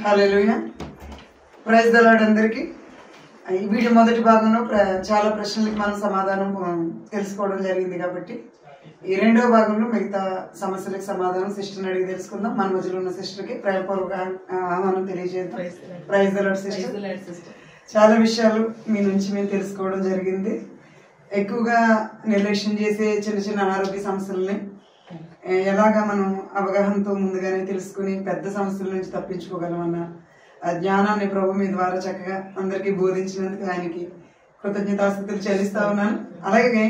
Hallelujah. Praise the lord అందరికీ. ఈ video మొదటి భాగంలో చాలా ప్రశ్నలకు మనం సమాధానం తెలుసుకోవడం జరిగింది కాబట్టి ఈ రెండవ భాగంలో మిగతా సమస్యలకు సమాధానం సిస్టర్ని అడిగి తెలుసుకుందాం. మన మధ్యలో ఉన్న సిస్టర్కి ప్రేమపూర్వక ఆహ్వానం తెలియజేద్దాం. Praise the lord sister. చాలా విషయాలు మీ నుంచి మేము తెలుసుకోవడం జరిగింది. ఎక్కువగా నిర్లక్ష్యం చేసే చిన్న చిన్న అనారోగ్య సమస్యలని ఎలాగా మనం అవగాహనతో ముందుగానే తెలుసుకుని పెద్ద సమస్యల నుంచి తప్పించుకోగలమన్న జ్ఞానాన్ని ప్రభు మీ ద్వారా చక్కగా అందరికీ బోధించినందుకు ఆయనకి కృతజ్ఞతాస్తుతులు చెల్లిస్తా ఉన్నాను. అలాగే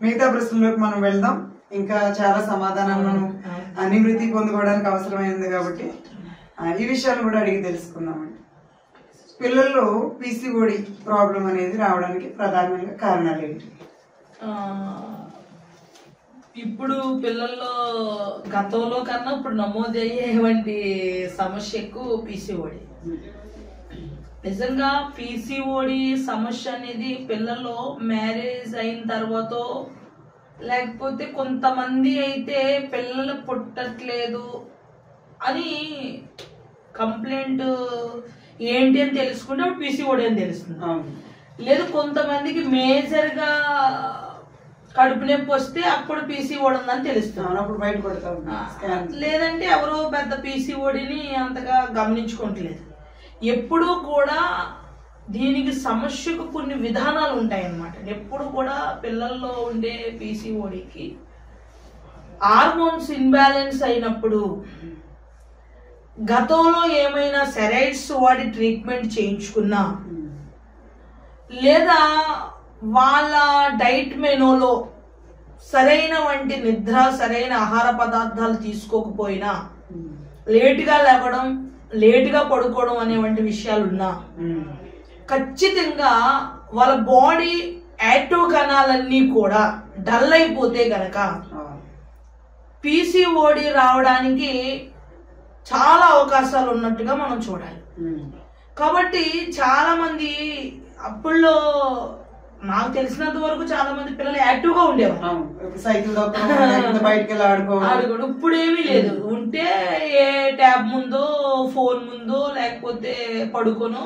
మిగతా ప్రశ్నలోకి మనం వెళ్దాం. ఇంకా చాలా సమాధానాలు మనం నివృత్తి పొందుకోవడానికి అవసరమైంది కాబట్టి ఈ విషయాలు కూడా అడిగి తెలుసుకుందామండి. పిల్లల్లో పీసీఓడి ప్రాబ్లం అనేది రావడానికి ప్రధానంగా కారణాలు ఏంటి? ఇప్పుడు పిల్లల్లో గతంలో కన్నా ఇప్పుడు నమోదయ్యేటువంటి సమస్య ఎక్కువ పీసీఓడి. నిజంగా పీసీఓడి సమస్య అనేది పిల్లల్లో మ్యారేజ్ అయిన తర్వాత, లేకపోతే కొంతమంది అయితే పిల్లలు పుట్టట్లేదు అని కంప్లైంట్ ఏంటి అని తెలుసుకుంటే అప్పుడు పీసీఓడి అని తెలుస్తుంది. లేదు కొంతమందికి మేజర్గా కడుపు నొప్పి వస్తే అప్పుడు పీసీఓడి ఉందని తెలుస్తుంది. లేదంటే ఎవరో పెద్ద పీసీఓడిని అంతగా గమనించుకోవట్లేదు. ఎప్పుడూ కూడా దీనికి సమస్యకు కొన్ని విధానాలు ఉంటాయన్నమాట. ఎప్పుడు కూడా పిల్లల్లో ఉండే పీసీఓడికి హార్మోన్స్ ఇన్బ్యాలెన్స్ అయినప్పుడు, గతంలో ఏమైనా సెరైడ్స్ వాడి ట్రీట్మెంట్ చేయించుకున్నా, లేదా వాళ్ళ డైట్ మెనూలో సరైన వంటి నిద్ర, సరైన ఆహార పదార్థాలు తీసుకోకపోయినా, లేటుగా లేవడం, లేటుగా పడుకోవడం అనేవంటి విషయాలు ఉన్నా, ఖచ్చితంగా వాళ్ళ బాడీ యాక్టివ్ కణాలన్నీ కూడా డల్ అయిపోతే గనక పీసీఓడి రావడానికి చాలా అవకాశాలు ఉన్నట్టుగా మనం చూడాలి. కాబట్టి చాలా మంది అప్పుల్లో నాకు తెలిసినంత వరకు చాలా మంది పిల్లలు యాక్టివ్ గా ఉండేవారు. ఆడుకోవడం ఇప్పుడు ఏమీ లేదు. ఉంటే ఏ ట్యాబ్ ముందో, ఫోన్ ముందో, లేకపోతే పడుకోనో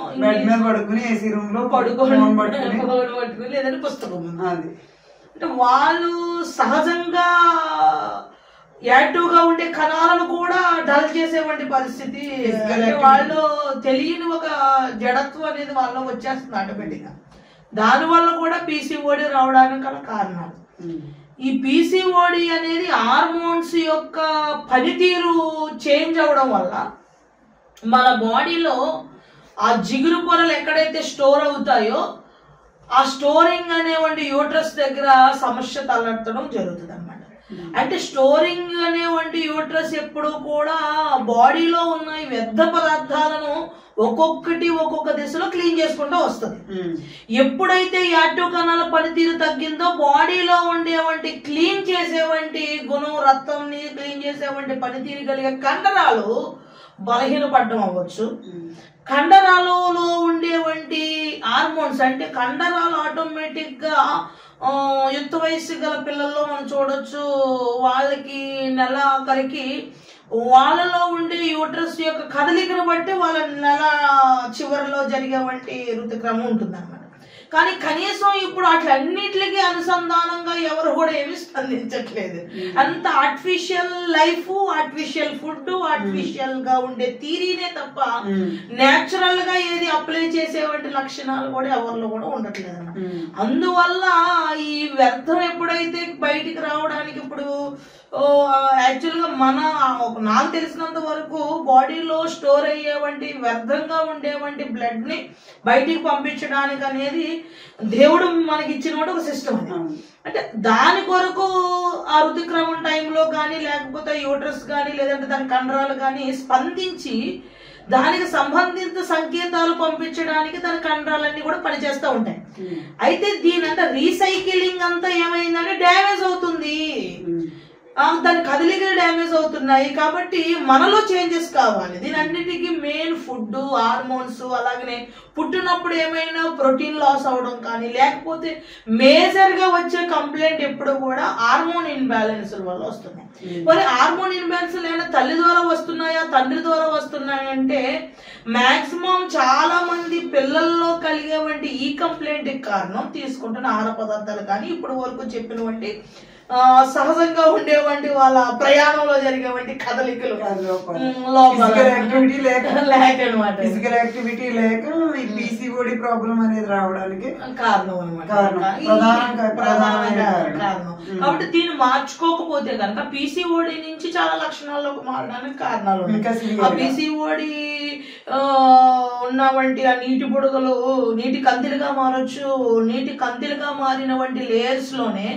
పట్టుకుని లేదంటే పుస్తకం ముందు. అంటే వాళ్ళు సహజంగా యాక్టివ్ గా ఉండే కణాలను కూడా డల్ చేసేవంటి పరిస్థితి. వాళ్ళు తెలియని ఒక జడత్వం అనేది వాళ్ళలో వచ్చేస్తుంది ఆటోమేటిక్ గా. దానివల్ల కూడా పీసీఓడి రావడానికి గల కారణాలు. ఈ పీసీఓడి అనేది హార్మోన్స్ యొక్క పనితీరు చేంజ్ అవడం వల్ల మన బాడీలో ఆ జిగురు పొరలు ఎక్కడైతే స్టోర్ అవుతాయో ఆ స్టోరింగ్ అనేవంటి యూట్రస్ దగ్గర సమస్య తలెత్తడం జరుగుతుంది అన్నమాట. అంటే స్టోరింగ్ అనేవంటి యూట్రస్ ఎప్పుడు కూడా బాడీలో ఉన్న వ్యర్థ పదార్థాలను ఒక్కొక్కటి ఒక్కొక్క దిశలో క్లీన్ చేసుకుంటూ వస్తుంది. ఎప్పుడైతే యాక్టివ్ కణాల పనితీరు తగ్గిందో బాడీలో ఉండేవంటి క్లీన్ చేసేవంటి గుణం, రక్తంని క్లీన్ చేసేవంటి పనితీరు కలిగే కండరాలు బలహీనపడడం అవ్వచ్చు. కండరాలలో ఉండేవంటి హార్మోన్స్, అంటే కండరాలు ఆటోమేటిక్ గా యుక్త వయస్సు గల పిల్లల్లో మనం చూడొచ్చు, వాళ్ళకి నెల ఆఖరికి వాళ్ళలో ఉండే యూట్రస్ యొక్క కదలికను బట్టి వాళ్ళ నెల చివరిలో జరిగే వంటి ఋతుక్రమం ఉంటుంది అన్నమాట. కానీ కనీసం ఇప్పుడు అట్లన్నిటికీ అనుసంధానంగా ఎవరు కూడా ఏమి స్పందించట్లేదు. అంత artificial life, artificial food, artificial గా ఉండే థీరీనే తప్ప నేచురల్ గా ఏది అప్లై చేసేవంటి లక్షణాలు కూడా ఎవరిలో కూడా ఉండట్లేదు అన్నమాట. అందువల్ల ఈ వ్యర్థం ఎప్పుడైతే బయటికి రావడానికి, ఇప్పుడు యాక్చువల్ గా నాకు తెలిసినంత వరకు బాడీలో స్టోర్ అయ్యేవంటి వ్యర్థంగా ఉండేవంటి బ్లడ్ ని బయటికి పంపించడానికి అనేది దేవుడు మనకి ఇచ్చిన ఒక సిస్టమ్ అది. అంటే దాని కొరకు ఆ ఋతుక్రమం టైంలో కానీ, లేకపోతే యూట్రస్ కానీ, లేదంటే దాని కండరాలు కానీ స్పందించి దానికి సంబంధిత సంకేతాలు పంపించడానికి దాని కండరాలన్నీ కూడా పనిచేస్తూ ఉంటాయి. అయితే దీని అంతా రీసైక్లింగ్ అంతా ఏమైందంటే డ్యామేజ్ అవుతుంది, దాని కదలికలు డ్యామేజ్ అవుతున్నాయి. కాబట్టి మనలో చేంజెస్ కావాలి. దీని అన్నిటికీ మెయిన్ ఫుడ్, హార్మోన్స్, అలాగనే పుట్టినప్పుడు ఏమైనా ప్రోటీన్ లాస్ అవడం కానీ, లేకపోతే మేజర్ గా వచ్చే కంప్లైంట్ ఎప్పుడు కూడా హార్మోన్ ఇన్బ్యాలెన్స్ వల్ల వస్తున్నాయి. మరి హార్మోన్ ఇన్బ్యాలెన్స్ లేదా తల్లి ద్వారా వస్తున్నాయా, తండ్రి ద్వారా వస్తున్నాయా అంటే మాక్సిమం చాలా మంది పిల్లల్లో కలిగేవంటి ఈ కంప్లైంట్ కారణం తీసుకుంటున్న ఆహార పదార్థాలు కానీ, ఇప్పుడు వరకు చెప్పినవంటి సహజంగా ఉండేవంటి వాళ్ళ ప్రయాణంలో జరిగేవంటి కదలికలు ఫిజికల్ యాక్టివిటీ లేక ఈ పీసీఓడి ప్రాబ్లం అనేది రావడానికి కారణం అనమాట. కారణం. కాబట్టి దీన్ని మార్చుకోకపోతే కనుక పీసీఓడి నుంచి చాలా లక్షణాల్లోకి మారడానికి కారణాలు ఉన్నాయి. ఆ పీసీఓడి ఉన్న వంటి ఆ నీటి బుడగలు నీటి కందిలుగా మారొచ్చు. నీటి కందిలుగా మారిన వంటి లేయర్స్ లోనే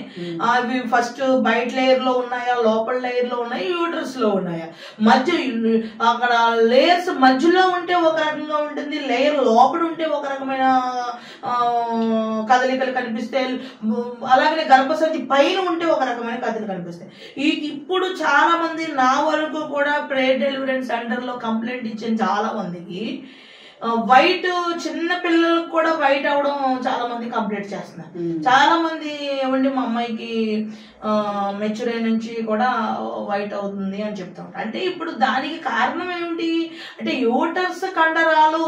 అవి ఫస్ట్ బయట లేయర్ లో ఉన్నాయా, లోపల లేయర్ లో ఉన్నాయా, యూట్రస్ లో ఉన్నాయా, మధ్య అక్కడ లేయర్స్ మధ్యలో ఉంటే ఒక రకంగా ఉంటుంది, లేయర్ లోపల ఉంటే ఒక రకమైన కదలికలు కనిపిస్తే, అలాగనే గర్భసంచి పైన ఉంటే ఒక రకమైన కదలికలు కనిపిస్తాయి. ఇప్పుడు చాలా మంది నా వరకు కూడా ప్రీ డెలివరీ సెంటర్ లో కంప్లైంట్ ఇచ్చిన చాలా మందికి వైట్, చిన్న పిల్లలకు కూడా వైట్ అవడం చాలా మంది కంప్లైంట్ చేస్తున్నారు. చాలా మంది ఏమండి మా అమ్మాయికి మెచ్యూర్ అయిన నుంచి కూడా వైట్ అవుతుంది అని చెప్తా ఉంటారు. అంటే ఇప్పుడు దానికి కారణం ఏమిటి అంటే యూటర్స్ కండరాలు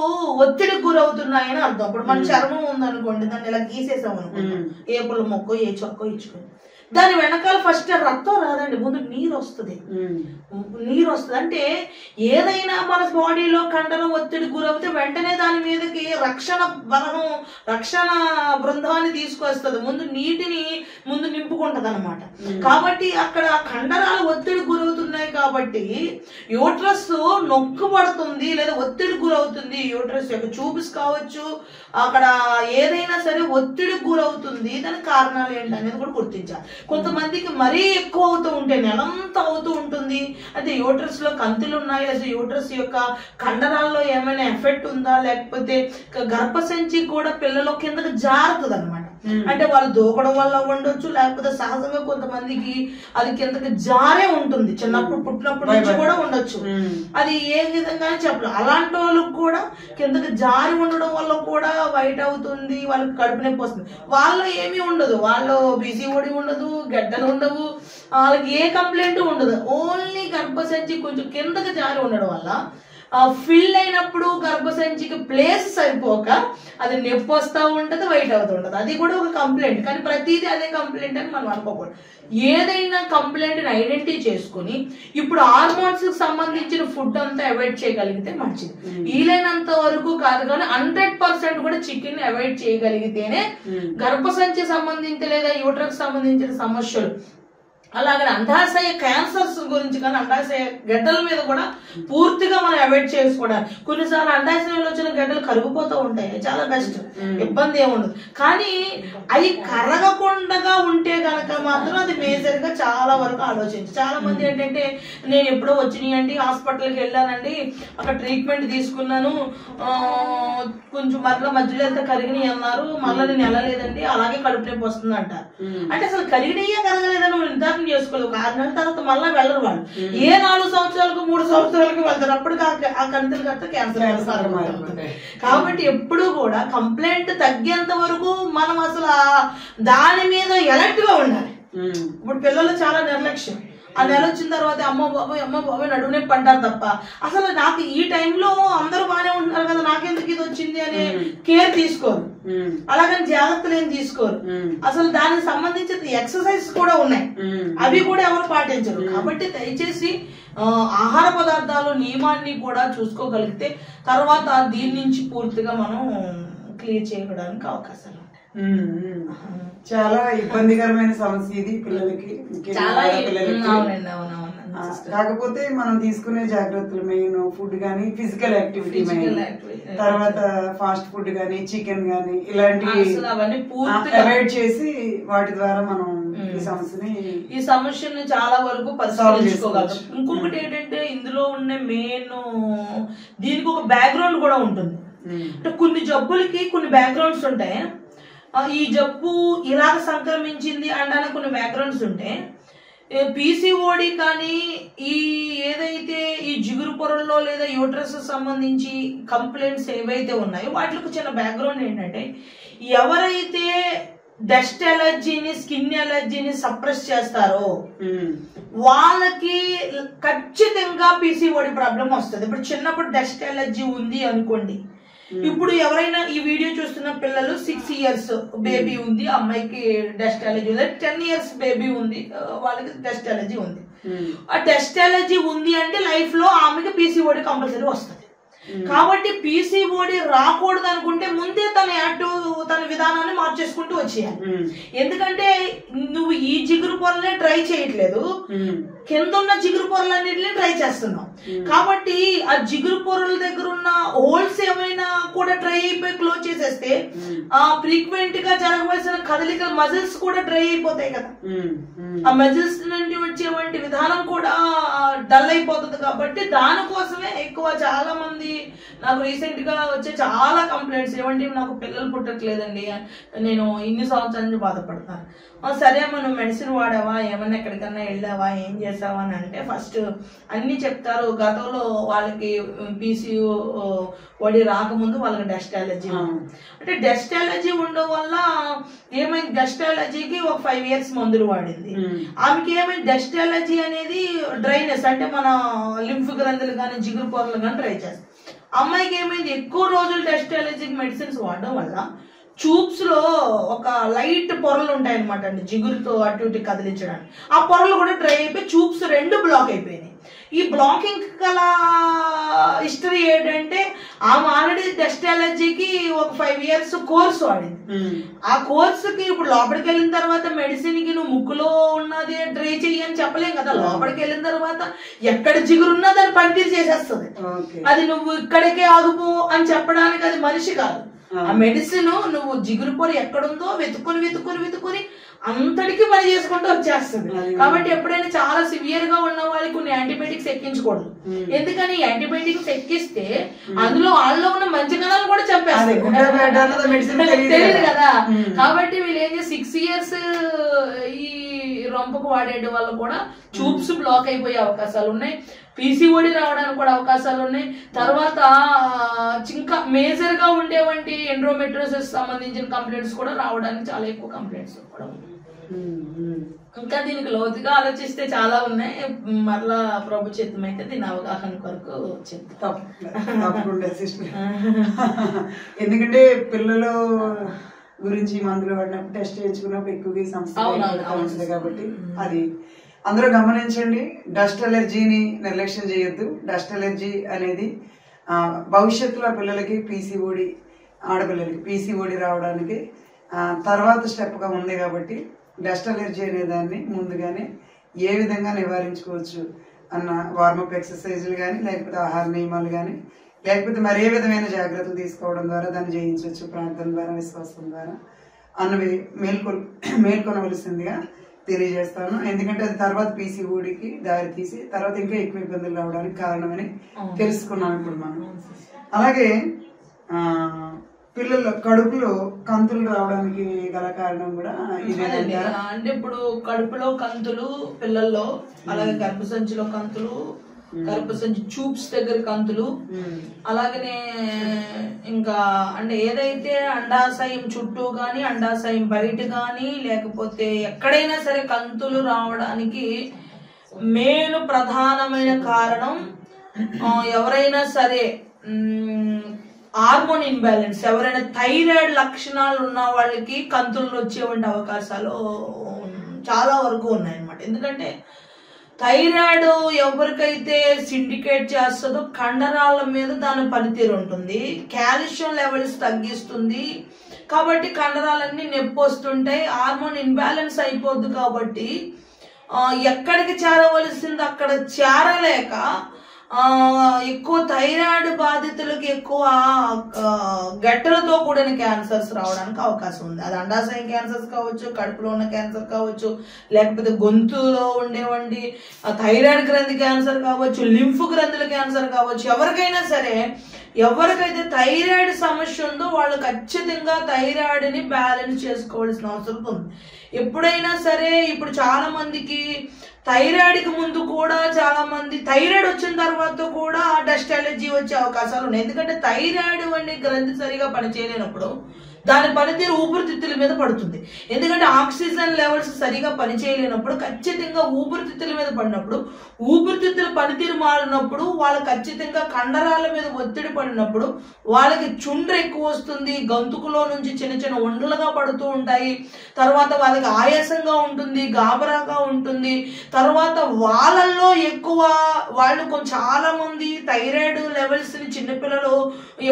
ఒత్తిడికి గురవుతున్నాయని అర్థం. ఇప్పుడు మన చర్మం ఉందనుకోండి, దాన్ని ఇలా గీసేసాం అనుకుంటాం, ఏ పుల్ల మొక్కో ఏ చొక్కో ఇచ్చుకొని, దాని వెనకాల ఫస్ట్ రక్తం రాదండి, ముందు నీరు వస్తుంది. నీరు వస్తుంది అంటే ఏదైనా మన బాడీలో కండరం ఒత్తిడి గురవుతే వెంటనే దాని మీదకి రక్షణ బలనం, రక్షణ బృందాన్ని తీసుకొస్తుంది, ముందు నీటిని ముందు నింపుకుంటది అనమాట. కాబట్టి అక్కడ కండరాలు ఒత్తిడి గురవుతున్నాయి కాబట్టి యూట్రస్ నొక్కుపడుతుంది లేదా ఒత్తిడి గురవుతుంది. యూట్రస్ యొక్క ట్యూబ్స్ కావచ్చు, అక్కడ ఏదైనా సరే ఒత్తిడి గురవుతుంది. దానికి కారణాలు ఏంటనేది కూడా గుర్తించాలి. కొంతమందికి మరీ ఎక్కువ అవుతూ ఉంటే నెలంతా అవుతూ ఉంటుంది, అయితే యూట్రస్ లో కంతులు ఉన్నాయి, లేదా యూట్రస్ యొక్క కండరాల్లో ఏమైనా ఎఫెక్ట్ ఉందా, లేకపోతే గర్భసంచి కూడా పిల్లల కిందకి జారుతుంది అనమాట. అంటే వాళ్ళు దూకడం వల్ల ఉండొచ్చు, లేకపోతే సహజంగా కొంతమందికి అది కిందకి జారే ఉంటుంది, చిన్నప్పుడు పుట్టినప్పటి నుంచి కూడా ఉండొచ్చు. అది ఏ విధంగా చెప్పలేదు. అలాంటి వాళ్ళకి కూడా కిందకి జారి ఉండడం వల్ల కూడా వైట్ అవుతుంది, వాళ్ళకి కడుపు నొప్పి వస్తుంది. వాళ్ళు ఏమీ ఉండదు, వాళ్ళు పీసీఓడి ఉండదు, గడ్డలు ఉండవు, వాళ్ళకి ఏ కంప్లైంట్ ఉండదు. ఓన్లీ గర్భసంచి కొంచెం కిందకి జారి ఉండడం వల్ల ఫిల్ అయినప్పుడు గర్భసంచికి ప్లేస్ సరిపోక అది నొప్పి వస్తూ ఉంటుంది, వైట్ అవుతూ ఉంటుంది. అది కూడా ఒక కంప్లైంట్. కానీ ప్రతిదీ అదే కంప్లైంట్ అని మనం అనుకోకూడదు. ఏదైనా కంప్లైంట్ ని ఐడెంటిఫై చేసుకుని ఇప్పుడు హార్మోన్స్ కి సంబంధించిన ఫుడ్ అంతా అవాయిడ్ చేయగలిగితే మంచిది. వీలైనంత వరకు కాదు కానీ 100% కూడా చికెన్ అవాయిడ్ చేయగలిగితేనే గర్భసంచి సంబంధించి లేదా యూట్రస్ సంబంధించిన సమస్యలు, అలాగే అండాశయ క్యాన్సర్స్ గురించి కానీ అండాశయ గడ్డల మీద కూడా పూర్తిగా మనం అవాయిడ్ చేసుకోవడానికి. కొన్నిసార్లు అండాశయంలో వచ్చిన గడ్డలు కరిగిపోతూ ఉంటాయి, చాలా బెస్ట్, ఇబ్బంది ఏముండదు. కానీ అవి కరగకుండా ఉంటే కనుక మాత్రం అది మేజర్ గా చాలా వరకు ఆలోచించి, చాలా మంది ఏంటంటే నేను ఎప్పుడో వచ్చినాయండి, హాస్పిటల్కి వెళ్ళానండి, అక్కడ ట్రీట్మెంట్ తీసుకున్నాను, కొంచెం మధ్యలో ఎంత కరిగినాయి అన్నారు, మళ్ళీ నేను వెళ్ళలేదండి, అలాగే కడుపు నొప్పి వస్తుంది అంటారు. అంటే అసలు కరిగినాయే కరగలేదని నిర్ధారణ చేసుకోలేదు. ఒక 6 నెలల తర్వాత మళ్ళీ వెళ్ళరు వాళ్ళు. ఏ 4 సంవత్సరాలకు 3 సంవత్సరాలకు వెళ్తారు, అప్పటికి ఆ కంతులు కట్ట క్యాన్సర్. కాబట్టి ఎప్పుడు కూడా కంప్లైంట్ తగ్గేంత వరకు మనం అసలు దాని మీద ఎలర్ట్ గా ఉండాలి. ఇప్పుడు పిల్లలు చాలా నిర్లక్ష్యం. ఆ నెల వచ్చిన తర్వాత అమ్మ బాబాయ్ నడుము నొప్పి అంటారు తప్ప అసలు నాకు ఈ టైంలో అందరూ బాగానే ఉంటున్నారు కదా, నాకెందుకు ఇది వచ్చింది అనే కేర్ తీసుకోరు, అలాగని జాగ్రత్తలు ఏం తీసుకోరు. అసలు దానికి సంబంధించిన ఎక్సర్సైజ్ కూడా ఉన్నాయి, అవి కూడా ఎవరు పాటించరు. కాబట్టి దయచేసి ఆహార పదార్థాలు నియమాన్ని కూడా చూసుకోగలిగితే తర్వాత దీని నుంచి పూర్తిగా మనం క్లియర్ చేయడానికి అవకాశాలు ఉంటాయి. చాలా ఇబ్బందికరమైన సమస్య ఇది పిల్లలకి, కాకపోతే మనం తీసుకునే జాగ్రత్తలు మెయిన్ ఫుడ్ గానీ, ఫిజికల్ యాక్టివిటీ మెయిన్, తర్వాత ఫాస్ట్ ఫుడ్ గానీ, చికెన్ గానీ ఇలాంటివి అవాయిడ్ చేసి వాటి ద్వారా మనం ఈ సమస్యను చాలా వరకు పరిష్కరించుకోగలం. ఇంకొకటి ఏంటంటే ఇందులో ఉన్న మెయిన్ దీనికి ఒక బ్యాక్గ్రౌండ్ కూడా ఉంటుంది. అంటే కొన్ని జబ్బులకి కొన్ని బ్యాక్గ్రౌండ్స్ ఉంటాయి. ఈ జబ్బు ఇలాగ సంక్రమించింది అనడానికి కొన్ని బ్యాక్గ్రౌండ్స్ ఉంటాయి. పీసీఓడి కానీ ఈ ఏదైతే ఈ జిగురు పొరల్లో లేదా యూట్రస్ సంబంధించి కంప్లైంట్స్ ఏవైతే ఉన్నాయో వాటికి చిన్న బ్యాక్గ్రౌండ్ ఏంటంటే, ఎవరైతే డస్ట్ ఎలర్జీని స్కిన్ ఎలర్జీని సప్రెస్ చేస్తారో వాళ్ళకి ఖచ్చితంగా పీసీఓడి ప్రాబ్లం వస్తుంది. ఇప్పుడు చిన్నప్పుడు డస్ట్ ఎలర్జీ ఉంది అనుకోండి, ఇప్పుడు ఎవరైనా ఈ వీడియో చూస్తున్న పిల్లలు 6 years బేబీ ఉంది, అమ్మాయికి డస్ట్ ఎలర్జీ ఉంది, 10 years బేబీ ఉంది, వాళ్ళకి డస్ట్ ఎలర్జీ ఉంది. ఆ డస్ట్ ఎలర్జీ ఉంది అంటే లైఫ్ లో ఆమెకి పీసీఓడి కంపల్సరీ వస్తుంది. కాబట్టి పీసీఓడి రాకూడదు అనుకుంటే ముందే తన విధానాన్ని మార్చేసుకుంటూ వచ్చేయాలి. ఎందుకంటే నువ్వు ఈ జిగురు పొరలే ట్రై చేయట్లేదు, కింద ఉన్న జిగురు పొరలన్నింటినీ ట్రై చేస్తున్నావు. కాబట్టి ఆ జిగురు పొరల దగ్గర ఉన్న హోల్స్ ఏమైనా కూడా డ్రై అయిపోయి క్లోజ్ చేసేస్తే ఆ ఫ్రీక్వెంట్ గా జరగవలసిన కదలికల మజిల్స్ కూడా డ్రై అయిపోతాయి కదా, ఆ మజిల్స్ నుండి వచ్చేటువంటి విధానం కూడా డల్ అయిపోతుంది. కాబట్టి దానికోసమే ఎక్కువ చాలా మంది నాకు రీసెంట్ గా వచ్చే చాలా కంప్లైంట్స్ ఏమంటే, నాకు పిల్లలు పుట్టట్లేదండి, నేను ఇన్ని సంవత్సరాల నుంచి బాధపడతాను. సరే అమ్మ, నువ్వు మెడిసిన్ వాడావా, ఏమన్నా ఎక్కడికన్నా వెళ్ళావా, ఏం చేసావా అని అంటే ఫస్ట్ అన్ని చెప్తారు. గతంలో వాళ్ళకి పీసీఓడి రాకముందు వాళ్ళకి డస్ట్ ఎలర్జీ అంటే డస్ట్ ఎలర్జీ ఉండడం వల్ల ఏమైంది, డస్ట్ ఎలర్జీకి ఒక 5 years మందులు వాడింది. ఆమెకి ఏమైంది, డస్ట్ ఎలర్జీ అనేది డ్రైనెస్ అంటే మన లింఫ్ గ్రంథులు కానీ జిగురు పొరలు కానీ డ్రై చేస్తాయి. అమ్మాయికి ఏమైంది, ఎక్కువ రోజులు డస్ట్ ఎలర్జీకి మెడిసిన్స్ వాడడం వల్ల ట్యూబ్స్ లో ఒక లైట్ పొరలు ఉంటాయి అనమాట అండి, జిగురుతో అటు ఇటు కదిలించడానికి. ఆ పొరలు కూడా డ్రై అయిపోయి ట్యూబ్స్ 2 బ్లాక్ అయిపోయినాయి. ఈ బ్లాకింగ్ గల హిస్టరీ ఏంటంటే, ఆమె ఆల్రెడీ డస్ట్ ఎలర్జీకి ఒక 5 years కోర్స్ వాడింది. ఆ కోర్సుకి ఇప్పుడు లోపలికి వెళ్ళిన తర్వాత మెడిసిన్ కి నువ్వు ముక్కులో ఉన్నది డ్రై చెయ్యి అని చెప్పలేం కదా. లోపలికి వెళ్ళిన తర్వాత ఎక్కడ జిగురు ఉన్నా దాన్ని పనితీరు చేసేస్తుంది. అది నువ్వు ఇక్కడికే ఆగుపో అని చెప్పడానికి అది మనిషి కాదు. ఆ మెడిసిన్ నువ్వు జిగురు పొర ఎక్కడుందో వెతుకుని అంతటికి పని చేసుకుంటూ వచ్చేస్తుంది. కాబట్టి ఎప్పుడైనా చాలా సివియర్ గా ఉన్న వాళ్ళకి కొన్ని యాంటీబయాటిక్స్ ఎక్కించకూడదు. ఎందుకని యాంటీబయాటిక్స్ ఎక్కిస్తే అందులో వాళ్ళలో ఉన్న మంచి కణాలు కూడా చంపేస్తాయి, తెలియదు కదా. కాబట్టి వీళ్ళు ఏం చేసి 6 years ఈ రొంపకు వాడేటి వల్ల కూడా ట్యూబ్స్ బ్లాక్ అయిపోయే అవకాశాలు ఉన్నాయి, పీసీఓడి రావడానికి కూడా అవకాశాలు ఉన్నాయి. తర్వాత ఇంకా మేజర్ గా ఉండేవంటి ఎండ్రోమెట్రోసిస్ సంబంధించిన కంప్లైంట్స్ కూడా రావడానికి చాలా ఎక్కువ కంప్లైంట్స్ కూడా ఉన్నాయి. ఇంకా దీనికి లోతుగా ఆలోచిస్తే చాలా ఉన్నాయి, మరలా ప్రభు చిత్తం అయితే దీని అవగాహన కొరకు చెప్తాం. ఎందుకంటే పిల్లలు గురించి మందులు పడినప్పుడు టెస్ట్ చేయించుకున్నప్పుడు ఎక్కువగా సమస్య కాబట్టి అది అందరూ గమనించండి. డస్ట్ ఎలర్జీని నిర్లక్ష్యం చేయొద్దు. డస్ట్ ఎలర్జీ అనేది భవిష్యత్తులో పిల్లలకి పీసీఓడి, ఆడపిల్లలకి పీసీఓడి రావడానికి తర్వాత స్టెప్గా ఉంది. కాబట్టి డస్ట్ ఎలర్జీ అనే దాన్ని ముందుగానే ఏ విధంగా నివారించుకోవచ్చు అన్న వార్మప్ ఎక్సర్సైజులు కానీ, లేకపోతే ఆహార నియమాలు కానీ, లేకపోతే మరే విధమైన జాగ్రత్తలు తీసుకోవడం ద్వారా దాన్ని జయించవచ్చు, ప్రార్థన ద్వారా, విశ్వాసం ద్వారా అన్నవి మేల్కొనవలసిందిగా తెలియజేస్తాను. ఎందుకంటే అది తర్వాత పీసీఓడికి దారి తీసి తర్వాత ఇంకా ఎక్కువ ఇబ్బందులు రావడానికి కారణమని తెలుసుకున్నాం ఇప్పుడు మనం. అలాగే పిల్లల కడుపులో కంతులు రావడానికి గల కారణం కూడా ఇదేనండి. అంటే ఇప్పుడు కడుపులో కంతులు పిల్లల్లో, అలాగే గర్భసంచిలో కంతులు, గర్భసంచి ట్యూబ్స్ దగ్గర కంతులు, అలాగనే ఇంకా అంటే ఏదైతే అండాశయం చుట్టూ గాని అండాశయం బయట గాని లేకపోతే ఎక్కడైనా సరే కంతులు రావడానికి మెయిన్ ప్రధానమైన కారణం ఎవరైనా సరే హార్మోన్ ఇంబ్యాలెన్స్, ఎవరైనా థైరాయిడ్ లక్షణాలు ఉన్న వాళ్ళకి కంతులు వచ్చేవంటి అవకాశాలు చాలా వరకు ఉన్నాయన్నమాట. ఎందుకంటే థైరాయిడ్ ఎవరికైతే సిండికేట్ చేస్తుందో కండరాల మీద దాని పనితీరు ఉంటుంది, కాల్షియం లెవెల్స్ తగ్గిస్తుంది. కాబట్టి కండరాలన్నీ నొప్పి వస్తుంటాయి, హార్మోన్ ఇన్బ్యాలెన్స్ అయిపోద్ది. కాబట్టి ఎక్కడికి చేరవలసింది అక్కడ చేరలేక ఎక్కువ థైరాయిడ్ బాధితులకు ఎక్కువ గట్టలతో కూడిన క్యాన్సర్స్ రావడానికి అవకాశం ఉంది. అది అండాశయం క్యాన్సర్స్ కావచ్చు, కడుపులో ఉన్న క్యాన్సర్ కావచ్చు, లేకపోతే గొంతులో ఉండేవండి థైరాయిడ్ గ్రంథి క్యాన్సర్ కావచ్చు, లింఫ్ గ్రంథుల క్యాన్సర్ కావచ్చు. ఎవరికైనా సరే ఎవరికైతే థైరాయిడ్ సమస్య ఉందో వాళ్ళు ఖచ్చితంగా థైరాయిడ్ని బ్యాలెన్స్ చేసుకోవాల్సిన అవసరం ఉంది. ఎప్పుడైనా సరే ఇప్పుడు చాలా మందికి థైరాయిడ్ కి ముందు కూడా చాలా మంది థైరాయిడ్ వచ్చిన తర్వాత కూడా డస్ట్ అలర్జీ వచ్చే అవకాశాలు ఉన్నాయి. ఎందుకంటే థైరాయిడ్ అనే గ్రంథి సరిగా పనిచేయలేనప్పుడు దాని పనితీరు ఊపిరితిత్తుల మీద పడుతుంది. ఎందుకంటే ఆక్సిజన్ లెవెల్స్ సరిగా పనిచేయలేనప్పుడు ఖచ్చితంగా ఊపిరితిత్తుల మీద పడినప్పుడు, ఊపిరితిత్తుల పనితీరు మారినప్పుడు వాళ్ళకి ఖచ్చితంగా కండరాల మీద ఒత్తిడి పడినప్పుడు వాళ్ళకి చుండ్ర ఎక్కువ వస్తుంది, గొంతుకులో నుంచి చిన్న చిన్న వండలుగా పడుతూ ఉంటాయి, తర్వాత వాళ్ళకి ఆయాసంగా ఉంటుంది, గాబరాగా ఉంటుంది. తర్వాత వాళ్ళల్లో ఎక్కువ వాళ్ళు చాలా మంది థైరాయిడ్ లెవెల్స్ ని చిన్నపిల్లలు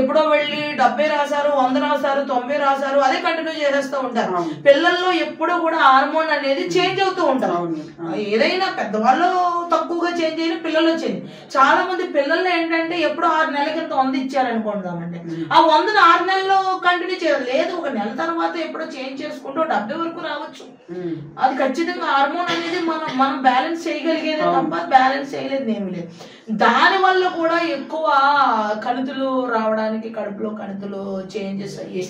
ఎప్పుడో వెళ్ళి 70 రాశారు, 100 రాశారు, 90 రాశారు, అదే కంటిన్యూ చేసేస్తూ ఉంటారు. పిల్లల్లో ఎప్పుడూ కూడా హార్మోన్ అనేది చేంజ్ అవుతూ ఉంటారు. ఏదైనా పెద్దవాళ్ళు తక్కువగా చేంజ్ అయినా పిల్లల్లో చేంజ్. చాలా మంది పిల్లల్లో ఏంటంటే ఎప్పుడో 6 నెలల కింద 100 ఇచ్చారనుకుందామంటే ఆ 100ను 6 నెలల్లో కంటిన్యూ చేయాలి. లేదు, ఒక నెల తర్వాత ఎప్పుడో చేంజ్ చేసుకుంటూ 70 వరకు రావచ్చు. అది ఖచ్చితంగా హార్మోన్ అనేది మనం బ్యాలెన్స్ చేయగలిగేది తప్ప బ్యాలెన్స్ చేయలేదు ఏమి లేదు. దాని వల్ల కూడా ఎక్కువ కణితులు రావడానికి, కడుపులో కణితులు చేంజెస్ అయ్యి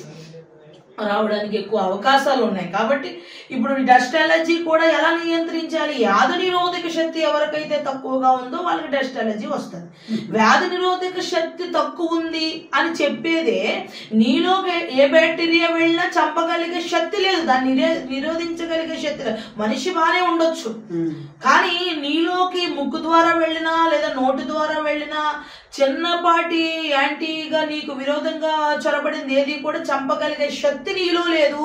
రావడానికి ఎక్కువ అవకాశాలు ఉన్నాయి. కాబట్టి ఇప్పుడు డస్ట్ అలర్జీ కూడా ఎలా నియంత్రించాలి? వ్యాధి నిరోధక శక్తి ఎవరికైతే తక్కువగా ఉందో వాళ్ళకి డస్ట్ అలర్జీ వస్తుంది. వ్యాధి నిరోధక శక్తి తక్కువ ఉంది అని చెప్పేదే నీలో ఏ బ్యాక్టీరియా వెళ్ళినా చంపగలిగే శక్తి లేదు, దాన్ని నిరోధించగలిగే శక్తి లేదు. మనిషి బానే ఉండొచ్చు, కానీ నీలోకి ముక్కు ద్వారా వెళ్ళినా లేదా నోటి ద్వారా వెళ్ళినా చిన్నపాటి యాంటీగా నీకు విరోధంగా చొరబడింది ఏది కూడా చంపగలిగే శక్తి నీలో లేదు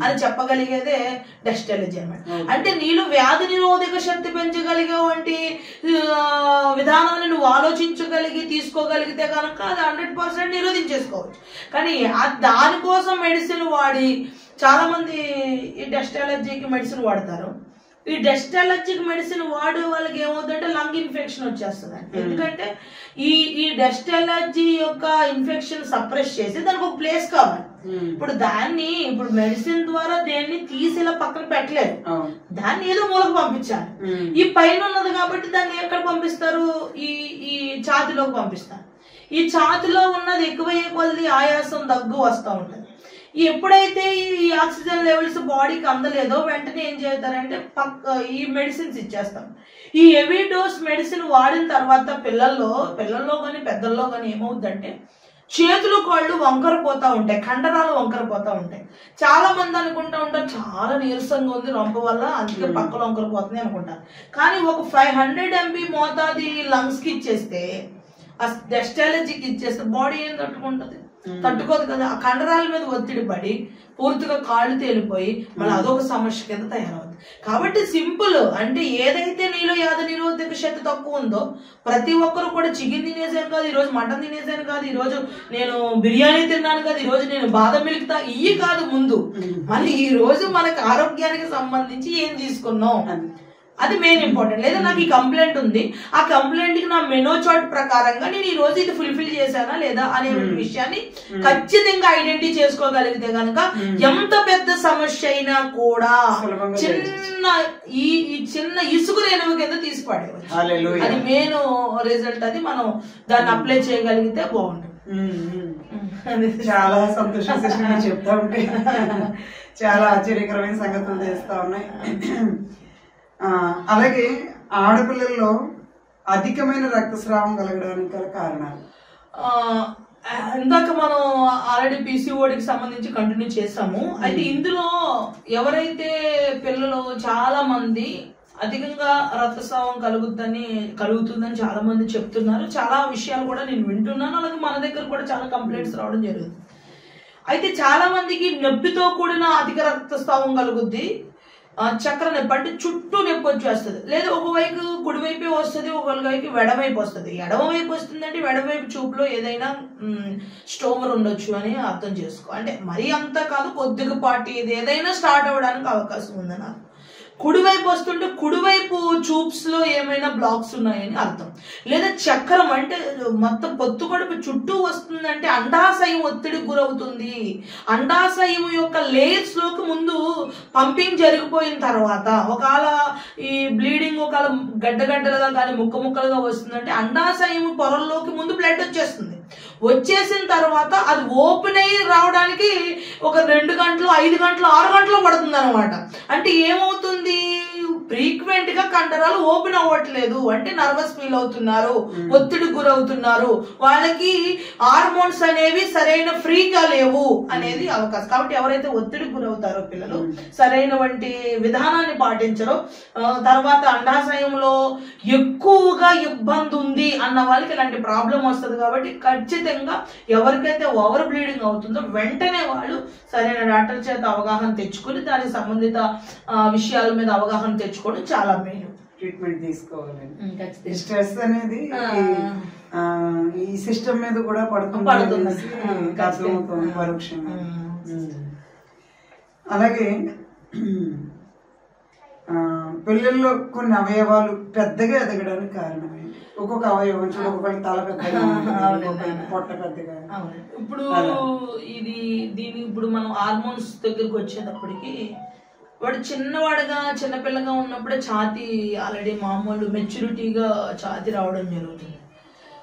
అని చెప్పగలిగేదే డస్ట్ అలర్జీ అన్నమాట. అంటే నీలో వ్యాధి నిరోధక శక్తి పెంచగలిగేవంటి విధానాన్ని నువ్వు ఆలోచించగలిగి తీసుకోగలిగితే కనుక అది 100% నిరోధించేసుకోవచ్చు. కానీ దానికోసం మెడిసిన్ వాడి చాలా మంది ఈ డస్ట్ అలర్జీకి మెడిసిన్ వాడతారు. ఈ డస్ట్ అలర్జీకి మెడిసిన్ వాడే వాళ్ళకి ఏమవుతుందంటే లంగ్ ఇన్ఫెక్షన్ వచ్చేస్తుంది. ఎందుకంటే ఈ డస్ట్ అలర్జీ యొక్క ఇన్ఫెక్షన్ సప్రెస్ చేసి దానికి ఒక ప్లేస్ కావాలి. ఇప్పుడు మెడిసిన్ ద్వారా దేన్ని తీసి ఇలా పక్కన పెట్టలేదు, దాన్ని ఏదో మూలకు పంపించాలి. ఈ పైన ఉన్నది కాబట్టి దాన్ని ఎక్కడ పంపిస్తారు? ఈ ఛాతిలోకి పంపిస్తారు. ఈ ఛాతిలో ఉన్నది ఎక్కువయ్యే కొద్ది ఆయాసం, దగ్గు వస్తూ ఉంటుంది. ఎప్పుడైతే ఈ ఆక్సిజన్ లెవెల్స్ బాడీకి అందలేదో వెంటనే ఏం చేస్తారంటే ఈ మెడిసిన్స్ ఇచ్చేస్తాం. ఈ హెవీ డోస్ మెడిసిన్ వాడిన తర్వాత పిల్లల్లో కానీ పెద్దల్లో కానీ ఏమవుతుందంటే చేతులు కాళ్ళు వంకరపోతా ఉంటాయి, కండరాలు వంకరపోతా ఉంటాయి. చాలా మంది అనుకుంటా ఉంటారు చాలా నీరసంగా ఉంది రొంప వల్ల అందుకే పక్కలు వంకరపోతుంది అనుకుంటారు. కానీ ఒక 500 mb మోతాది లంగ్స్ కి ఇచ్చేస్తే, ఆ డస్ట్ అలర్జీకి ఇచ్చేస్తే బాడీ ఏం తట్టుకుంటది? తట్టుకోదు కదా. ఆ కండరాల మీద ఒత్తిడి పడి పూర్తిగా కాళ్ళు తేలిపోయి మళ్ళీ అదొక సమస్య కింద తయారవుతుంది. కాబట్టి సింపుల్, అంటే ఏదైతే నీలో వ్యాధి నిరోధక శక్తి తక్కువ ఉందో ప్రతి ఒక్కరు కూడా చికెన్ తినేసాను కాదు, ఈరోజు మటన్ తినేసాను కాదు, ఈరోజు నేను బిర్యానీ తిన్నాను కాదు, ఈరోజు నేను బాదం మిల్క్ ఇవి కాదు. ముందు మరి ఈ రోజు మనకు ఆరోగ్యానికి సంబంధించి ఏం తీసుకున్నాం అది మెయిన్ ఇంపార్టెంట్. లేదా నాకు ఈ కంప్లైంట్ ఉంది, ఆ కంప్లైంట్ కి నా మెనో చార్ట్ ప్రకారంగా నేను ఈ రోజు ఇది ఫుల్ఫిల్ చేశానా లేదా అనే విషయాన్ని ఖచ్చితంగా ఐడెంటిఫై చేసుకోగలిగితే కనుక ఎంత పెద్ద సమస్య అయినా కూడా చిన్న ఇసుకు రేణువు కింద తీసి పడేయవచ్చు. అది మెయిన్ రిజల్ట్. అది మనం దాన్ని అప్లై చేయగలిగితే బాగుంటుంది. చాలా సంతోషం చెప్తా ఉంటే చాలా ఆశ్చర్యకరమైన సంగతులు చేస్తా ఉన్నాయి. అలాగే ఆడపిల్లల్లో అధికమైన రక్తస్రావం కలగడానికి గల కారణాలు ఇందాక మనం ఆల్రెడీ PCODకి సంబంధించి కంటిన్యూ చేసాము. అయితే ఇందులో ఎవరైతే పిల్లలు చాలా మంది అధికంగా రక్తస్రావం కలుగుతుందని చాలా మంది చెప్తున్నారు. చాలా విషయాలు కూడా నేను వింటున్నాను. అలాగే మన దగ్గర కూడా చాలా కంప్లైంట్స్ రావడం జరుగుతుంది. అయితే చాలా మందికి నొప్పితో కూడిన అధిక రక్తస్రావం కలుగుద్ది. చక్ర నొప్పి అంటే చుట్టూ నొప్పి వచ్చేస్తుంది. లేదా ఒకవైపు కుడివైపే వస్తుంది, ఒకవైపు ఎడవైపు వస్తుంది. ఎడమవైపు వస్తుందంటే ఎడమవైపు చూపులో ఏదైనా స్టోమర్ ఉండొచ్చు అని అర్థం చేసుకో. అంటే మరీ అంతా కాదు, కొద్దిగా పాటి ఏదైనా స్టార్ట్ అవ్వడానికి అవకాశం ఉందని అర్థం. కుడివైపు వస్తుంటే కుడివైపు ట్యూబ్స్ లో ఏమైనా బ్లాక్స్ ఉన్నాయని అర్థం. లేదా చక్రం అంటే మొత్తం పొత్తు కడుపు చుట్టూ వస్తుందంటే అండాశయం ఒత్తిడికి గురవుతుంది. అండాశయం యొక్క లేయర్స్ లోకి ముందు పంపింగ్ జరిగిపోయిన తర్వాత ఒకవేళ ఈ బ్లీడింగ్ ఒకవేళ గడ్డగడ్డలుగా కానీ ముక్కలుగా వస్తుందంటే అండాశయం పొరల్లోకి ముందు బ్లడ్ వచ్చేసిన తర్వాత అది ఓపెన్ అయ్యి రావడానికి ఒక 2 గంటలు 5 గంటలు 6 గంటలు పడుతుంది అనమాట. అంటే ఏమవుతుంది, ఫ్రీక్వెంట్ గా కండరాలు ఓపెన్ అవ్వట్లేదు, అంటే నర్వస్ ఫీల్ అవుతున్నారు, ఒత్తిడికి గురవుతున్నారు, వాళ్ళకి హార్మోన్స్ అనేవి సరైన ఫ్రీగా లేవు అనేది అవకాశం. కాబట్టి ఎవరైతే ఒత్తిడికి గురవుతారో పిల్లలు, సరైనటువంటి విధానాన్ని పాటించరో, తర్వాత అండాశయంలో ఎక్కువగా ఇబ్బంది ఉంది అన్న వాళ్ళకి ఇలాంటి ప్రాబ్లం వస్తుంది. కాబట్టి ఖచ్చితంగా ఎవరికైతే ఓవర్ బ్లీడింగ్ అవుతుందో వెంటనే వాళ్ళు సరైన డాక్టర్ చేత అవగాహన తెచ్చుకుని దానికి సంబంధిత విషయాల మీద అవగాహన తెచ్చుకోవడం చాలా మెయిన్. ట్రీట్మెంట్ తీసుకోవాలి. స్ట్రెస్ అనేది ఈ సిస్టమ్ మీద కూడా పడుతుంది పరోక్షంగా. అలాగే పిల్లల్లో కొన్ని అవయవాలు పెద్దగా ఎదగడానికి కారణం ఏంటి? ఒక్కొక్క అవయవం చూడ, ఒకటి తల పెద్దగా, పొట్ట పెద్దగా. ఇప్పుడు దీని ఇప్పుడు మనం హార్మోన్స్ దగ్గరకు వచ్చేటప్పటికి వాడు చిన్నవాడుగా చిన్నపిల్లగా ఉన్నప్పుడే ఛాతీ ఆల్రెడీ మామూలు మెచ్యూరిటీగా ఛాతీ రావడం జరుగుతుంది.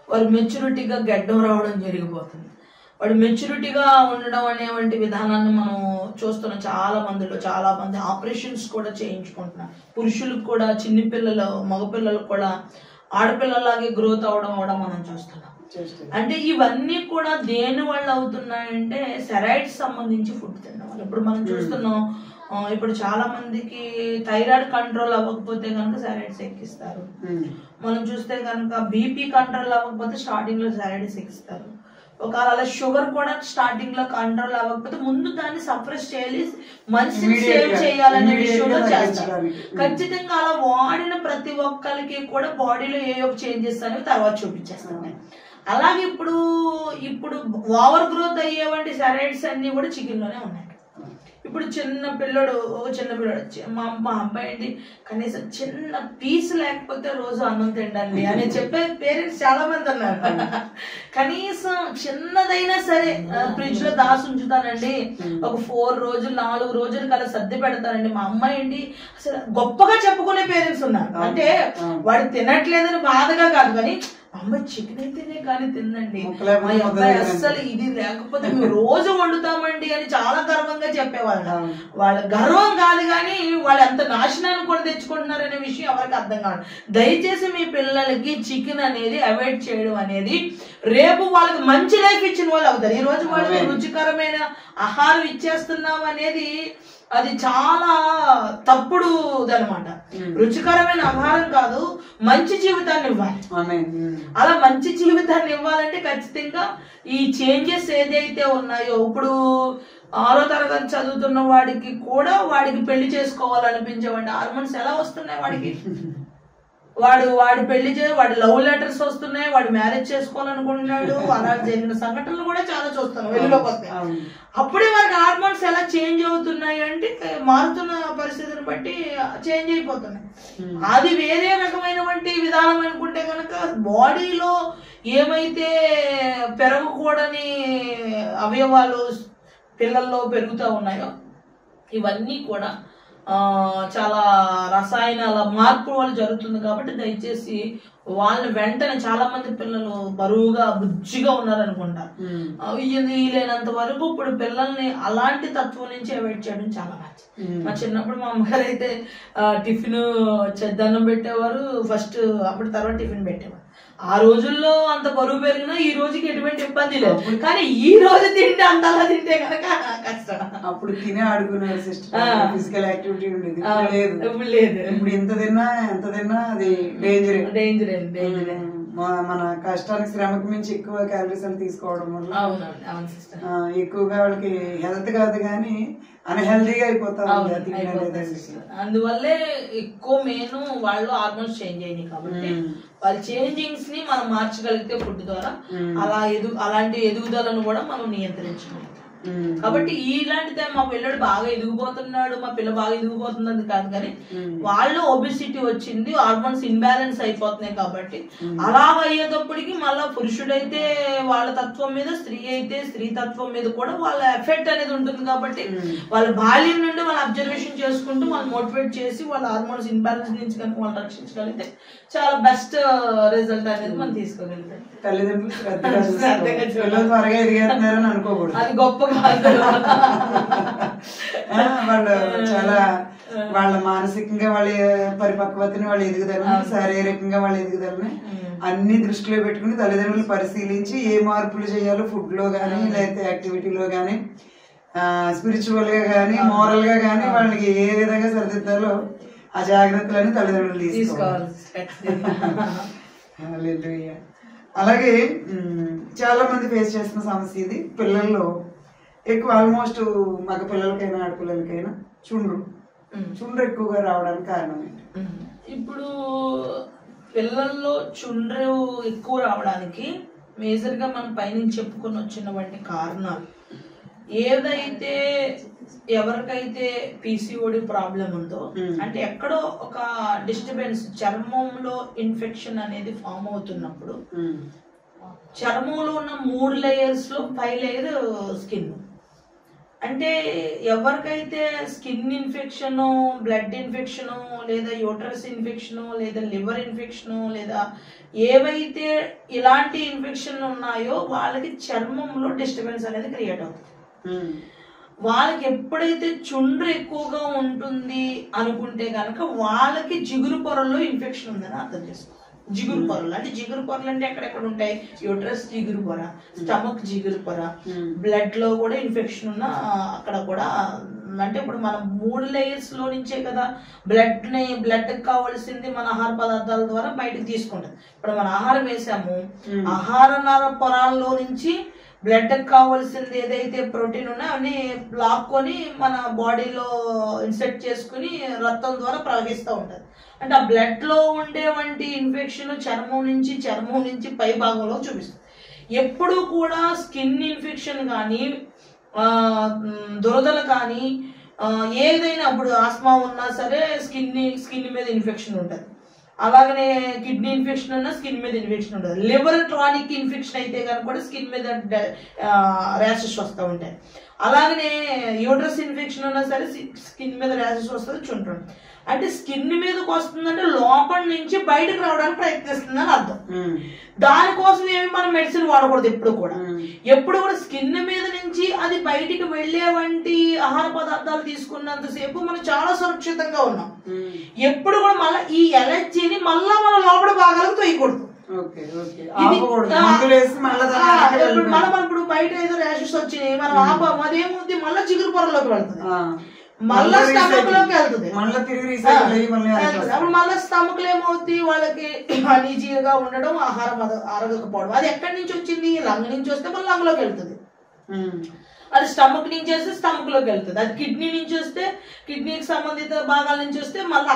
వాడు మెచ్యూరిటీగా గడ్డం రావడం జరిగిపోతుంది. వాడు మెచ్యూరిటీగా ఉండడం అనేటువంటి విధానాన్ని మనం చూస్తున్నాం. చాలా మంది ఆపరేషన్స్ కూడా చేయించుకుంటున్నారు. పురుషులకు కూడా, చిన్ని పిల్లలు, మగపిల్లలకు కూడా ఆడపిల్లలాగే గ్రోత్ అవడం కూడా మనం చూస్తున్నాం. అంటే ఇవన్నీ కూడా దేని వల్ల అవుతున్నాయంటే సెరైడ్స్ సంబంధించి ఫుడ్ తినడం వల్ల. ఇప్పుడు మనం చూస్తున్నాం, ఇప్పుడు చాలా మందికి థైరాయిడ్ కంట్రోల్ అవ్వకపోతే కనుక సెరైడ్స్ ఎక్కిస్తారు. మనం చూస్తే కనుక బీపీ కంట్రోల్ అవ్వకపోతే స్టార్టింగ్ లో సెరైడ్స్ ఎక్కిస్తారు. ఒకవేళ షుగర్ కూడా స్టార్టింగ్ లో కంట్రోల్ అవ్వకపోతే ముందు దాన్ని సప్రెస్ చేయాలి, మనిషిని సేవ్ చేయాలనే విషయంలో చేస్తారు. ఖచ్చితంగా అలా వాడిన ప్రతి ఒక్కరికి కూడా బాడీలో ఏ చేంజెస్ అనేవి తర్వాత చూపించేస్తాను. అలాగే ఇప్పుడు ఓవర్ గ్రోత్ అయ్యేవంటి సెరైడ్స్ అన్ని కూడా చికెన్ లోనే ఉన్నాయి. ఇప్పుడు చిన్న పిల్లడు మా అబ్బాయి ఏంటి కనీసం చిన్న పీస్ లేకపోతే రోజు అన్నం తిండండి అని చెప్పే పేరెంట్స్ చాలా మంది ఉన్నారు. కనీసం చిన్నదైనా సరే ఫ్రిడ్జ్ లో దాసి ఉంచుతానండి, ఒక 4 రోజులు 4 రోజులు కల్లా సర్ది పెడతానండి. మా అమ్మాయి ఏంటి అసలు గొప్పగా చెప్పుకునే పేరెంట్స్ ఉన్నారు. అంటే వాడు తినట్లేదని బాధగా కాదు, కానీ అమ్మాయి చికెన్ అయితేనే కానీ తిందండి, మా అబ్బాయి అస్సలు ఇది లేకపోతే మేము రోజు వండుతామండి అని చాలా గర్వంగా చెప్పేవాళ్ళు. వాళ్ళ గర్వం కాదు కానీ వాళ్ళు ఎంత నాశనాన్ని కూడా తెచ్చుకుంటున్నారు అనే విషయం ఎవరికి అర్థం కాదు. దయచేసి మీ పిల్లలకి చికెన్ అనేది అవాయిడ్ చేయడం అనేది రేపు వాళ్ళకి మంచి లైఫ్ ఇచ్చిన వాళ్ళు అవుతారు. ఈ రోజు వాళ్ళకి రుచికరమైన ఆహారం ఇచ్చేస్తున్నాం అనేది అది చాలా తప్పుడు అనమాట. రుచికరమైన ఆహారం కాదు, మంచి జీవితాన్ని ఇవ్వాలి. అలా మంచి జీవితాన్ని ఇవ్వాలంటే ఖచ్చితంగా ఈ చేంజెస్ ఏదైతే ఉన్నాయో, ఇప్పుడు 6వ తరగతి చదువుతున్న వాడికి కూడా వాడికి పెళ్లి చేసుకోవాలనిపించేవాడి హార్మోన్స్ ఎలా వస్తున్నాయి వాడికి. వాడు పెళ్లి వాడి లవ్ లెటర్స్ వస్తున్నాయి, వాడు మ్యారేజ్ చేసుకోవాలనుకుంటున్నాడు. అలా జరిగిన సంఘటనలు కూడా చాలా చూస్తాను వెలుగులోకి వస్తాయి. అప్పుడే వారికి హార్మోన్స్ ఎలా చేంజ్ అవుతున్నాయి అంటే మారుతున్న పరిస్థితిని బట్టి చేంజ్ అయిపోతున్నాయి. అది వేరే రకమైనటువంటి విధానం అనుకుంటే కనుక బాడీలో ఏమైతే పెరగకూడని అవయవాలు పిల్లల్లో పెరుగుతూ ఉన్నాయో ఇవన్నీ కూడా చాలా రసాయనాల మార్పు వల్ల జరుగుతుంది. కాబట్టి దయచేసి వాళ్ళని వెంటనే, చాలా మంది పిల్లలు బరువుగా బుజ్జిగా ఉన్నారనుకుంటారు, వీలైనంత వరకు ఇప్పుడు పిల్లల్ని అలాంటి తత్వం నుంచి అవాయిడ్ చేయడం చాలా మంచిది. మా చిన్నప్పుడు మా అమ్మగారు అయితే టిఫిన్ దండం పెట్టేవారు ఫస్ట్, అప్పుడు తర్వాత టిఫిన్ పెట్టేవారు. ఆ రోజుల్లో అంత బరువు పెరిగినా ఈ రోజుకి ఎటువంటి ఇబ్బంది లేదు, కానీ ఈ రోజు తింటే అంతలా తింటే కనుక కష్టం. అప్పుడు తినే ఆడుకునే సిస్టమ్, ఫిజికల్ యాక్టివిటీ ఉండేది, ఇప్పుడు లేదు. ఇప్పుడు ఎంత తిన్నా అది డేంజర్. మన కష్టానికి శ్రమకి మించి ఎక్కువ క్యాలరీస్ అని తీసుకోవడం వల్ల ఎక్కువగా వాళ్ళకి హెల్త్ కాదు కానీ అన్హెల్దీగా అయిపోతారు. అందువల్లే ఎక్కువ మెయిన్ వాళ్ళు హార్మోన్స్ చేంజ్ అయ్యాయి. కాబట్టి వాళ్ళ చేంజింగ్స్ ని మనం మార్చగలిగితే ఫుడ్ ద్వారా అలాంటి ఎదుగుదలను కూడా మనం నియంత్రించగలుగుతాం. కాబట్టి ఇలాంటిదే మా పిల్లడు బాగా ఎదిగిపోతున్నాడు, మా పిల్ల బాగా ఎదిగిపోతుంది కాదు, కానీ వాళ్ళు ఒబెసిటీ వచ్చింది, హార్మోన్స్ ఇన్బ్యాలెన్స్ అయిపోతున్నాయి. కాబట్టి అలాగ అయ్యేటప్పటికి మళ్ళా పురుషుడైతే వాళ్ళ తత్వం మీద, స్త్రీ అయితే స్త్రీ తత్వం మీద కూడా వాళ్ళ ఎఫెక్ట్ అనేది ఉంటుంది. కాబట్టి వాళ్ళ బాల్యం నుండి వాళ్ళు అబ్జర్వేషన్ చేసుకుంటూ వాళ్ళు మోటివేట్ చేసి వాళ్ళ హార్మోన్స్ ఇన్బ్యాలెన్స్ నుంచి కనుక వాళ్ళు రక్షించగలిగితే చాలా బెస్ట్ రిజల్ట్ అనేది మనం తీసుకోగలుగుతాం. తల్లిదండ్రులు త్వరగా ఎదిగేస్తున్నారని అనుకోకూడదు, అది గొప్ప వాళ్ళు చాలా వాళ్ళ మానసికంగా వాళ్ళ పరిపక్వతని, వాళ్ళ ఎదుగుదలని, శారీరకంగా వాళ్ళ ఎదుగుదలని అన్ని దృష్టిలో పెట్టుకుని తల్లిదండ్రులు పరిశీలించి ఏ మార్పులు చేయాలో ఫుడ్ లో గానీ, లేకపోతే యాక్టివిటీలో గానీ, స్పిరిచువల్ గా గానీ, మోరల్ గా గానీ వాళ్ళకి ఏ విధంగా సరిదిద్దాలో ఆ జాగ్రత్తలని తల్లిదండ్రులు తీసుకోవాలి. అలాగే చాలా మంది ఫేస్ చేస్తున్న సమస్య ఇది. పిల్లల్లో ఎక్కువ ఆల్మోస్ట్ మగ పిల్లలకైనా ఆడపిల్లలకైనా చుండ్రు ఎక్కువగా రావడానికి కారణం ఏంటి? ఇప్పుడు పిల్లల్లో చుండ్రు ఎక్కువ రావడానికి మేజర్ గా మనం పైనుంచి చెప్పుకొని వచ్చినటువంటి కారణాలు, ఏదైతే ఎవరికైతే పీసీఓడి ప్రాబ్లం ఉందో, అంటే ఎక్కడో ఒక డిస్టర్బెన్స్, చర్మంలో ఇన్ఫెక్షన్ అనేది ఫామ్ అవుతున్నప్పుడు చర్మంలో ఉన్న 3 లేయర్స్ లో 5 లేయర్ స్కిన్. అంటే ఎవరికైతే స్కిన్ ఇన్ఫెక్షన్, బ్లడ్ ఇన్ఫెక్షన్, లేదా యూటరస్ ఇన్ఫెక్షన్, లేదా లివర్ ఇన్ఫెక్షన్, లేదా ఏవైతే ఇలాంటి ఇన్ఫెక్షన్ ఉన్నాయో వాళ్ళకి చర్మంలో డిస్టర్బెన్స్ అనేది క్రియేట్ అవుతుంది. వాళ్ళకి ఎప్పుడైతే చుండ్రు ఎక్కువగా ఉంటుంది అనుకుంటే కనుక వాళ్ళకి జిగురు పొరల్లో ఇన్ఫెక్షన్ ఉందని అర్థం చేసుకోవాలి. జిగురు పొరలు అంటే, జిగురు పొరలు అంటే ఎక్కడెక్కడ ఉంటాయి? యూట్రస్ జిగురు పొర, స్టమక్ జిగురు పొర, బ్లడ్ లో కూడా ఇన్ఫెక్షన్ ఉన్న అక్కడ కూడా. అంటే ఇప్పుడు మనం 3 లేయర్స్ లో నుంచే కదా బ్లడ్ కావాల్సింది మన ఆహార పదార్థాల ద్వారా బయటకు తీసుకుంటుంది. ఇప్పుడు మన ఆహారం వేసాము, ఆహార నార పొరాల్లో నుంచి బ్లడ్ కావాల్సింది ఏదైతే ప్రోటీన్ ఉన్నా అన్ని లాక్కొని మన బాడీలో ఇన్సెట్ చేసుకుని రక్తం ద్వారా ప్రవహిస్తూ ఉంటుంది. అంటే ఆ బ్లడ్ లో ఉండేవంటి ఇన్ఫెక్షన్ చర్మం నుంచి పై భాగంలో చూపిస్తుంది. ఎప్పుడు కూడా స్కిన్ ఇన్ఫెక్షన్ కానీ, దురదలు కానీ, ఏదైనా ఇప్పుడు ఆస్మా ఉన్నా సరే స్కిన్ మీద ఇన్ఫెక్షన్ ఉంటుంది. అలాగనే కిడ్నీ ఇన్ఫెక్షన్ ఉన్నా స్కిన్ మీద ఇన్ఫెక్షన్ ఉంటుంది. లివర్ క్రానిక్ ఇన్ఫెక్షన్ అయితే కనుక కూడా స్కిన్ మీద ర్యాషెస్ వస్తూ ఉంటాయి. అలాగనే యూట్రస్ ఇన్ఫెక్షన్ ఉన్నా సరే స్కిన్ మీద ర్యాషెస్ వస్తుంది, చుంటుంది. అంటే స్కిన్ మీదకి వస్తుందంటే లోపల నుంచి బయటకు రావడానికి ప్రయత్నిస్తుందని అర్థం. దానికోసం ఏమి మనం మెడిసిన్ వాడకూడదు. ఎప్పుడు కూడా స్కిన్ మీద నుంచి అది బయటికి వెళ్లే వంటి ఆహార పదార్థాలు తీసుకున్నంతసేపు మనం చాలా సురక్షితంగా ఉన్నాం. ఎప్పుడు కూడా మళ్ళీ ఈ ఎలర్జీని మళ్ళా మన లోపల భాగాలకు తొయ్యకూడదు. మనం ఇప్పుడు బయట ఏదో ర్యాషెస్ వచ్చినాయి, మనం ఆపాము, అదేమవుతుంది మళ్ళీ జిగురు పొరలోకి వెళ్తుంది, మళ్ళా స్టమక్ లోకి వెళ్తుంది. అప్పుడు మళ్ళీ స్టమక్ లో ఏమవుతుంది, వాళ్ళకి అనీజీగా ఉండడం, ఆహారం అరగకపోవడం. అది ఎక్కడి నుంచి వచ్చింది? లంగ్ నుంచి వస్తే మళ్ళీ లంగ్ లోకి వెళ్తుంది. అది స్టమక్ నుంచి వస్తే స్టమక్ లోకి వెళ్తుంది. అది కిడ్నీ నుంచి వస్తే కిడ్నీకి సంబంధిత భాగాల నుంచి వస్తే మళ్ళీ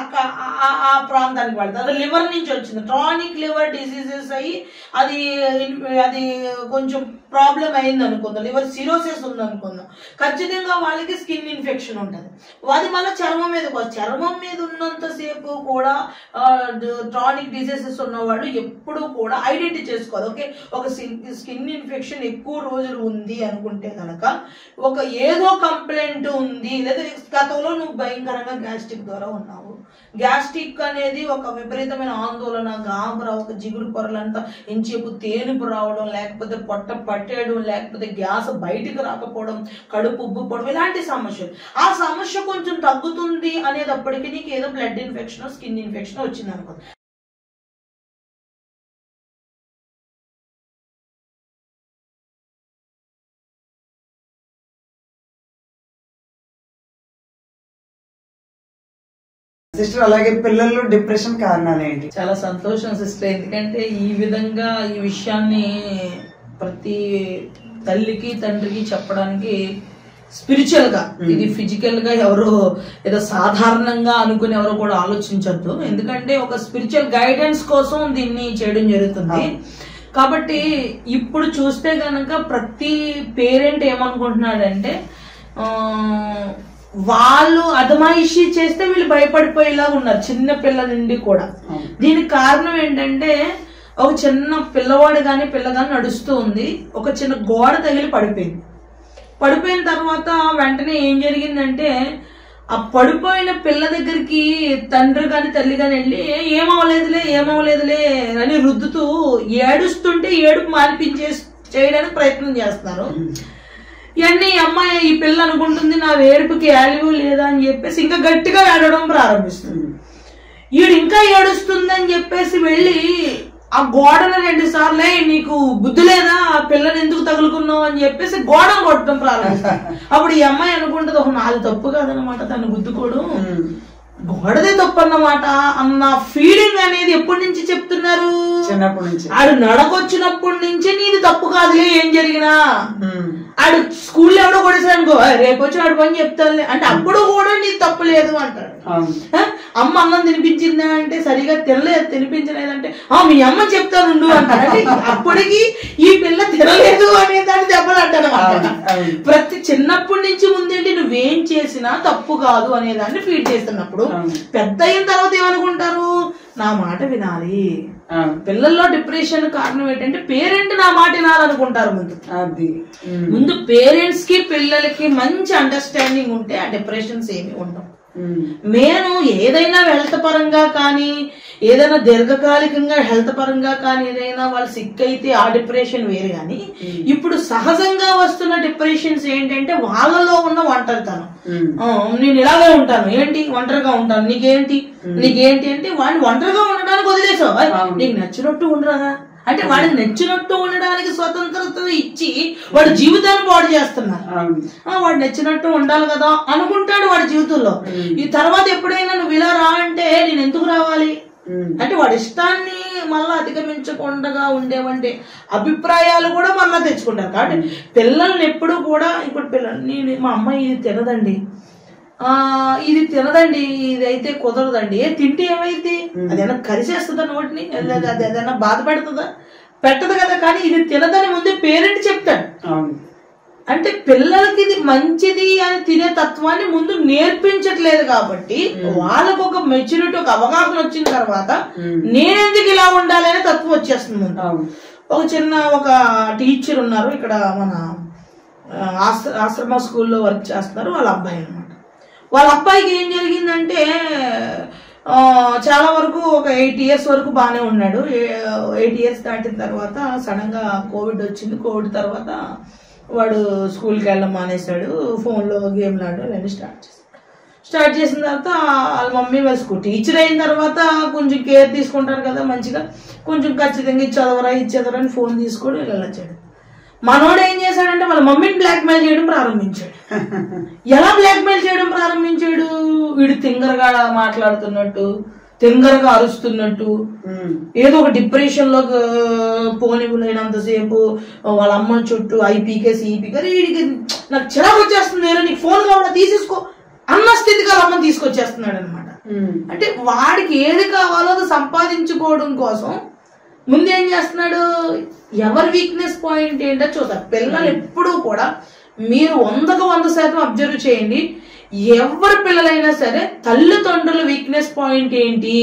ఆ ప్రాంతానికి వెళ్తుంది. అది లివర్ నుంచి వచ్చింది, క్రానిక్ లివర్ డిసీజెస్ అయ్యి అది కొంచెం ప్రాబ్లం అయింది అనుకుందాం, లివర్ సిరోసిస్ ఉంది అనుకుందాం, ఖచ్చితంగా వాళ్ళకి స్కిన్ ఇన్ఫెక్షన్ ఉంటుంది. అది మళ్ళీ చర్మం మీదకి వస్తుంది. చర్మం మీద ఉన్నంతసేపు కూడా క్రానిక్ డిసీజెస్ ఉన్నవాడు ఎప్పుడు కూడా ఐడెంటిఫై చేసుకోవాలి. ఓకే, ఒక స్కిన్ ఇన్ఫెక్షన్ ఎక్కువ రోజులు ఉంది అనుకుంటే కనుక ఒక ఏదో కంప్లైంట్ ఉంది, లేదా గతంలో నువ్వు భయంకరంగా గ్యాస్ట్రిక్ ద్వారా ఉన్నావు. గ్యాస్ట్రిక్ అనేది ఒక విపరీతమైన ఆందోళన, గాబరా, ఒక జిగురు పొరలంతా ఇంచేపు తేనుపు రావడం, లేకపోతే పొట్ట పట్టేయడం, లేకపోతే గ్యాస్ బయటికి రాకపోవడం, కడుపు ఉబ్బుపోవడం, ఇలాంటి సమస్యలు. ఆ సమస్య కొంచెం తగ్గుతుంది అనేటప్పటికీ నీకు ఏదో బ్లడ్ ఇన్ఫెక్షన్, స్కిన్ ఇన్ఫెక్షన్ వచ్చింది అనుకో. సిస్టర్, అలాగే పిల్లల్లో డిప్రెషన్ కారణాలు ఏంటి? చాలా సంతోషం సిస్టర్, ఎందుకంటే ఈ విధంగా ఈ విషయాన్ని ప్రతి తల్లికి తండ్రికి చెప్పడానికి స్పిరిచువల్ గా, ఇది ఫిజికల్ గా ఎవరు ఏదో సాధారణంగా అనుకుని ఎవరు కూడా ఆలోచించద్దు. ఎందుకంటే ఒక స్పిరిచువల్ గైడెన్స్ కోసం దీన్ని చేయడం జరుగుతుంది. కాబట్టి ఇప్పుడు చూస్తే గనక ప్రతి పేరెంట్ ఏమనుకుంటున్నాడంటే వాళ్ళు అదమాయిషి చేస్తే వీళ్ళు భయపడిపోయేలా ఉన్నారు, చిన్న పిల్ల నుండి కూడా. దీనికి కారణం ఏంటంటే ఒక చిన్న పిల్లవాడు కానీ పిల్ల కానీ నడుస్తూ ఉంది, ఒక చిన్న గోడ తగిలి పడిపోయింది. పడిపోయిన తర్వాత వెంటనే ఏం జరిగిందంటే ఆ పడిపోయిన పిల్ల దగ్గరికి తండ్రి గాని తల్లి గాని వెళ్ళి ఏమవలేదులే అని రుద్దుతూ ఏడుస్తుంటే ఏడుపు మానిపించే చేయడానికి ప్రయత్నం చేస్తున్నారు. ఇవన్నీ అమ్మాయి ఈ పిల్ల అనుకుంటుంది నా ఏడుపుకి వాల్యూ లేదా అని చెప్పేసి ఇంకా గట్టిగా ఏడవడం ప్రారంభిస్తుంది. ఈడు ఇంకా ఏడుస్తుందని చెప్పేసి వెళ్ళి ఆ గోడను 2 సార్లే నీకు బుద్ధి లేదా ఆ పిల్లని ఎందుకు తగులుకున్నావు అని చెప్పేసి గోడను కొట్టడం ప్రారంభిస్తుంది. అప్పుడు ఈ అమ్మాయి అనుకుంటుంది ఒక నాది తప్పు కాదనమాట తను గుద్దుకోవడం, గోడదే తప్పు అన్నమాట అన్న ఫీలింగ్ అనేది ఎప్పటి నుంచి చెప్తున్నారు? చిన్నప్పటి నుంచి. ఆడు నడకొచ్చినప్పటి నుంచి నీది తప్పు కాదులే ఏం జరిగినా. ఆడు స్కూల్లో ఎవడో కొడేసాడు అనుకో రేపు వచ్చి ఆడు పని చెప్తాను అంటే అప్పుడు కూడా నీది తప్పు లేదు అంటాడు. అమ్మ అన్నం తినిపించిందా అంటే సరిగా తినిపించలేదంటే మీ అమ్మ చెప్తానుండు అంటాడు. అంటే అప్పటికి ఈ పిల్ల తినలేదు అనే దాన్ని దెబ్బలు అంటాడు. ప్రతి చిన్నప్పటి నుంచి ముందేంటి నువ్వేం చేసినా తప్పు కాదు అనేదాన్ని ఫీడ్ చేస్తున్నప్పుడు పెద్ద అయిన తర్వాత ఏమనుకుంటారు? నా మాట వినాలి. పిల్లల్లో డిప్రెషన్ కారణం ఏంటంటే పేరెంట్ నా మాట వినాలనుకుంటారు. ముందు పేరెంట్స్ కి పిల్లలకి మంచి అండర్స్టాండింగ్ ఉంటే ఆ డిప్రెషన్స్ ఏమి ఉండవు. నేను ఏదైనా హెల్త్ పరంగా కానీ ఏదైనా దీర్ఘకాలికంగా హెల్త్ పరంగా కానీ ఏదైనా వాళ్ళు సిక్ అయితే ఆ డిప్రెషన్ వేరు. కానీ ఇప్పుడు సహజంగా వస్తున్న డిప్రెషన్స్ ఏంటంటే వాళ్ళలో ఉన్న ఒంటరితనం. నేను ఇలాగే ఉంటాను ఏంటి ఒంటరిగా ఉంటాను నీకేంటి అంటే వాడిని ఒంటరిగా ఉండడానికి వదిలేసావు, నీకు నచ్చినట్టు ఉండరా అంటే వాడికి నచ్చినట్టు ఉండడానికి స్వతంత్రత ఇచ్చి వాడి జీవితాన్ని పాడు చేస్తున్నారు. వాడు నచ్చినట్టు ఉండాలి కదా అనుకుంటాడు వాడి జీవితంలో. ఈ తర్వాత ఎప్పుడైనా నువ్వు ఇలా రా అంటే నేను ఎందుకు రావాలి అంటే వాడి ఇష్టాన్ని మళ్ళా అధిగమించకుండా ఉండేవంటి అభిప్రాయాలు కూడా మళ్ళా తెచ్చుకుంటారు. కాబట్టి పిల్లల్ని ఎప్పుడు కూడా ఇప్పుడు పిల్లల్ని మా అమ్మాయి ఇది తినదండి ఇది తినదండి ఇదైతే కుదరదండి తింటే ఏమైంది అదేనా కరిచేస్తుందా నోటిని అది ఏదైనా బాధ పెడుతుందా పెట్టదు కదా. కానీ ఇది తినదని ముందే పేరెంట్ చెప్తాడు. అంటే పిల్లలకి ఇది మంచిది అని తినే తత్వాన్ని ముందు నేర్పించట్లేదు. కాబట్టి వాళ్ళకు ఒక మెచ్యూరిటీ ఒక అవగాహన వచ్చిన తర్వాత నేనెందుకు ఇలా ఉండాలి అనే తత్వం వచ్చేస్తుంది ముందు. ఒక టీచర్ ఉన్నారు ఇక్కడ మన ఆశ్రమ స్కూల్లో వర్క్ చేస్తున్నారు. వాళ్ళ అబ్బాయి అనమాట. వాళ్ళ అబ్బాయికి ఏం జరిగిందంటే చాలా వరకు ఒక 8 years వరకు బాగానే ఉన్నాడు. 8 years దాటిన తర్వాత సడన్ గా కోవిడ్ వచ్చింది. కోవిడ్ తర్వాత వాడు స్కూల్కి వెళ్ళడం మానేశాడు. ఫోన్లో గేమ్లు ఆడడం ఇవన్నీ స్టార్ట్ చేసిన తర్వాత వాళ్ళ మమ్మీ వాళ్ళ స్కూల్ టీచర్ అయిన తర్వాత కొంచెం కేర్ తీసుకుంటారు కదా మంచిగా కొంచెం ఖచ్చితంగా ఇచ్చేదరా అని ఫోన్ తీసుకొని వెళ్ళొచ్చాడు. మనోడు ఏం చేశాడంటే వాళ్ళ మమ్మీని బ్లాక్మెయిల్ చేయడం ప్రారంభించాడు. ఎలా బ్లాక్మెయిల్ చేయడం ప్రారంభించాడు? వీడు తింగరగా మాట్లాడుతున్నట్టు తింగరగా అరుస్తున్నట్టు ఏదో ఒక డిప్రెషన్ లో పోనివ్వలేనంతసేపు వాళ్ళ అమ్మ చుట్టూ ఐపీకే వీడికి నాకు చిరాకు వచ్చేస్తుంది నీకు ఫోన్ కావాలా తీసేసుకో అన్న స్థితికి వాళ్ళ అమ్మని తీసుకొచ్చేస్తున్నాడు అనమాట. అంటే వాడికి ఏది కావాలో అది సంపాదించుకోవడం కోసం ముందేం చేస్తున్నాడు ఎవరి వీక్నెస్ పాయింట్ ఏంటో చూద్దాం. పిల్లలు ఎప్పుడూ కూడా మీరు 100% అబ్జర్వ్ చేయండి. ఎవరి పిల్లలైనా సరే తల్లిదండ్రుల వీక్నెస్ పాయింట్ ఏంటి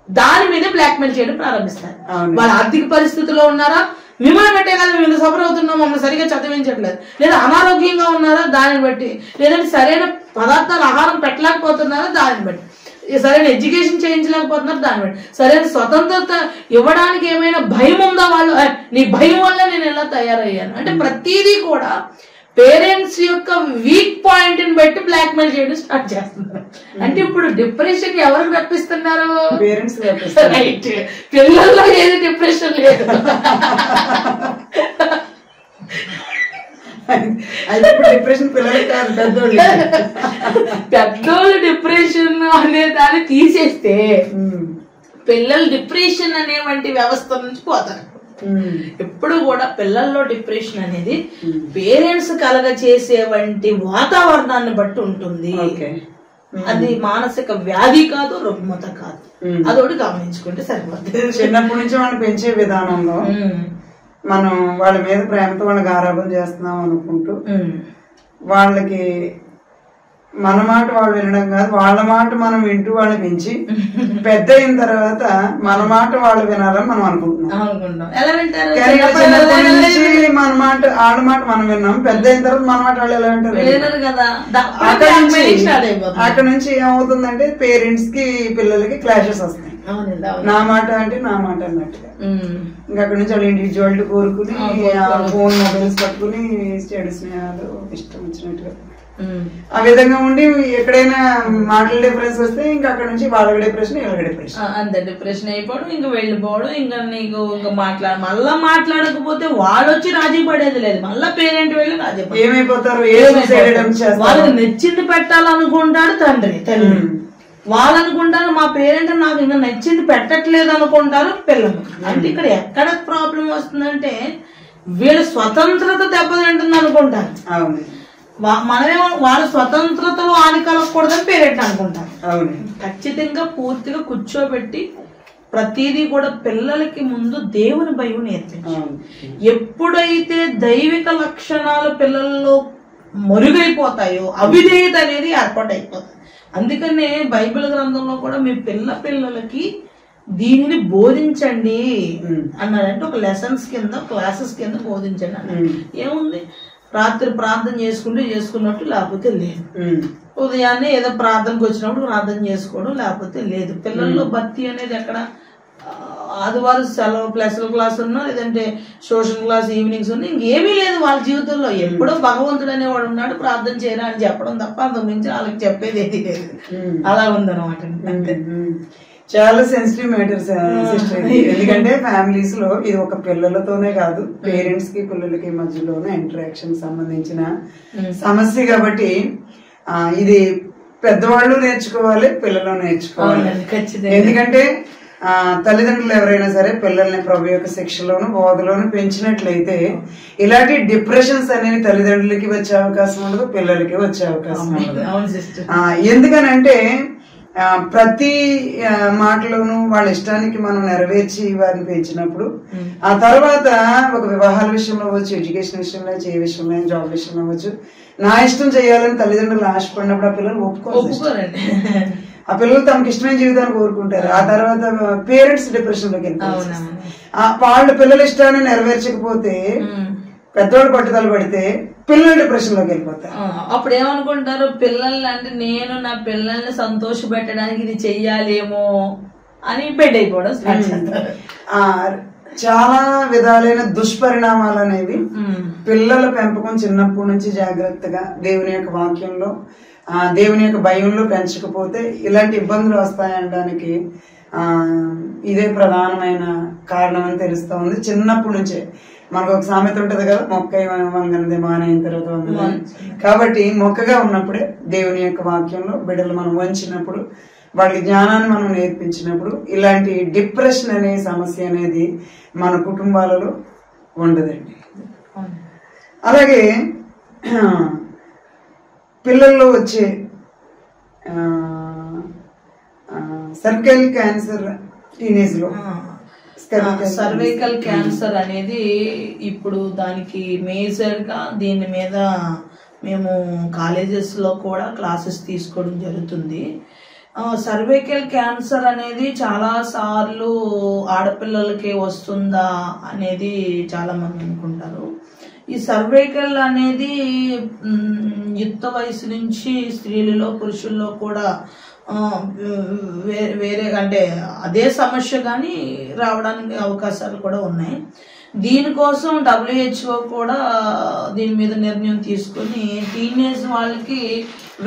దాని మీద బ్లాక్మెయిల్ చేయడం ప్రారంభిస్తారు. వాళ్ళ ఆర్థిక పరిస్థితిలో ఉన్నారా మిమ్మల్ని పెట్టే కదా మేము సఫర్ అవుతున్నాం మమ్మల్ని సరిగా చదివించట్లేదు లేదా అనారోగ్యంగా ఉన్నారా దాన్ని బట్టి లేదంటే సరైన పదార్థాలు ఆహారం పెట్టలేకపోతున్నారా దాన్ని బట్టి సరైన ఎడ్యుకేషన్ చేయించలేకపోతున్నారు దాన్ని బట్టి సరైన స్వతంత్రత ఇవ్వడానికి ఏమైనా భయం ఉందా వాళ్ళు నీ భయం వల్ల నేను ఎలా తయారయ్యాను అంటే ప్రతిదీ కూడా పేరెంట్స్ యొక్క వీక్ పాయింట్ ని బట్టి బ్లాక్ మెయిల్ చేయడం స్టార్ట్ చేస్తున్నారు. అంటే ఇప్పుడు డిప్రెషన్ ఎవరికి రప్పిస్తున్నారు? పేరెంట్స్. రైట్. పిల్లల్లో ఏది డిప్రెషన్ లేదు. డిప్రెషన్ పిల్లలకి కాదు పెద్దోళ్ళు డిప్రెషన్ అనే దాన్ని తీసేస్తే పిల్లలు డిప్రెషన్ అనేవంటి వ్యవస్థ నుంచి పోతారు. ఎప్పుడు కూడా పిల్లల్లో డిప్రెషన్ అనేది పేరెంట్స్ కలగ చేసే వంటి వాతావరణాన్ని బట్టి ఉంటుంది. అది మానసిక వ్యాధి కాదు రుగ్మత కాదు. అదొకటి గమనించుకుంటే సరిపోతుంది. చిన్నప్పటి నుంచి వాళ్ళని పెంచే విధానంలో మనం వాళ్ళ మీద ప్రేమతో వాళ్ళకి గారాబం చేస్తున్నాం అనుకుంటూ వాళ్ళకి మన మాట వాళ్ళు వినడం కాదు వాళ్ళ మాట మనం వింటూ వాళ్ళని పెంచి పెద్ద అయిన తర్వాత మన మాట వాళ్ళు వినాలని మనం అనుకుంటున్నాం. మన మాట వాళ్ళ మాట మనం విన్నాం పెద్ద అయిన తర్వాత మన మాట వాళ్ళు ఎలా వింటారు? అక్కడ నుంచి ఏమవుతుందంటే పేరెంట్స్ కి పిల్లలకి క్లాషెస్ వస్తాయి. నా మాట అంటే నా మాట అన్నట్టుగా. ఇంకా అక్కడ నుంచి వాళ్ళు ఇండివిజువాలిటీ కోరుకుని ఫోన్ మొబైల్స్ పట్టుకుని చెడు స్నేహాలు ఇష్టం వచ్చినట్టుగా ఆ విధంగా ఉండి ఎక్కడైనా మాటల డిఫరెన్స్ వస్తే ఇంకా అక్కడ నుంచి వాళ్ళకి డిప్రెషన్ వీళ్ళకి డిప్రెషన్, అంత డిప్రెషన్ అయిపోవడం, ఇంకా వెళ్ళిపోవడం, ఇంకా నీకు ఇంకా మళ్ళా మాట్లాడకపోతే వాడు వచ్చి రాజీ పడేది లేదు, మళ్ళా పేరెంట్ వెళ్ళి రాజీ ఏమైపోతారు, వాళ్ళకి నచ్చింది పెట్టాలనుకుంటాడు తండ్రి తల్లి, వాళ్ళు అనుకుంటారు మా పేరెంట్ నాకు ఇంకా నచ్చింది పెట్టట్లేదు అనుకుంటారు పిల్లలు. అంటే ఇక్కడ ఎక్కడ ప్రాబ్లం వస్తుందంటే వీళ్ళ స్వతంత్రత దెబ్బతింటుంది అనుకుంటారు. మనమేమో వాళ్ళ స్వతంత్రతలో ఆని కలగకూడదని పేరెంట్ అనుకుంటారు. ఖచ్చితంగా పూర్తిగా కూర్చోబెట్టి ప్రతిదీ కూడా పిల్లలకి ముందు దేవుని భయం నేర్పించాలి. ఎప్పుడైతే దైవిక లక్షణాలు పిల్లల్లో మరుగైపోతాయో అవిధేయత అనేది ఏర్పాటు అయిపోతుంది. అందుకనే బైబిల్ గ్రంథంలో కూడా మీ పిల్లలకి దీనిని బోధించండి అన్నారంటే ఒక లెసన్స్ కింద క్లాసెస్ కింద బోధించండి అన్నారు. ఏముంది, రాత్రి ప్రార్థన చేసుకున్నట్టు లేకపోతే లేదు, ఉదయాన్నే ఏదో ప్రార్థనకు వచ్చినప్పుడు ప్రార్థన చేసుకోవడం లేకపోతే లేదు. పిల్లల్లో భక్తి అనేది ఎక్కడ, ఆదివారం సెలవు స్పెషల్ క్లాస్ ఉన్నా లేదంటే సోషల్ క్లాస్ ఈవినింగ్స్ ఉన్నా ఇంకేమీ లేదు వాళ్ళ జీవితంలో. ఎప్పుడో భగవంతుడు అనేవాడు ఉన్నాడు ప్రార్థన చేయరా అని చెప్పడం తప్ప అంతకు మించి వాళ్ళకి చెప్పేది ఏది లేదు. అలా ఉందన్నమాట. చాలా సెన్సిటివ్ మ్యాటర్స్ సిస్టర్, ఎందుకంటే ఫ్యామిలీస్ లో ఇది ఒక పిల్లలతోనే కాదు పేరెంట్స్ కి పిల్లలకి మధ్యలోనే ఇంటరాక్షన్ సంబంధించిన సమస్య కాబట్టి ఇది పెద్దవాళ్ళు నేర్చుకోవాలి, పిల్లలు నేర్చుకోవాలి. ఎందుకంటే తల్లిదండ్రులు ఎవరైనా సరే పిల్లల్ని ప్రభు యొక్క శిక్షలోను బోధలోను పెంచినట్లయితే ఇలాంటి డిప్రెషన్స్ అనేవి తల్లిదండ్రులకి వచ్చే అవకాశం ఉండదు, పిల్లలకి వచ్చే అవకాశం ఉండదు. ఎందుకనంటే ప్రతి మాటలోనూ వాళ్ళ ఇష్టానికి మనం నెరవేర్చి వారిని పెంచినప్పుడు ఆ తర్వాత ఒక వివాహాల విషయంలో అవ్వచ్చు, ఎడ్యుకేషన్ విషయంలో, ఏ విషయంలో, జాబ్ విషయంలో అవ్వచ్చు, నా ఇష్టం చేయాలని తల్లిదండ్రులు ఆశపడినప్పుడు ఆ పిల్లలు ఒప్పుకోరండి. ఆ పిల్లలు తమకు ఇష్టమైన జీవితాన్ని కోరుకుంటారు. ఆ తర్వాత పేరెంట్స్ డిప్రెషన్ లోకి వెళ్ళిపోతారు. వాళ్ళ పిల్లల ఇష్టాన్ని నెరవేర్చకపోతే పెద్దవాళ్ళు పట్టుదల పడితే పిల్లలు డిప్రెషన్ లోకి వెళ్ళిపోతారు. అప్పుడు ఏమనుకుంటారు పిల్లల్ని, అంటే నేను నా పిల్లల్ని సంతోష పెట్టడానికి ఇది చెయ్యాలేమో అని బెడ్ అయిపోవడం. చాలా విధాలైన దుష్పరిణామాలు అనేవి పిల్లల పెంపకం చిన్నప్పటి నుంచి జాగ్రత్తగా దేవుని యొక్క వాక్యంలో దేవుని యొక్క భయంలో పెంచకపోతే ఇలాంటి ఇబ్బందులు వస్తాయనడానికి ఇదే ప్రధానమైన కారణం అని తెలుస్తా ఉంది. చిన్నప్పటి నుంచే మనకు ఒక సామెత ఉంటది కదా, మొక్క వంగనది మానైన తర్వాత వంగనది. కాబట్టి మొక్కగా ఉన్నప్పుడే దేవుని యొక్క వాక్యంలో బిడ్డలు మనం వంచినప్పుడు, వాళ్ళకి జ్ఞానాన్ని మనం నేర్పించినప్పుడు ఇలాంటి డిప్రెషన్ అనే సమస్య అనేది మన కుటుంబాలలో ఉండదండి. అలాగే పిల్లల్లో వచ్చే సర్వైకల్ క్యాన్సర్ టీనేజ్ లో, సర్వైకల్ క్యాన్సర్ అనేది ఇప్పుడు దానికి మేజర్ గా దీని మీద మేము కాలేజెస్ లో కూడా క్లాసెస్ తీసుకోవడం జరుగుతుంది. సర్వైకల్ క్యాన్సర్ అనేది చాలా సార్లు ఆడపిల్లలకే వస్తుందా అనేది చాలా మంది అనుకుంటారు. ఈ సర్వైకల్ అనేది యుక్త వయసు నుంచి స్త్రీలలో పురుషుల్లో కూడా వేరే అంటే అదే సమస్య కానీ రావడానికి అవకాశాలు కూడా ఉన్నాయి. దీనికోసం WHO కూడా దీని మీద నిర్ణయం తీసుకుని టీనేజ్ వాళ్ళకి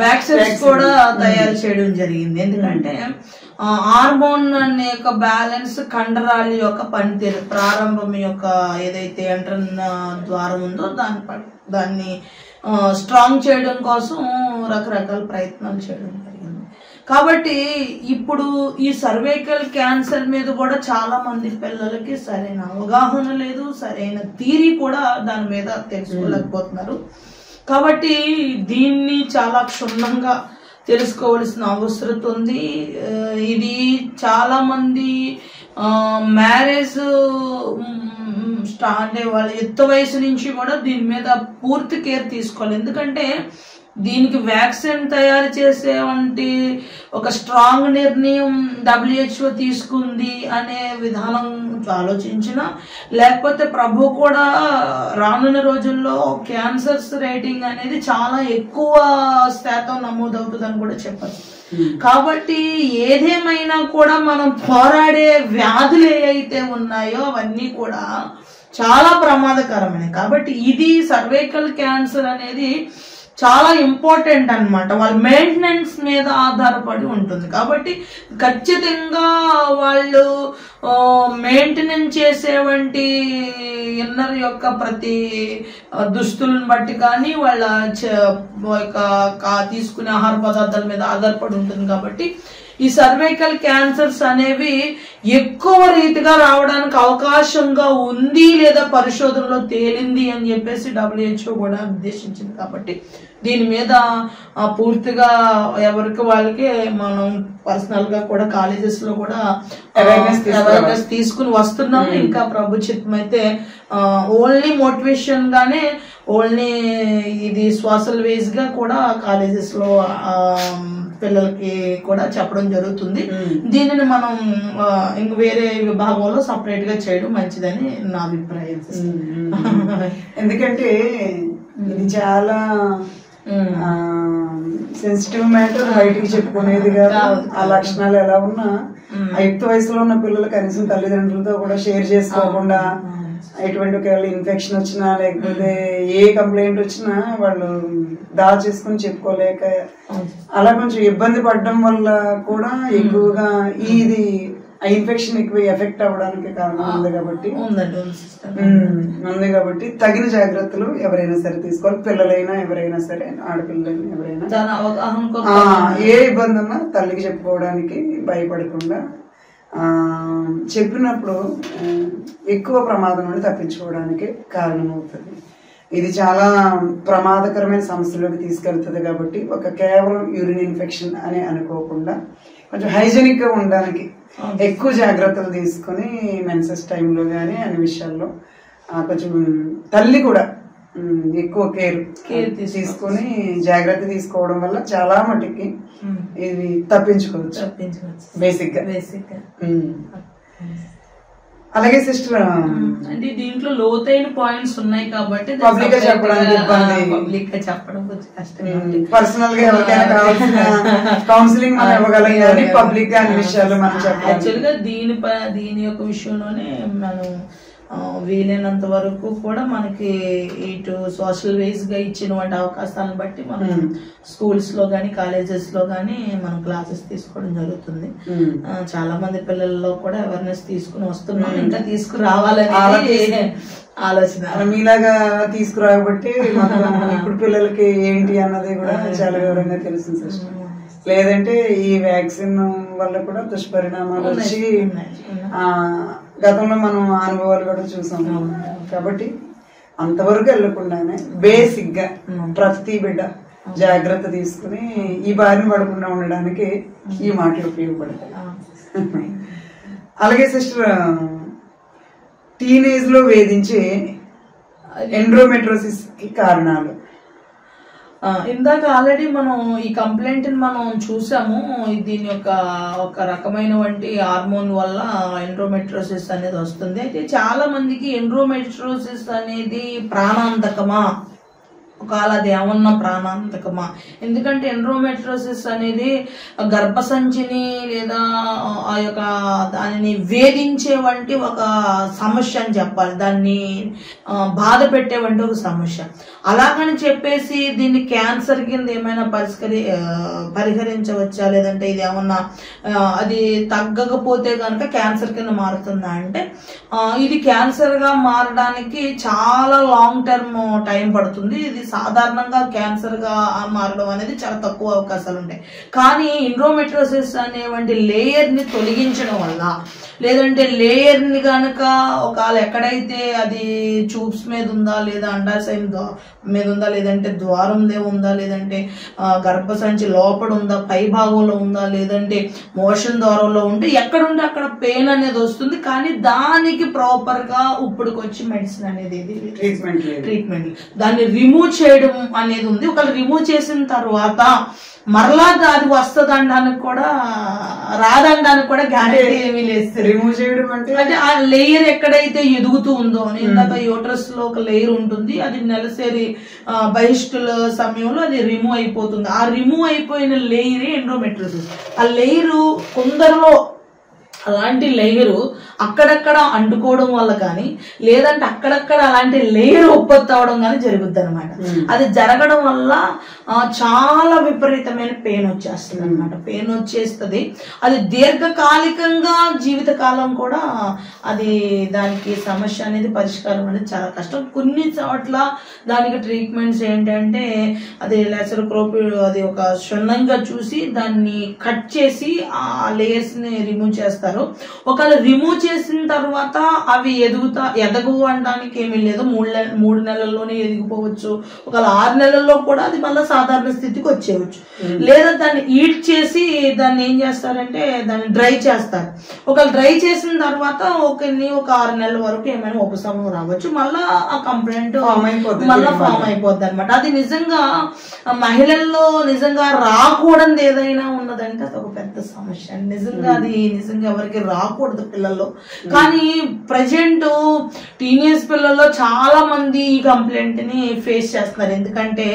వ్యాక్సిన్స్ కూడా తయారు చేయడం జరిగింది. ఎందుకంటే హార్మోన్ అనే యొక్క బ్యాలెన్స్ కండరాల యొక్క పనితీరు ప్రారంభం యొక్క ఏదైతే ఎంట్రన్ ద్వారం ఉందో దాన్ని స్ట్రాంగ్ చేయడం కోసం రకరకాల ప్రయత్నాలు చేయడం జరిగింది. కాబట్టి ఇప్పుడు ఈ సర్వైకల్ క్యాన్సర్ మీద కూడా చాలా మంది పిల్లలకి సరైన అవగాహన లేదు, సరైన థియరీ కూడా దాని మీద తెలుసుకోలేకపోతున్నారు. కాబట్టి దీన్ని చాలా క్షుణ్ణంగా తెలుసుకోవాల్సిన అవసరం ఉంది. ఇది చాలా మంది మ్యారేజ్ అంటే వాళ్ళ యుక్త వయసు నుంచి కూడా దీని మీద పూర్తి కేర్ తీసుకోవాలి. ఎందుకంటే దీనికి వ్యాక్సిన్ తయారు చేసే వంటి ఒక స్ట్రాంగ్ నిర్ణయం WHO తీసుకుంది అనే విధానం ఆలోచించిన, లేకపోతే ప్రభు కూడా రానున్న రోజుల్లో క్యాన్సర్స్ రేటింగ్ అనేది చాలా ఎక్కువ శాతం నమోదవుతుందని కూడా చెప్పచ్చు. కాబట్టి ఏదేమైనా కూడా మనం పోరాడే వ్యాధులు ఏవైతే ఉన్నాయో అవన్నీ కూడా చాలా ప్రమాదకరమైనవి. కాబట్టి ఇది సర్వైకల్ క్యాన్సర్ అనేది చాలా ఇంపార్టెంట్ అన్నమాట. వాళ్ళ మెయింటెనెన్స్ మీద ఆధారపడి ఉంటుంది. కాబట్టి ఖచ్చితంగా వాళ్ళు మెయింటెనెన్స్ చేసేవంటి ఇన్నర్ యొక్క ప్రతి దుస్తులను బట్టి కానీ వాళ్ళ తీసుకునే ఆహార పదార్థాల మీద ఆధారపడి ఉంటుంది. కాబట్టి ఈ సర్వైకల్ క్యాన్సర్స్ అనేవి ఎక్కువ రీతిగా రావడానికి అవకాశంగా ఉంది లేదా పరిశోధనలో తేలింది అని చెప్పేసి WHO కూడా నిర్దేశించింది. కాబట్టి దీని మీద పూర్తిగా ఎవరికి వాళ్ళకి మనం పర్సనల్ గా కూడా కాలేజెస్ లో కూడా అవేర్నెస్ తీసుకుని వస్తున్నాము. ఇంకా ప్రభుత్వం అయితే ఓన్లీ మోటివేషన్ గానే ఓన్లీ ఇది సోషల్ వేస్ గా కూడా కాలేజెస్ లో పిల్లలకి కూడా చెప్పడం జరుగుతుంది. దీనిని మనం ఇంక వేరే విభాగంలో సపరేట్ గా చేయడం మంచిదని నా అభిప్రాయం. ఎందుకంటే ఇది చాలా సెన్సిటివ్ మ్యాటర్, బయటికి చెప్పుకునేది కాదు. ఆ లక్షణాలు ఎలా ఉన్నా యుక్త వయసులో ఉన్న పిల్లలు కనీసం తల్లిదండ్రులతో కూడా షేర్ చేసుకోకుండా ఎటువంటి ఒకవేళ ఇన్ఫెక్షన్ వచ్చినా లేకపోతే ఏ కంప్లైంట్ వచ్చినా వాళ్ళు దాచేసుకుని చెప్పుకోలేక అలా కొంచెం ఇబ్బంది పడడం వల్ల కూడా ఎక్కువగా ఇది ఇన్ఫెక్షన్ ఎక్కువ ఎఫెక్ట్ అవ్వడానికి కారణం ఉంది. కాబట్టి తగిన జాగ్రత్తలు ఎవరైనా సరే తీసుకోవాలి. పిల్లలైనా ఎవరైనా సరే, ఆడపిల్లలైనా ఎవరైనా ఏ ఇబ్బంది ఉన్నా తల్లికి చెప్పుకోవడానికి భయపడకుండా చెప్పినప్పుడు ఎక్కువ ప్రమాదం నుండి తప్పించుకోవడానికి కారణమవుతుంది. ఇది చాలా ప్రమాదకరమైన సమస్యలోకి తీసుకెళ్తుంది. కాబట్టి కేవలం యూరిన్ ఇన్ఫెక్షన్ అని అనుకోకుండా కొంచెం హైజెనిక్ గా ఉండడానికి ఎక్కువ జాగ్రత్తలు తీసుకుని మెన్సెస్ టైంలో కానీ అన్ని విషయాల్లో కొంచెం తల్లి కూడా ఎక్కువ కేర్ తీసుకుని జాగ్రత్త తీసుకోవడం వల్ల చాలా మటుకి ఇది తప్పించుకోవచ్చు బేసిక్ గా. అలాగే సిస్టర్ అంటే దీంట్లో లోతైన పాయింట్స్ ఉన్నాయి కాబట్టి పబ్లిక్ గా చెప్పడానికి ఇబ్బంది, పబ్లిక్ గా చెప్పడం కొంచెం కష్టం. పర్సనల్ గా ఎవరికైనా కావాల్సిన కౌన్సిలింగ్ మనం ఇవ్వగలం కానీ పబ్లిక్ గా అన్ని విషయాలు మనం చెప్పాలి. యాక్చువల్ గా దీని యొక్క విషయంలోనే మనం వీలైనంత వరకు కూడా మనకి ఇటు సోషల్ వేస్ గా ఇచ్చినటువంటి అవకాశాలను బట్టి మనం స్కూల్స్ లో గానీ కాలేజెస్ లో గానీ మనం క్లాసెస్ తీసుకోవడం జరుగుతుంది. చాలా మంది పిల్లల్లో కూడా అవేర్నెస్ తీసుకుని వస్తున్నాం, ఇంకా తీసుకురావాలని ఆలోచన. మీలాగా తీసుకురాబట్టి ఇప్పుడు పిల్లలకి ఏంటి అన్నది కూడా చాలా వివరంగా తెలుస్తుంది సిస్టర్. లేదంటే ఈ వ్యాక్సిన్ వల్ల కూడా దుష్పరిణామాలు వచ్చి గతంలో మనం అనుభవాలు కూడా చూసాం. కాబట్టి అంతవరకు వెళ్లకుండానే బేసిక్ గా ప్రతి బిడ్డ జాగ్రత్త తీసుకుని ఈ బారిన పడకుండా ఉండడానికి ఈ మాటలు ఉపయోగపడతాయి. అలాగే సిస్టర్ టీనేజ్ లో వేధించే ఎండ్రోమెట్రోసిస్ కి కారణాలు. ఇందాక ఆల్రెడీ మనం ఈ కంప్లైంట్ మనం చూసాము. దీని యొక్క ఒక రకమైన వంటి హార్మోన్ వల్ల ఎండ్రోమెట్రోసిస్ అనేది వస్తుంది. అయితే చాలా మందికి ఎండ్రోమెట్రోసిస్ అనేది ప్రాణాంతకమా, ఒకవేళ అది ఏమన్నా ప్రాణాంతకమా? ఎందుకంటే ఎండ్రోమెట్రోసిస్ అనేది గర్భసంచిని లేదా ఆ యొక్క దానిని వేధించే వంటి ఒక సమస్య అని చెప్పాలి. దాన్ని బాధ పెట్టే వంటి ఒక సమస్య. అలాగని చెప్పేసి దీన్ని క్యాన్సర్ కింద ఏమైనా పరిహరించవచ్చా, లేదంటే ఇది ఏమన్నా అది తగ్గకపోతే కనుక క్యాన్సర్ కింద మారుతుందా అంటే ఇది క్యాన్సర్ గా మారడానికి చాలా లాంగ్ టర్మ్ టైం పడుతుంది. ఇది సాధారణంగా క్యాన్సర్ గా మారడం అనేది చాలా తక్కువ అవకాశాలు ఉంటాయి. కానీ ఎండ్రోమెట్రోసిస్ అనేవంటి లేయర్ ని తొలగించడం వల్ల, లేదంటే లేయర్ ని కనుక ఒకవేళ ఎక్కడైతే అది ట్యూబ్స్ మీద ఉందా లేదా అండాశయం మీద ఉందా లేదంటే ద్వారంలో ఉందా లేదంటే గర్భసంచి లోపల ఉందా పై భాగంలో ఉందా లేదంటే మోషన్ ద్వారంలో ఉంటే ఎక్కడుంటే అక్కడ పెయిన్ అనేది వస్తుంది. కానీ దానికి ప్రాపర్ గా ఇప్పుడుకొచ్చి మెడిసిన్ అనేది ట్రీట్మెంట్ దాన్ని రిమూవ్ చేయడం అనేది ఉంది. ఒకవేళ రిమూవ్ చేసిన తర్వాత మరలా అది వస్తుందనడానికి కూడా రాదనడానికి కూడా గ్యారెంటీ ఏమీ లేదు. రిమూవ్ చేయడం అంటే ఆ లేయర్ ఎక్కడైతే ఎదుగుతూ ఉందో, ఇందాక యూట్రస్ లో ఒక లేయర్ ఉంటుంది, అది నెలసరి బహిష్టుల సమయంలో అది రిమూవ్ అయిపోతుంది. ఆ రిమూవ్ అయిపోయిన లేయరే ఎండోమెట్రియోసిస్. ఆ లేయరు కొందరిలో అలాంటి లేయరు అక్కడక్కడ అంటుకోవడం వల్ల కానీ, లేదంటే అక్కడక్కడ అలాంటి లేయర్ ఉత్పత్తి అవడం కానీ జరుగుద్ది అనమాట. అది జరగడం వల్ల చాలా విపరీతమైన పెయిన్ వచ్చేస్తుంది అనమాట. పెయిన్ వచ్చేస్తుంది. అది దీర్ఘకాలికంగా జీవితకాలం కూడా అది దానికి సమస్య అనేది పరిష్కారం అనేది చాలా కష్టం. కొన్ని చోట్ల దానికి ట్రీట్మెంట్స్ ఏంటంటే అది లాసెరోస్కోపీ, అది ఒక క్షుణ్ణంగా చూసి దాన్ని కట్ చేసి ఆ లేయర్స్ ని రిమూవ్ చేస్తారు. ఒకవేళ రిమూవ్ చేసిన తర్వాత అవి ఎదగవు అనడానికి ఏమీ లేదు. 3 నెలల్లోనే ఎదిగిపోవచ్చు. ఒకవేళ 6 నెలల్లో కూడా అది మళ్ళీ సాధారణ స్థితికి వచ్చేయచ్చు. లేదా దాన్ని ఈట్ చేసి దాన్ని ఏం చేస్తారంటే దాన్ని డ్రై చేస్తారు. ఒకవేళ డ్రై చేసిన తర్వాత ఒక 6 నెలల వరకు ఏమైనా ఉపశమనం రావచ్చు. మళ్ళా ఆ కంప్లైంట్ మళ్ళా ఫామ్ అయిపోద్ది అనమాట. అది నిజంగా మహిళల్లో నిజంగా రాకూడదు ఏదైనా ఉన్నదంటే అది ఒక పెద్ద సమస్య. నిజంగా అది నిజంగా ఎవరికి రాకూడదు పిల్లల్లో. కానీ ప్రజెంట్ టీనేజ్ పిల్లల్లో చాలా మంది ఈ కంప్లైంట్ ని ఫేస్ చేస్తున్నారు. ఎందుకంటే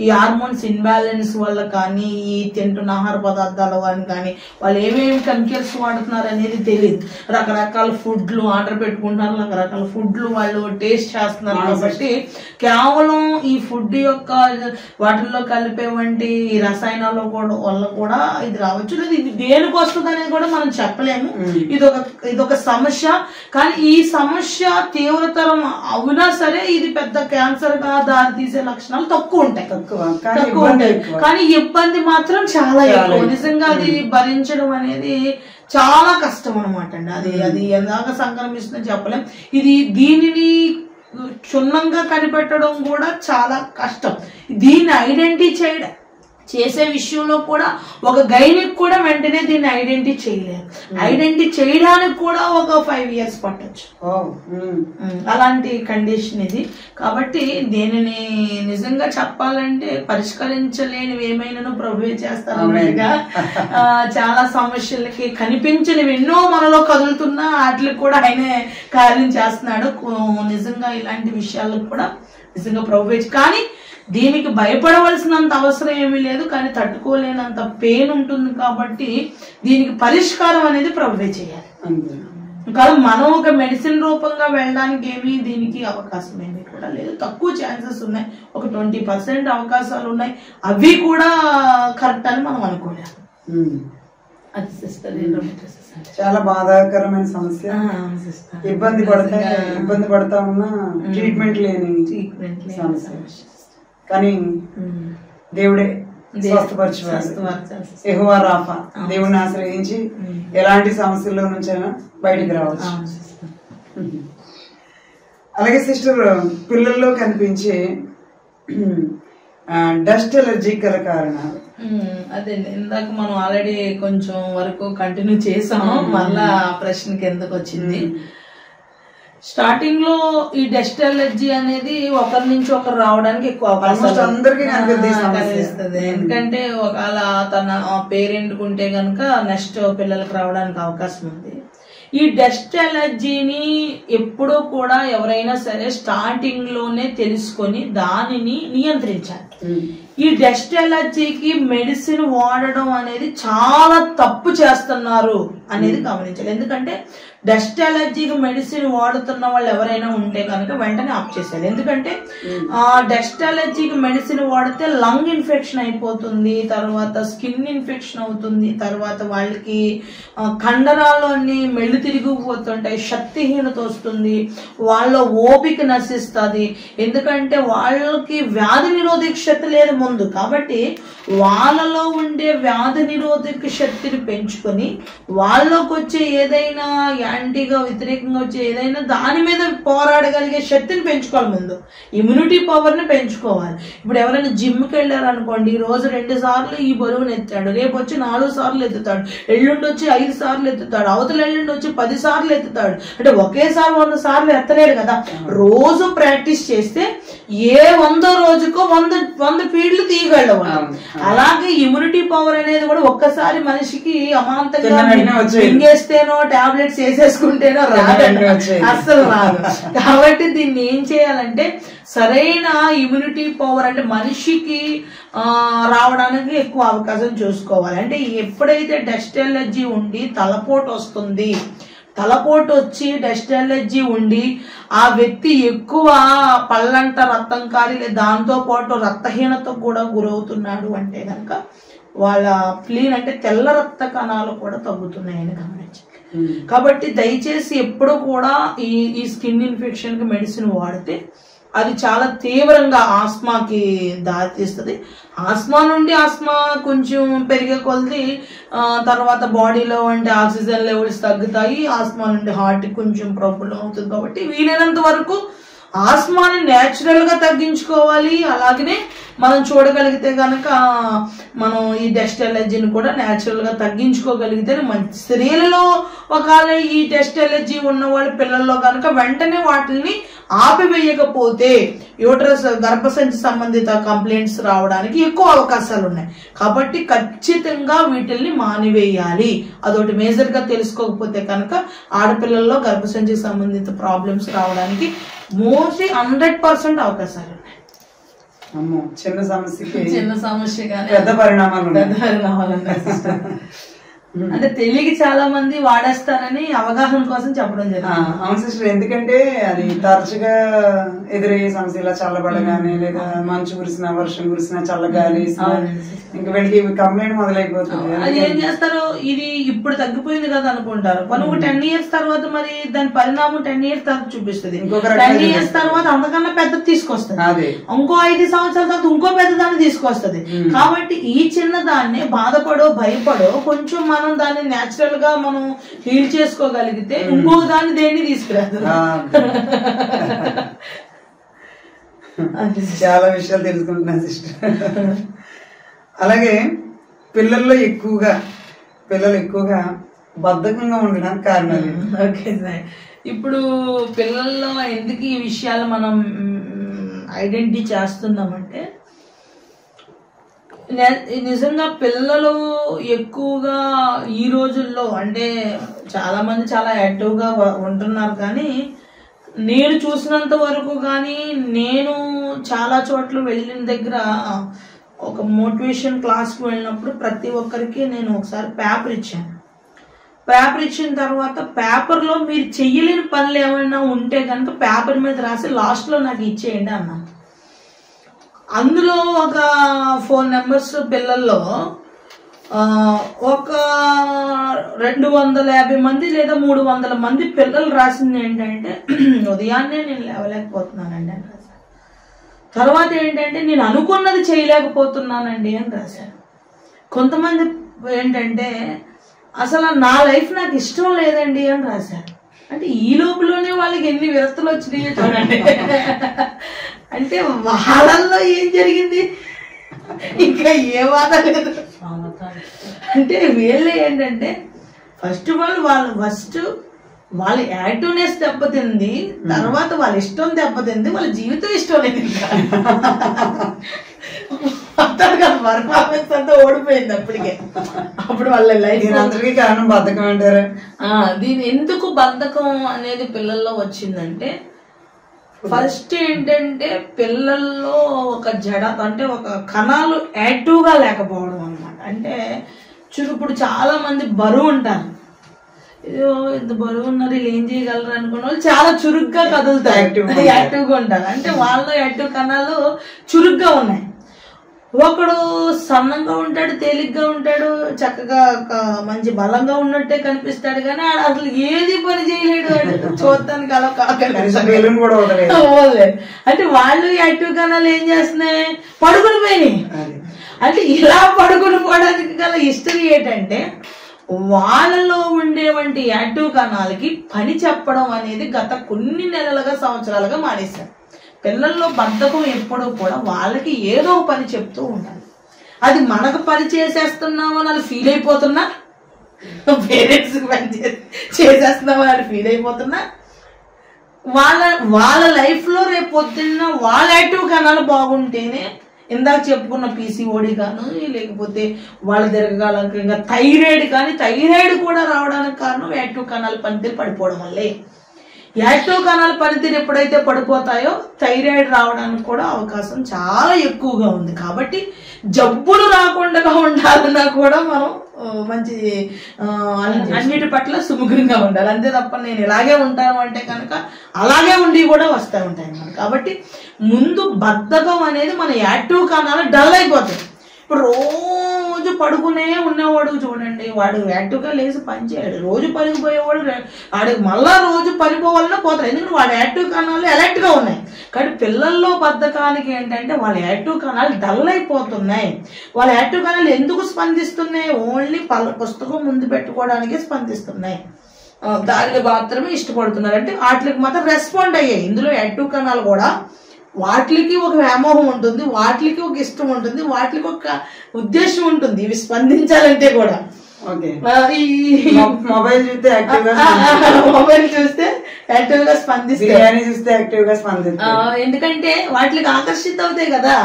ఈ హార్మోన్స్ ఇన్బ్యాలెన్స్ వల్ల కానీ, ఈ తింటున్న ఆహార పదార్థాల వల్ల కానీ, వాళ్ళు ఏమేమి కెమికల్స్ వాడుతున్నారు అనేది తెలియదు. రకరకాల ఫుడ్లు ఆర్డర్ పెట్టుకుంటున్నారు, రకరకాల ఫుడ్లు వాళ్ళు టేస్ట్ చేస్తున్నారు. కాబట్టి కేవలం ఈ ఫుడ్ యొక్క వాటిల్లో కలిపేవంటి ఈ రసాయనాల వల్ల కూడా ఇది రావచ్చు. లేదు ఇది దేనికి వస్తుంది అనేది కూడా మనం చెప్పలేము. ఇదొక సమస్య. కానీ ఈ సమస్య తీవ్రతరం అవునా సరే ఇది పెద్ద క్యాన్సర్ గా దారి తీసే లక్షణాలు తక్కువ ఉంటాయి. కానీ ఇబ్బంది మాత్రం చాలా ఎక్కువ. నిజంగా అది భరించడం అనేది చాలా కష్టం అనమాట అండి. అది ఎందాక సంక్రమిస్తుందని చెప్పలేం. దీనిని క్షుణ్ణంగా కనిపెట్టడం కూడా చాలా కష్టం. దీన్ని ఐడెంటిఫై చేసే విషయంలో కూడా ఒక గైనిక్ కూడా వెంటనే దీన్ని ఐడెంటిఫై చేయలేరు. ఐడెంటిఫై చేయడానికి కూడా ఒక 5 years పట్టొచ్చు. అలాంటి కండిషన్ ఇది. కాబట్టి దీనిని నిజంగా చెప్పాలంటే పరిష్కరించలేనివి ఏమైనా ప్రభువే చేస్తారు. చాలా సమస్యలకి కనిపించనివి ఎన్నో మనలో కదులుతున్నా వాటికి కూడా ఆయనే కార్యం చేస్తున్నాడు. నిజంగా ఇలాంటి విషయాలకు కూడా నిజంగా ప్రభువే. కానీ దీనికి భయపడవలసినంత అవసరం ఏమీ లేదు. కానీ తట్టుకోలేనంత పెయిన్ ఉంటుంది. కాబట్టి దీనికి పరిష్కారం అనేది ప్రభువే చేయాలి. కానీ మనం ఒక మెడిసిన్ రూపంగా వెళ్ళడానికి ఏమీ దీనికి అవకాశం ఏమీ కూడా లేదు. తక్కువ ఛాన్సెస్ ఉన్నాయి. ఒక 20% అవకాశాలు ఉన్నాయి. అవి కూడా కరెక్ట్ అని మనం అనుకోలేము. అది సిస్టర్ చాలా బాధాకరమైన సమస్య. ఇబ్బంది పడతా ఉన్న ట్రీట్మెంట్ లేని సమస్య. కానీ దేవుడే స్వస్థపరచువాడు. యెహోవా రాఫా, దేవుడిని ఆశ్రయించి ఎలాంటి సమస్యల్లో నుంచైనా బయటికి రావచ్చు. అలాగే సిస్టర్, పిల్లల్లో కనిపించే డస్ట్ ఎలర్జీ గల కారణాలు. అదే ఇందాక మనం ఆల్రెడీ కొంచెం వరకు కంటిన్యూ చేసాము. మళ్ళా ప్రశ్నకి ఎందుకు వచ్చింది. స్టార్టింగ్ లో ఈ డస్ట్ ఎలర్జీ అనేది ఒకరి నుంచి ఒకరు రావడానికి ఎక్కువ అవకాశం కనిపిస్తుంది. ఎందుకంటే ఒకవేళ తన పేరెంట్ ఉంటే గనక నెక్స్ట్ పిల్లలకు రావడానికి అవకాశం ఉంది. ఈ డస్ట్ ఎలర్జీని ఎప్పుడూ కూడా ఎవరైనా సరే స్టార్టింగ్ లోనే తెలుసుకొని దానిని నియంత్రించాలి. ఈ డస్ట్ ఎలర్జీకి మెడిసిన్ వాడడం అనేది చాలా తప్పు చేస్తున్నారు అనేది గమనించాలి. ఎందుకంటే డస్ట్ ఎలర్జీకి మెడిసిన్ వాడుతున్న వాళ్ళు ఎవరైనా ఉంటే కనుక వెంటనే ఆఫ్ చేసేయాలి. ఎందుకంటే డస్ట్ ఎలర్జీకి మెడిసిన్ వాడితే లంగ్ ఇన్ఫెక్షన్ అయిపోతుంది, తర్వాత స్కిన్ ఇన్ఫెక్షన్ అవుతుంది, తర్వాత వాళ్ళకి కండరాలు అన్ని మెళ్ళు తిరిగిపోతుంటాయి, శక్తిహీనత వస్తుంది, వాళ్ళ ఓపిక నశిస్తుంది. ఎందుకంటే వాళ్ళకి వ్యాధి నిరోధక శక్తి లేదు ముందు. కాబట్టి వాళ్ళలో ఉండే వ్యాధి నిరోధక శక్తిని పెంచుకొని వాళ్ళలోకి వచ్చే ఏదైనా యాంటీగా వ్యతిరేకంగా వచ్చే ఏదైనా దాని మీద పోరాడగలిగే శక్తిని పెంచుకోవాలి. ముందు ఇమ్యూనిటీ పవర్ ని పెంచుకోవాలి. ఇప్పుడు ఎవరైనా జిమ్కి వెళ్ళారు అనుకోండి, ఈ రోజు 2 సార్లు ఈ బరువును ఎత్తాడు, రేపు వచ్చి 4 సార్లు ఎత్తుతాడు, ఎల్లుండి వచ్చి 5 సార్లు ఎత్తుతాడు, అవతల ఎల్లుండి వచ్చి 10 సార్లు ఎత్తుతాడు. అంటే ఒకేసారి 100 సార్లు ఎత్తలేడు కదా. రోజు ప్రాక్టీస్ చేస్తే ఏ 100 రోజుకో 100 ఫీడ్లు తీయగలవు. అలాగే ఇమ్యూనిటీ పవర్ అనేది కూడా ఒక్కసారి మనిషికి అమాంతంగా మింగేస్తేనో టాబ్లెట్స్ వేసేసుకుంటేనో రాదండి, అస్సలు రాదు. కాబట్టి దీన్ని ఏం చేయాలంటే సరైన ఇమ్యూనిటీ పవర్ అంటే మనిషికి రావడానికి ఎక్కువ అవకాశం చూసుకోవాలి. అంటే ఎప్పుడైతే డస్ట్ ఎలర్జీ ఉండి తలపోటు వస్తుంది, తలపోటు వచ్చి డస్ట్ ఎలర్జీ ఉండి ఆ వ్యక్తి ఎక్కువ పళ్ళంట రక్తం కారి దాంతో పాటు రక్తహీనతకు కూడా గురవుతున్నాడు అంటే కనుక వాళ్ళ ఫ్లీన్ అంటే తెల్ల రక్త కణాలు కూడా తగ్గుతున్నాయని గమనించాలి. కాబట్టి దయచేసి ఎప్పుడు కూడా ఈ స్కిన్ ఇన్ఫెక్షన్ కి మెడిసిన్ వాడితే అది చాలా తీవ్రంగా ఆస్మాకి దారితీస్తుంది. ఆస్మా నుండి ఆస్మా కొంచెం పెరిగే కొలది తర్వాత బాడీలో అంటే ఆక్సిజన్ లెవెల్స్ తగ్గుతాయి. ఆస్మా నుండి హార్ట్ కొంచెం ప్రాబ్లం అవుతుంది. కాబట్టి వీలైనంత వరకు ఆస్మాని న్యాచురల్ గా తగ్గించుకోవాలి. అలాగనే మనం చూడగలిగితే కనుక మనం ఈ డస్ట్ ఎలర్జీని కూడా న్యాచురల్ గా తగ్గించుకోగలిగితే మంచి. స్త్రీలలో ఒకవేళ ఈ డస్ట్ ఎలర్జీ ఉన్న వాళ్ళ పిల్లల్లో కనుక వెంటనే వాటిని ఆపివేయకపోతే యూటరస్ గర్భసంచి సంబంధిత కంప్లైంట్స్ రావడానికి ఎక్కువ అవకాశాలు ఉన్నాయి. కాబట్టి ఖచ్చితంగా వీటిల్ని మానివేయాలి. అదొకటి మేజర్ గా తెలుసుకోకపోతే కనుక ఆడపిల్లల్లో గర్భసంచి సంబంధిత ప్రాబ్లమ్స్ రావడానికి మోస్ట్లీ 100% అవకాశాలు ఉన్నాయి. చిన్న సమస్య కానీ పెద్ద పరిణామాలు అంటే తెలియక చాలా మంది వాడేస్తారని అవగాహన కోసం చెప్పడం జరిగింది. అవును సిస్టర్, ఎందుకంటే అది తరచుగా ఎదురయ్యే సమస్య. ఇలా చల్లబడగానే లేదా మంచు కురిసినా వర్షం కురిసినా చల్లగాలి ఇంకా వీళ్ళకి కంప్లైంట్ మొదలైపోతుంది. అది ఏం చేస్తారు, ఇది ఇప్పుడు తగ్గిపోయింది కదా అనుకుంటారు. కానీ 10 years తర్వాత మరి దాని పరిణామం 10 years తర్వాత చూపిస్తుంది. 10 years తర్వాత అంతకన్నా పెద్ద తీసుకొస్తుంది. ఇంకో 5 సంవత్సరాల తర్వాత ఇంకో పెద్ద దాన్ని తీసుకొస్తుంది. కాబట్టి ఈ చిన్న దాన్ని బాధపడో భయపడో కొంచెం మనం దాన్ని న్యాచురల్ గా మనం హీల్ చేసుకోగలిగితే ఇంకొక దాన్ని దేన్ని తీసుకురాదు. చాలా విషయాలు తెలుసుకుంటున్నాను సిస్టర్. అలాగే పిల్లలు ఎక్కువగా బద్ధకంగా ఉండడానికి కారణాలు. ఓకే సార్, ఇప్పుడు పిల్లల్లో ఎందుకు ఈ విషయాలు మనం ఐడెంటిటీ చేస్తున్నామంటే నిజంగా పిల్లలు ఎక్కువగా ఈ రోజుల్లో అంటే చాలా మంది చాలా యాక్టివ్గా ఉంటున్నారు. కానీ నేను చూసినంత వరకు కానీ నేను చాలా చోట్ల వెళ్ళిన దగ్గర ఒక మోటివేషన్ క్లాస్కి వెళ్ళినప్పుడు ప్రతి ఒక్కరికి నేను ఒకసారి పేపర్ ఇచ్చాను. పేపర్ ఇచ్చిన తర్వాత పేపర్లో మీరు చెయ్యలేని పనులు ఏమైనా ఉంటే కనుక పేపర్ మీద రాసి లాస్ట్లో నాకు ఇచ్చేయండి అన్నాను. అందులో ఒక 4 numbers పిల్లల్లో ఒక 250 మంది లేదా 300 మంది పిల్లలు రాసింది ఏంటంటే ఉదయాన్నే నేను లేవలేకపోతున్నానండి అని రాశారు. తర్వాత ఏంటంటే నేను అనుకున్నది చేయలేకపోతున్నానండి అని రాశారు. కొంతమంది ఏంటంటే అసలు నా లైఫ్ నాకు ఇష్టం లేదండి అని రాశారు. అంటే ఈ లోపులోనే వాళ్ళకి ఎన్ని విరక్తులు వచ్చినాయో చూడండి. అంటే వాళ్ళల్లో ఏం జరిగింది, ఇంకా ఏ బాధ లేదు. అంటే వీళ్ళు ఏంటంటే ఫస్ట్ వాళ్ళ యాక్టివ్నెస్ దెబ్బతింది, తర్వాత వాళ్ళ ఇష్టం దెబ్బతింది, వాళ్ళ జీవితం ఇష్టం లేదు. పర్ఫార్మెన్స్ అంతా ఓడిపోయింది అప్పటికే. అప్పుడు వాళ్ళ లైఫ్ అందరికీ కారణం బద్ధకం అంటారా? దీని ఎందుకు బద్ధకం అనేది పిల్లల్లో వచ్చిందంటే ఫస్ట్ ఏంటంటే పిల్లల్లో ఒక జడ అంటే ఒక కణాలు యాక్టివ్ గా లేకపోవడం అన్నమాట. అంటే ఇప్పుడు చాలా మంది బరువు ఉంటారు, ఏదో ఇంత బరువు ఉన్నారు వీళ్ళు ఏం చేయగలరు అనుకున్న వాళ్ళు చాలా చురుగ్గా కదులుతారు, యాక్టివ్గా ఉంటారు. అంటే వాళ్ళలో యాక్టివ్ కణాలు చురుగ్గా ఉన్నాయి. ఒకడు సన్నంగా ఉంటాడు, తేలిగ్గా ఉంటాడు, చక్కగా మంచి బలంగా ఉన్నట్టే కనిపిస్తాడు, కానీ అసలు ఏది పని చేయలేడు. చూడటానికి అలా కాదు. అంటే వాళ్ళు యాక్టివ్ కణాలు ఏం చేస్తున్నాయి, పడుకుని పోయినాయి. అంటే ఇలా పడుకుని పోవడానికి గల హిస్టరీ ఏంటంటే వాళ్ళలో ఉండేవంటి యాక్టివ్ కణాలకి పని చెప్పడం అనేది గత కొన్ని నెలలుగా సంవత్సరాలుగా మానేశారు. పిల్లల్లో బద్ధకం ఎప్పుడూ కూడా వాళ్ళకి ఏదో పని చెప్తూ ఉండాలి. అది మనకు పని చేసేస్తున్నామని వాళ్ళు ఫీల్ అయిపోతున్నా, పేరెంట్స్ పని చేసేస్తున్నామని వాళ్ళు ఫీల్ అయిపోతున్నా, వాళ్ళ లైఫ్ లో రేపు పొద్దున్న వాళ్ళ యాక్టివ్ కణాలు బాగుంటేనే ఇందాక చెప్పుకున్న పీసీఓడి కానీ లేకపోతే వాళ్ళ దీర్ఘకాలం ఇంకా థైరాయిడ్ కానీ, థైరాయిడ్ కూడా రావడానికి కారణం యాక్టివ్ కణాల పనితీరు పడిపోవడం వల్లే. యాక్టివ్ కణాల పనితీరు ఎప్పుడైతే పడిపోతాయో థైరాయిడ్ రావడానికి కూడా అవకాశం చాలా ఎక్కువగా ఉంది. కాబట్టి జబ్బులు రాకుండా ఉండాలన్నా కూడా మనం మంచి అన్నిటి పట్ల సుముఖంగా ఉండాలి. అంతే తప్ప నేను ఇలాగే ఉంటాను అంటే కనుక అలాగే ఉండి కూడా వస్తూ ఉంటాయి అన్నమాట. కాబట్టి ముందు బద్ధకం అనేది మన యాక్టివ్ కణాలు డల్ అయిపోతాయి. ఇప్పుడు రోజు పడుకునే ఉన్నవాడు చూడండి, వాడు యాక్టివ్గా లేచి పని చేయడు. రోజు పనికి పోయేవాడు వాడికి మళ్ళా రోజు పని పోవాలన్నా పోతాడు, ఎందుకంటే వాడు యాక్టివ్ కణాలు అలర్ట్గా ఉన్నాయి. కానీ పిల్లల్లో బద్ధకానికి ఏంటంటే వాళ్ళ యాక్టివ్ కణాలు డల్ అయిపోతున్నాయి. వాళ్ళ యాక్టివ్ కణాలు ఎందుకు స్పందిస్తున్నాయి? ఓన్లీ పుస్తకం ముందు పెట్టుకోవడానికే స్పందిస్తున్నాయి. దానికి మాత్రమే ఇష్టపడుతున్నారు. అంటే వాటికి మాత్రం రెస్పాండ్ అయ్యాయి. ఇందులో యాక్టివ్ కణాలు కూడా వాటికి ఒక వ్యామోహం ఉంటుంది, వాటికి ఒక ఇష్టం ఉంటుంది, వాటికి ఒక ఉద్దేశం ఉంటుంది ఇవి స్పందించాలంటే కూడా. మొబైల్ చూస్తే మొబైల్ చూస్తే యాక్టివ్ గా స్పందిస్తాయి, బిర్యానీ చూస్తే యాక్టివ్ గా స్పందిస్తాయి. ఎందుకంటే వాటికి ఆకర్షిత అవుతాయి కదా.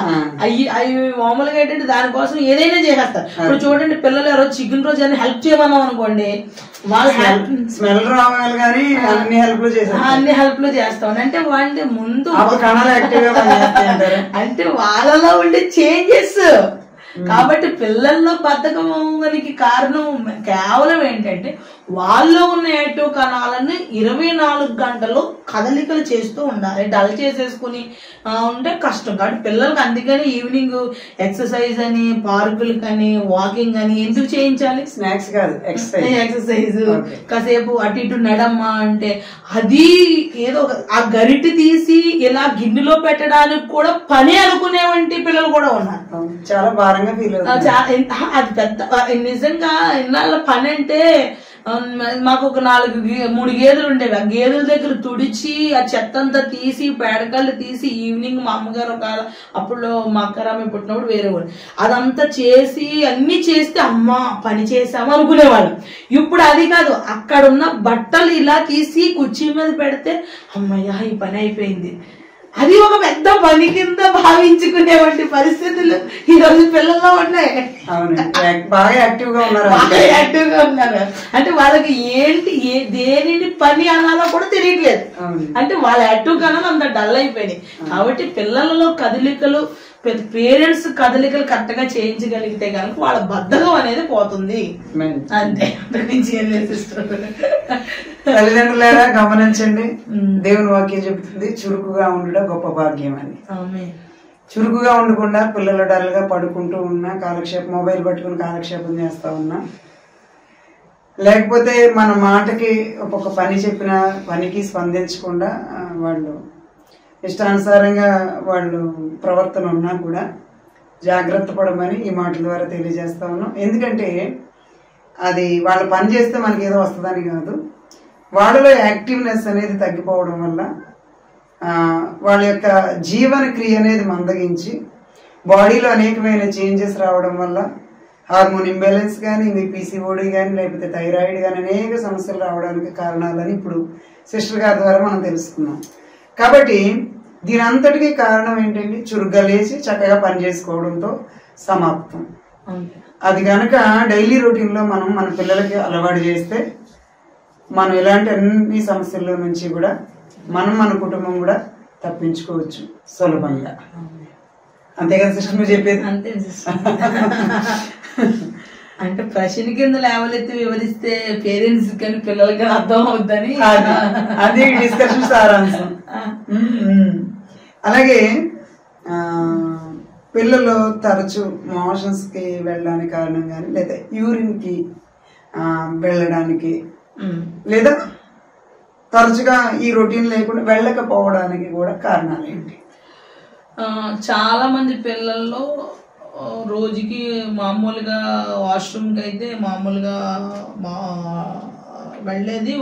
అవి మామూలుగా ఏంటంటే దానికోసం ఏదైనా చేసేస్తారు. ఇప్పుడు చూడండి, పిల్లలు ఎవరో చికెన్ రోజు అని హెల్ప్ చేయమన్నాం అనుకోండి, వాళ్ళు స్మెల్ రావాలి కానీ అన్ని హెల్ప్ లో చేస్తాం. అంటే వాళ్ళ ముందు అంటే వాళ్ళలో ఉండే చేంజెస్. కాబట్టి పిల్లల్లో బద్ధకానికి కారణం కేవలం ఏంటంటే వాళ్ళలో ఉన్న యాక్టివ్ కణాలను 24 గంటలు కదలికలు చేస్తూ ఉండాలి. డల్ చేసేసుకుని ఉంటే కష్టం. కాబట్టి పిల్లలకి అందుకని ఈవినింగ్ ఎక్సర్సైజ్ అని, పార్కులు కానీ, వాకింగ్ అని ఎందుకు చేయించాలి? స్నాక్స్ కాదు, ఎక్సర్సైజ్. కాసేపు అటు ఇటు నడమ్మా అంటే అది ఏదో ఆ గరిటి తీసి ఇలా గిన్నెలో పెట్టడానికి కూడా పని అనుకునేవంటి పిల్లలు కూడా ఉన్నారు. చాలా భారంగా ఫీల్ అవుతుంది. అది పెద్ద నిజంగా ఇన్నాళ్ళ పని అంటే మాకు ఒక 3 గేదెలు ఉండేవి. ఆ గేదెల దగ్గర తుడిచి ఆ చెత్త అంతా తీసి పేడకళ్ళు తీసి ఈవినింగ్ మా అమ్మగారు అప్పుడు మా అక్కరామి పుట్టినప్పుడు వేరే వాళ్ళు అదంతా చేసి అన్ని చేస్తే అమ్మ పని చేసాము అనుకునేవాళ్ళు. ఇప్పుడు అది కాదు, అక్కడ ఉన్న బట్టలు ఇలా తీసి కుర్చీ మీద పెడితే అమ్మయ్య ఈ పని అయిపోయింది, అది ఒక పెద్ద పని కింద భావించుకునేవంటి పరిస్థితులు ఈ రోజు పిల్లల్లో ఉన్నాయి. బాగా యాక్టివ్ గా ఉన్నారు. అంటే వాళ్ళకి ఏంటి దేనిని పని అనాలో కూడా తెలియట్లేదు. అంటే వాళ్ళ యాక్టివ్ కన్నా అంత డల్ అయిపోయినాయి. కాబట్టి పిల్లలలో కదలికలు, పేరెంట్స్ కదలికలు కరెక్ట్ గా చేయించగలిగితే కనుక వాళ్ళ బద్ధకం అనేది పోతుంది. అంతే, తల్లిదండ్రులారా గమనించండి, దేవుని వాక్యం చెబుతుంది చురుకుగా ఉండడం గొప్ప భాగ్యం అని. చురుకుగా ఉండకుండా పిల్లలు డల్గా పడుకుంటూ ఉన్నా, కాలక్షేపం మొబైల్ పట్టుకుని కాలక్షేపం చేస్తా ఉన్నా, లేకపోతే మన మాటకి ఒక్కొక్క పని చెప్పిన పనికి స్పందించకుండా వాళ్ళు ఇష్టానుసారంగా వాళ్ళు ప్రవర్తన ఉన్నా కూడా జాగ్రత్త పడమని ఈ మాటల ద్వారా తెలియజేస్తా ఉన్నాం. ఎందుకంటే అది వాళ్ళ పని చేస్తే మనకి ఏదో వస్తుందని కాదు, వాళ్ళలో యాక్టివ్నెస్ అనేది తగ్గిపోవడం వల్ల వాళ్ళ యొక్క జీవన క్రియ అనేది మందగించి బాడీలో అనేకమైన చేంజెస్ రావడం వల్ల హార్మోన్ ఇంబ్యాలెన్స్ కానీ, పీసీఓడి కానీ, లేకపోతే థైరాయిడ్ కానీ అనేక సమస్యలు రావడానికి కారణాలని ఇప్పుడు సిస్టర్ గారి ద్వారా మనం తెలుసుకున్నాం. కాబట్టి దీని అంతటికీ కారణం ఏంటండి? చురుగ్గా లేచి చక్కగా పని చేసుకోవడంతో సమాప్తం. అది కనుక డైలీ రొటీన్లో మనం మన పిల్లలకి అలవాటు చేస్తే మనం ఇలాంటి అన్ని సమస్యల నుంచి కూడా మన కుటుంబం కూడా తప్పించుకోవచ్చు సులభంగా. అంతే కదా సిస్టర్ మీరు చెప్పేది? అంతే. అంటే ప్రశ్న కింద లేవలెత్తి వివరిస్తే పేరెంట్స్ కానీ పిల్లలకి అర్థం అవుద్దని అది డిస్కషన్ సారాంశం. అలాగే పిల్లలు తరచు మోషన్స్ కి వెళ్ళడానికి కారణం కానీ, లేదా యూరిన్ కి వెళ్ళడానికి, లేదా తరచుగా ఈ రొటీన్ లేకుండా వెళ్ళకపోవడానికి కూడా కారణాలు ఏంటి? చాలా మంది పిల్లల్లో రోజుకి మామూలుగా వాష్రూమ్కి అయితే మామూలుగా వెళ్ళేది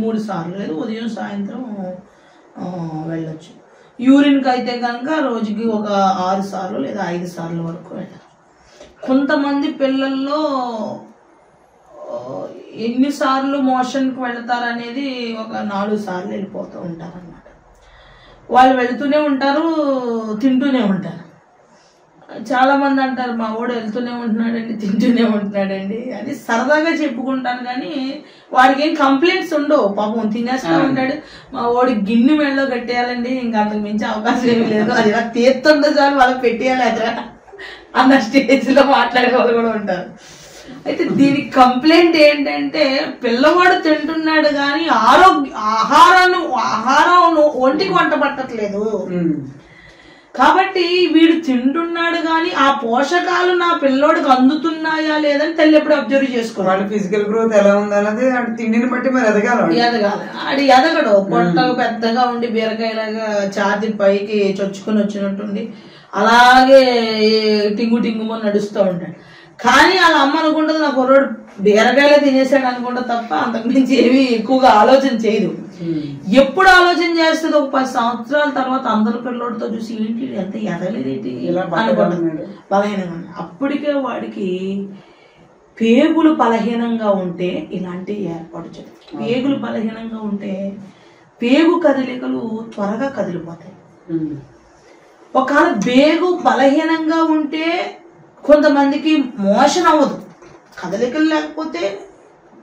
మూడు సార్లు, లేదు ఉదయం సాయంత్రం వెళ్ళొచ్చు. యూరిన్కి అయితే కనుక రోజుకి ఒక 6 సార్లు లేదా 5 సార్లు వరకు వెళ్ళాలి. కొంతమంది పిల్లల్లో ఎన్నిసార్లు మోషన్కి వెళ్తారనేది ఒక 4 సార్లు వెళ్ళిపోతూ ఉంటారు అన్నమాట. వాళ్ళు వెళుతూనే ఉంటారు, తింటూనే ఉంటారు. చాలా మంది అంటారు మా వాడు వెళ్తూనే ఉంటున్నాడండి, తింటూనే ఉంటున్నాడండి అని సరదాగా చెప్పుకుంటాను, కానీ వాడికి ఏం కంప్లైంట్స్ ఉండవు. పాపం తినేస్తూ ఉంటాడు. మా వాడికి గిన్నె మెడలో కట్టేయాలండి, ఇంకా అంతకు మించి అవకాశం ఏమి లేదు, అది ఇలా తీర్థంతో చాలు వాళ్ళకి పెట్టేయాలి అదా అన్న స్టేజ్ లో మాట్లాడే వాళ్ళు కూడా ఉంటారు. అయితే దీనికి కంప్లైంట్ ఏంటంటే పిల్లవాడు తింటున్నాడు కానీ ఆహారం ఒంటికి వంట పట్టట్లేదు. కాబట్టి వీడు తింటున్నాడు కానీ ఆ పోషకాలు నా పిల్లోడికి అందుతున్నాయా లేదని తల్లి ఎప్పుడు అబ్జర్వ్ చేసుకోవాలి. ఫిజికల్ గ్రోత్ ఎలా ఉందన్నది తిండిని బట్టి మరి ఎదగాలి. ఆడి ఎదగడు. పొట్టకు పెద్దగా ఉండి బీరకాయలాగా ఛాతి పైకి చొచ్చుకొని వచ్చినట్టుండి అలాగే టింగు టింగుమని నడుస్తూ ఉంటాడు. కానీ వాళ్ళ అమ్మ అనుకుంటుంది నా కుర్రోడు బీరకాయలే తినేసాడు అనుకుంటా తప్ప అంతకు మించి ఏమి ఎక్కువగా ఆలోచన చేయదు. ఎప్పుడు ఆలోచన చేస్తుంది ఒక 10 సంవత్సరాల తర్వాత అందరి పిల్లోడితో చూసి ఏంటి ఎంత ఎదగలేదేంటి బలహీనంగా. అప్పటికే వాడికి పేగులు బలహీనంగా ఉంటే ఇలాంటివి ఏర్పాటు చేయాలి. పేగులు బలహీనంగా ఉంటే పేగు కదలికలు త్వరగా కదిలిపోతాయి. ఒకవేళ పేగు బలహీనంగా ఉంటే కొంతమందికి మోషన్ అవ్వదు. కదలికలు లేకపోతే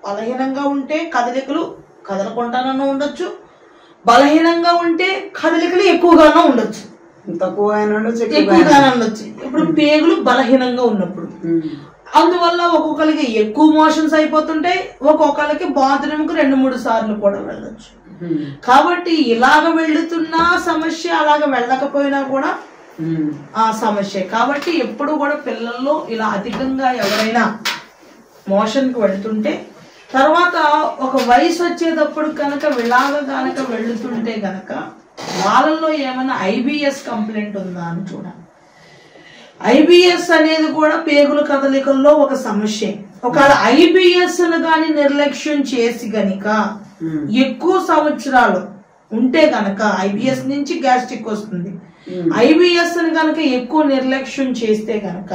బలహీనంగా ఉంటే కదలికలు కదలకుండానూ ఉండొచ్చు, బలహీనంగా ఉంటే కదలికలు ఎక్కువగానూ ఉండొచ్చు, ఎక్కువగానే ఉండొచ్చు. ఇప్పుడు పేగులు బలహీనంగా ఉన్నప్పుడు అందువల్ల ఒక్కొక్కరికి ఎక్కువ మోషన్స్ అయిపోతుంటాయి, ఒక్కొక్కరికి బాత్రూమ్కి 2-3 సార్లు కూడా వెళ్ళొచ్చు. కాబట్టి ఇలాగ వెళ్తున్నా సమస్య, అలాగ వెళ్ళకపోయినా కూడా ఆ సమస్య. కాబట్టి ఎప్పుడు కూడా పిల్లల్లో ఇలా అధికంగా ఎవరైనా మోషన్కి వెళుతుంటే తర్వాత ఒక వయసు వచ్చేటప్పుడు కనుక కనుక వెళుతుంటే కనుక వాళ్ళల్లో ఏమైనా IBS కంప్లైంట్ ఉందా అని చూడాలి. IBS అనేది కూడా పేగుల కదలికల్లో ఒక సమస్య. ఒకవేళ IBS ను కానీ నిర్లక్ష్యం చేసి గనుక ఎక్కువ సంవత్సరాలు ఉంటే గనక IBS నుంచి గ్యాస్ట్రిక్ వస్తుంది. IBS ను కనుక ఎక్కువ నిర్లక్ష్యం చేస్తే గనక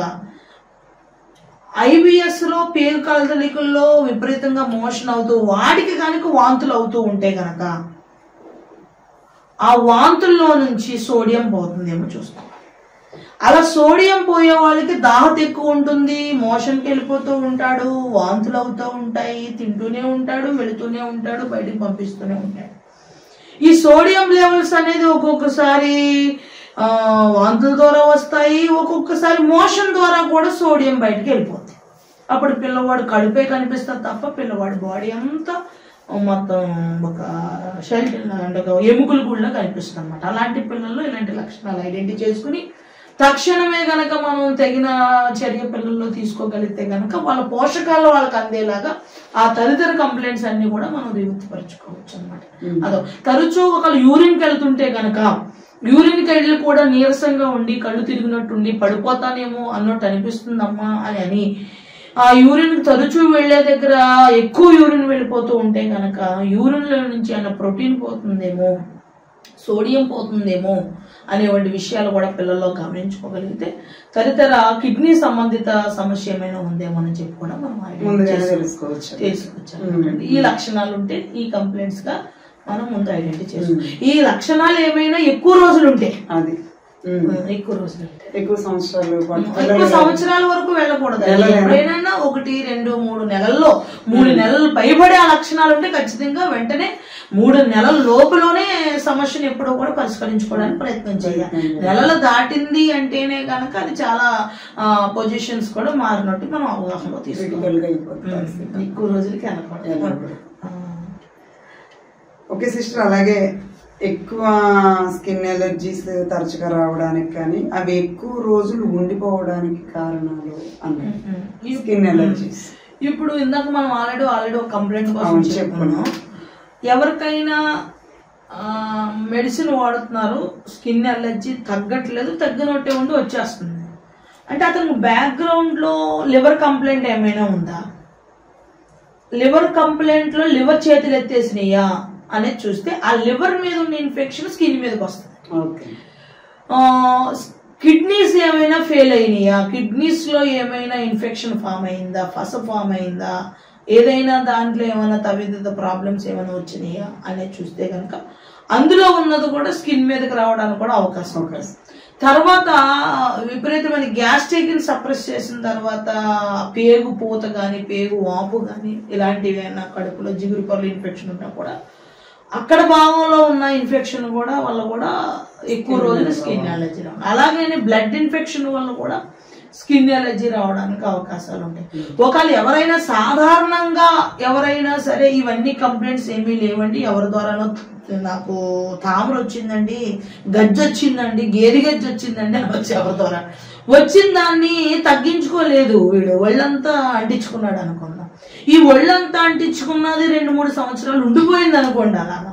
IBS లో పేగు కదలికల్లో విపరీతంగా మోషన్ అవుతూ వాడికి కనుక వాంతులు అవుతూ ఉంటే గనక ఆ వాంతుల్లో నుంచి సోడియం పోతుందేమో చూస్తాం. అలా సోడియం పోయే వాళ్ళకి దాహత ఎక్కువ ఉంటుంది, మోషన్కి వెళ్ళిపోతూ ఉంటాడు, వాంతులు అవుతూ ఉంటాయి, తింటూనే ఉంటాడు, వెళుతూనే ఉంటాడు, బయటికి పంపిస్తూనే ఉంటాడు. ఈ సోడియం లెవెల్స్ అనేది ఒక్కొక్కసారి వాంతుల ద్వారా వస్తాయి, ఒక్కొక్కసారి మోషన్ ద్వారా కూడా సోడియం బయటకు వెళ్ళిపోతుంది. అప్పుడు పిల్లవాడు కడుపే కనిపిస్తుంది తప్ప పిల్లవాడి బాడీ అంతా మొత్తం ఒక షెల్టర్ అంటే ఒక ఎముకలు కూడా కనిపిస్తుంది అనమాట. అలాంటి పిల్లల్లో ఇలాంటి లక్షణాలు ఐడెంటిఫై చేసుకుని తక్షణమే గనక మనం తగిన చర్య పిల్లల్లో తీసుకోగలిగితే గనక వాళ్ళ పోషకాలు వాళ్ళకి అందేలాగా ఆ తదితర కంప్లైంట్స్ అన్ని కూడా మనం విముక్తిపరచుకోవచ్చు అనమాట. అదో తరచూ ఒకళ్ళు యూరిన్కి వెళ్తుంటే గనక యూరిన్కి వెళ్ళి కూడా నీరసంగా ఉండి కళ్ళు తిరిగినట్టుండి పడిపోతానేమో అన్నట్టు అనిపిస్తుందమ్మా అని ఆ యూరిన్ తరచూ వెళ్లే దగ్గర ఎక్కువ యూరిన్ వెళ్ళిపోతూ ఉంటే గనక యూరిన్లో నుంచి అన్న ప్రోటీన్ పోతుందేమో, సోడియం పోతుందేమో అనేటువంటి విషయాలు కూడా పిల్లల్లో గమనించుకోగలిగితే తదితర కిడ్నీ సంబంధిత సమస్య ఏమైనా ఉందేమో అని చెప్పి కూడా మనం తెలుసుకోవచ్చు. ఈ లక్షణాలు ఉంటే ఈ కంప్లైంట్స్ గా మనం ముందు ఐడెంటిఫై చేసుకోవాలి. ఈ లక్షణాలు ఏమైనా ఎక్కువ రోజులు ఉంటే ఎక్కువ సంవత్సరాల వరకు వెళ్ళకూడదు. ఎప్పుడైనా 1, 2, 3 నెలల్లో 3 నెలలు పైబడి ఆ లక్షణాలు ఉంటే ఖచ్చితంగా వెంటనే 3 నెలల లోపులోనే సమస్యను ఎప్పుడో కూడా పరిష్కరించుకోవడానికి ప్రయత్నం చేయాలి. నెలలు దాటింది అంటేనే కనుక అది చాలా పొజిషన్స్ కూడా మారినట్టు మనం అవగాహనలో తీసుకోవాలి. ఎక్కువ రోజులకి వెళ్ళకూడదు. ఓకే సిస్టర్, అలాగే ఎక్కువ స్కిన్ ఎలర్జీస్ తరచుగా రావడానికి కానీ అవి ఎక్కువ రోజులు ఉండిపోవడానికి కారణాలు అన్నాయి. స్కిన్ ఎలర్జీస్ ఇప్పుడు ఇందాక మనం ఆల్రెడీ ఒక కంప్లైంట్ కోసం చెప్పుకున్నాం. ఎవరికైనా మెడిసిన్ వాడుతున్నారు, స్కిన్ ఎలర్జీ తగ్గట్లేదు, తగ్గినట్టే ఉండి వచ్చేస్తుంది. అంటే అతనికి బ్యాక్గ్రౌండ్ లో లివర్ కంప్లైంట్ ఏమైనా ఉందా, లివర్ కంప్లైంట్ లో లివర్ చేతులు ఎత్తేసినాయా అనేది చూస్తే ఆ లివర్ మీద ఉన్న ఇన్ఫెక్షన్ స్కిన్ మీదకి వస్తుంది. కిడ్నీస్ ఏమైనా ఫెయిల్ అయినాయా, కిడ్నీస్ లో ఏమైనా ఇన్ఫెక్షన్ ఫామ్ అయిందా, ఫస ఫామ్ అయిందా, ఏదైనా దాంట్లో ఏమైనా తవిద ప్రాబ్లమ్స్ ఏమైనా వచ్చినాయా అనేది చూస్తే కనుక అందులో ఉన్నది కూడా స్కిన్ మీదకి రావడానికి కూడా అవకాశం ఉంటుంది. తర్వాత విపరీతమైన గ్యాస్ట్రిక్ ని సప్రెస్ చేసిన తర్వాత పేగు పూత కానీ పేగు వాపు కానీ ఇలాంటివి అయినా కడుపులో జిగురు పర్లు ఇన్ఫెక్షన్ ఉన్నా కూడా అక్కడ భాగంలో ఉన్న ఇన్ఫెక్షన్ కూడా వల్ల కూడా ఎక్కువ రోజులు స్కిన్ అలర్జీ రావడం, అలాగే బ్లడ్ ఇన్ఫెక్షన్ వల్ల కూడా స్కిన్ అలర్జీ రావడానికి అవకాశాలు ఉంటాయి. ఒకవేళ ఎవరైనా సాధారణంగా ఎవరైనా సరే ఇవన్నీ కంప్లైంట్స్ ఏమీ లేవండి, ఎవరి ద్వారానో నాకు తామర వచ్చిందండి, గజ్జి వచ్చిందండి, గేది గజ్జి వచ్చిందండి అని వచ్చి ఎవరి ద్వారా వచ్చిన దాన్ని తగ్గించుకోలేదు, వీడు ఒళ్ళంతా అంటించుకున్నాడు అనుకున్నాం. ఈ ఒళ్ళంతా అంటించుకున్నది 2-3 సంవత్సరాలు ఉండిపోయింది అనుకోండి. అలా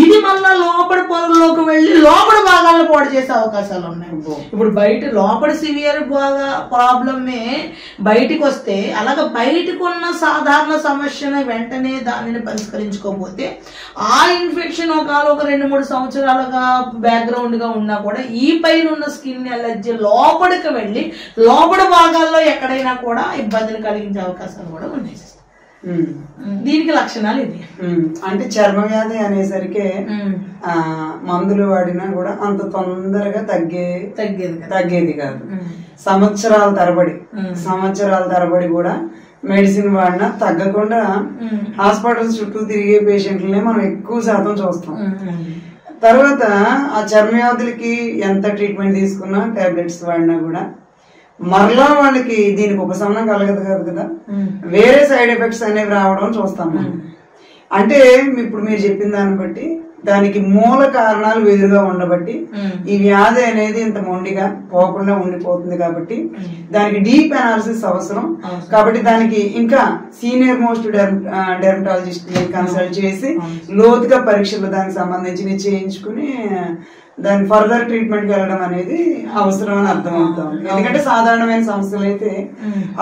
ఇది మళ్ళా లోపల పొరల్లోకి వెళ్ళి లోపల భాగాలను పాడు చేసే అవకాశాలు ఉన్నాయి. ఇప్పుడు బయట లోపల సివియర్ బాగా ప్రాబ్లమే బయటికి వస్తే, అలాగే బయటకు ఉన్న సాధారణ సమస్యను వెంటనే దానిని పరిష్కరించుకోకపోతే ఆ ఇన్ఫెక్షన్ ఒకవేళ ఒక 2-3 సంవత్సరాలుగా బ్యాక్గ్రౌండ్ గా ఉన్నా కూడా ఈ పైన ఉన్న స్కిన్ అలర్జీ లోపలికి వెళ్ళి లోపల భాగాల్లో ఎక్కడైనా కూడా ఇబ్బందులు కలిగించే అవకాశాలు కూడా ఉన్నాయి. దీనికి లక్షణాలు ఇది. అంటే చర్మ వ్యాధి అనేసరికి మందులు వాడినా కూడా అంత తొందరగా తగ్గేది కాదు. సంవత్సరాల తరబడి కూడా మెడిసిన్ వాడినా తగ్గకుండా హాస్పిటల్స్ చుట్టూ తిరిగే పేషెంట్లనే మనం ఎక్కువ శాతం చూస్తాం. తర్వాత ఆ చర్మ వ్యాధులకి ఎంత ట్రీట్మెంట్ తీసుకున్నా టాబ్లెట్స్ వాడినా కూడా మరలా వాళ్ళకి దీనికి ఉపశమనం కలగదు కదా, వేరే సైడ్ ఎఫెక్ట్స్ అనేవి రావడం చూస్తాం మనం. అంటే ఇప్పుడు మీరు చెప్పిన దాన్ని బట్టి దానికి మూల కారణాలు వేరుగా ఉండబట్టి ఈ వ్యాధి అనేది ఇంత మొండిగా పోకుండా ఉండిపోతుంది. కాబట్టి దానికి డీప్ అనాలిసిస్ అవసరం. కాబట్టి దానికి ఇంకా సీనియర్ మోస్ట్ డెర్మటాలజిస్ట్ ని కన్సల్ట్ చేసి లోతుగా పరీక్షలు దానికి సంబంధించి చేయించుకుని దాని ఫర్దర్ ట్రీట్మెంట్ వెళ్ళడం అనేది అవసరం అని అర్థం అవుతాం. ఎందుకంటే సాధారణమైన సమస్యలు అయితే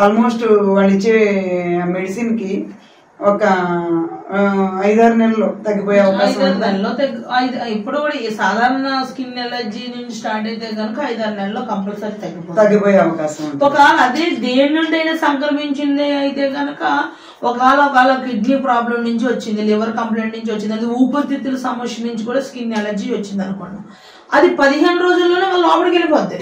ఆల్మోస్ట్ వాళ్ళు ఇచ్చే మెడిసిన్ కి ఒక 5-6 నెలల్లో తగ్గిపోయే అవకాశం. ఇప్పుడు కూడా సాధారణ స్కిన్ ఎలర్జీ నుంచి స్టార్ట్ అయితే కనుక 5-6 నెలల్లో కంపల్సరీ తగ్గిపోయే అవకాశం. ఒకవేళ అదే దేని నుండి అయినా సంక్రమించింది అయితే కనుక ఒకవేళ కిడ్నీ ప్రాబ్లం నుంచి వచ్చింది, లివర్ కంప్లైంట్ నుంచి వచ్చింది, అది ఊపిరితిత్తుల సమస్య నుంచి కూడా స్కిన్ ఎలర్జీ వచ్చింది అనుకోండి, అది 15 రోజుల్లోనే వాళ్ళ లోపలికి వెళ్ళిపోద్ది.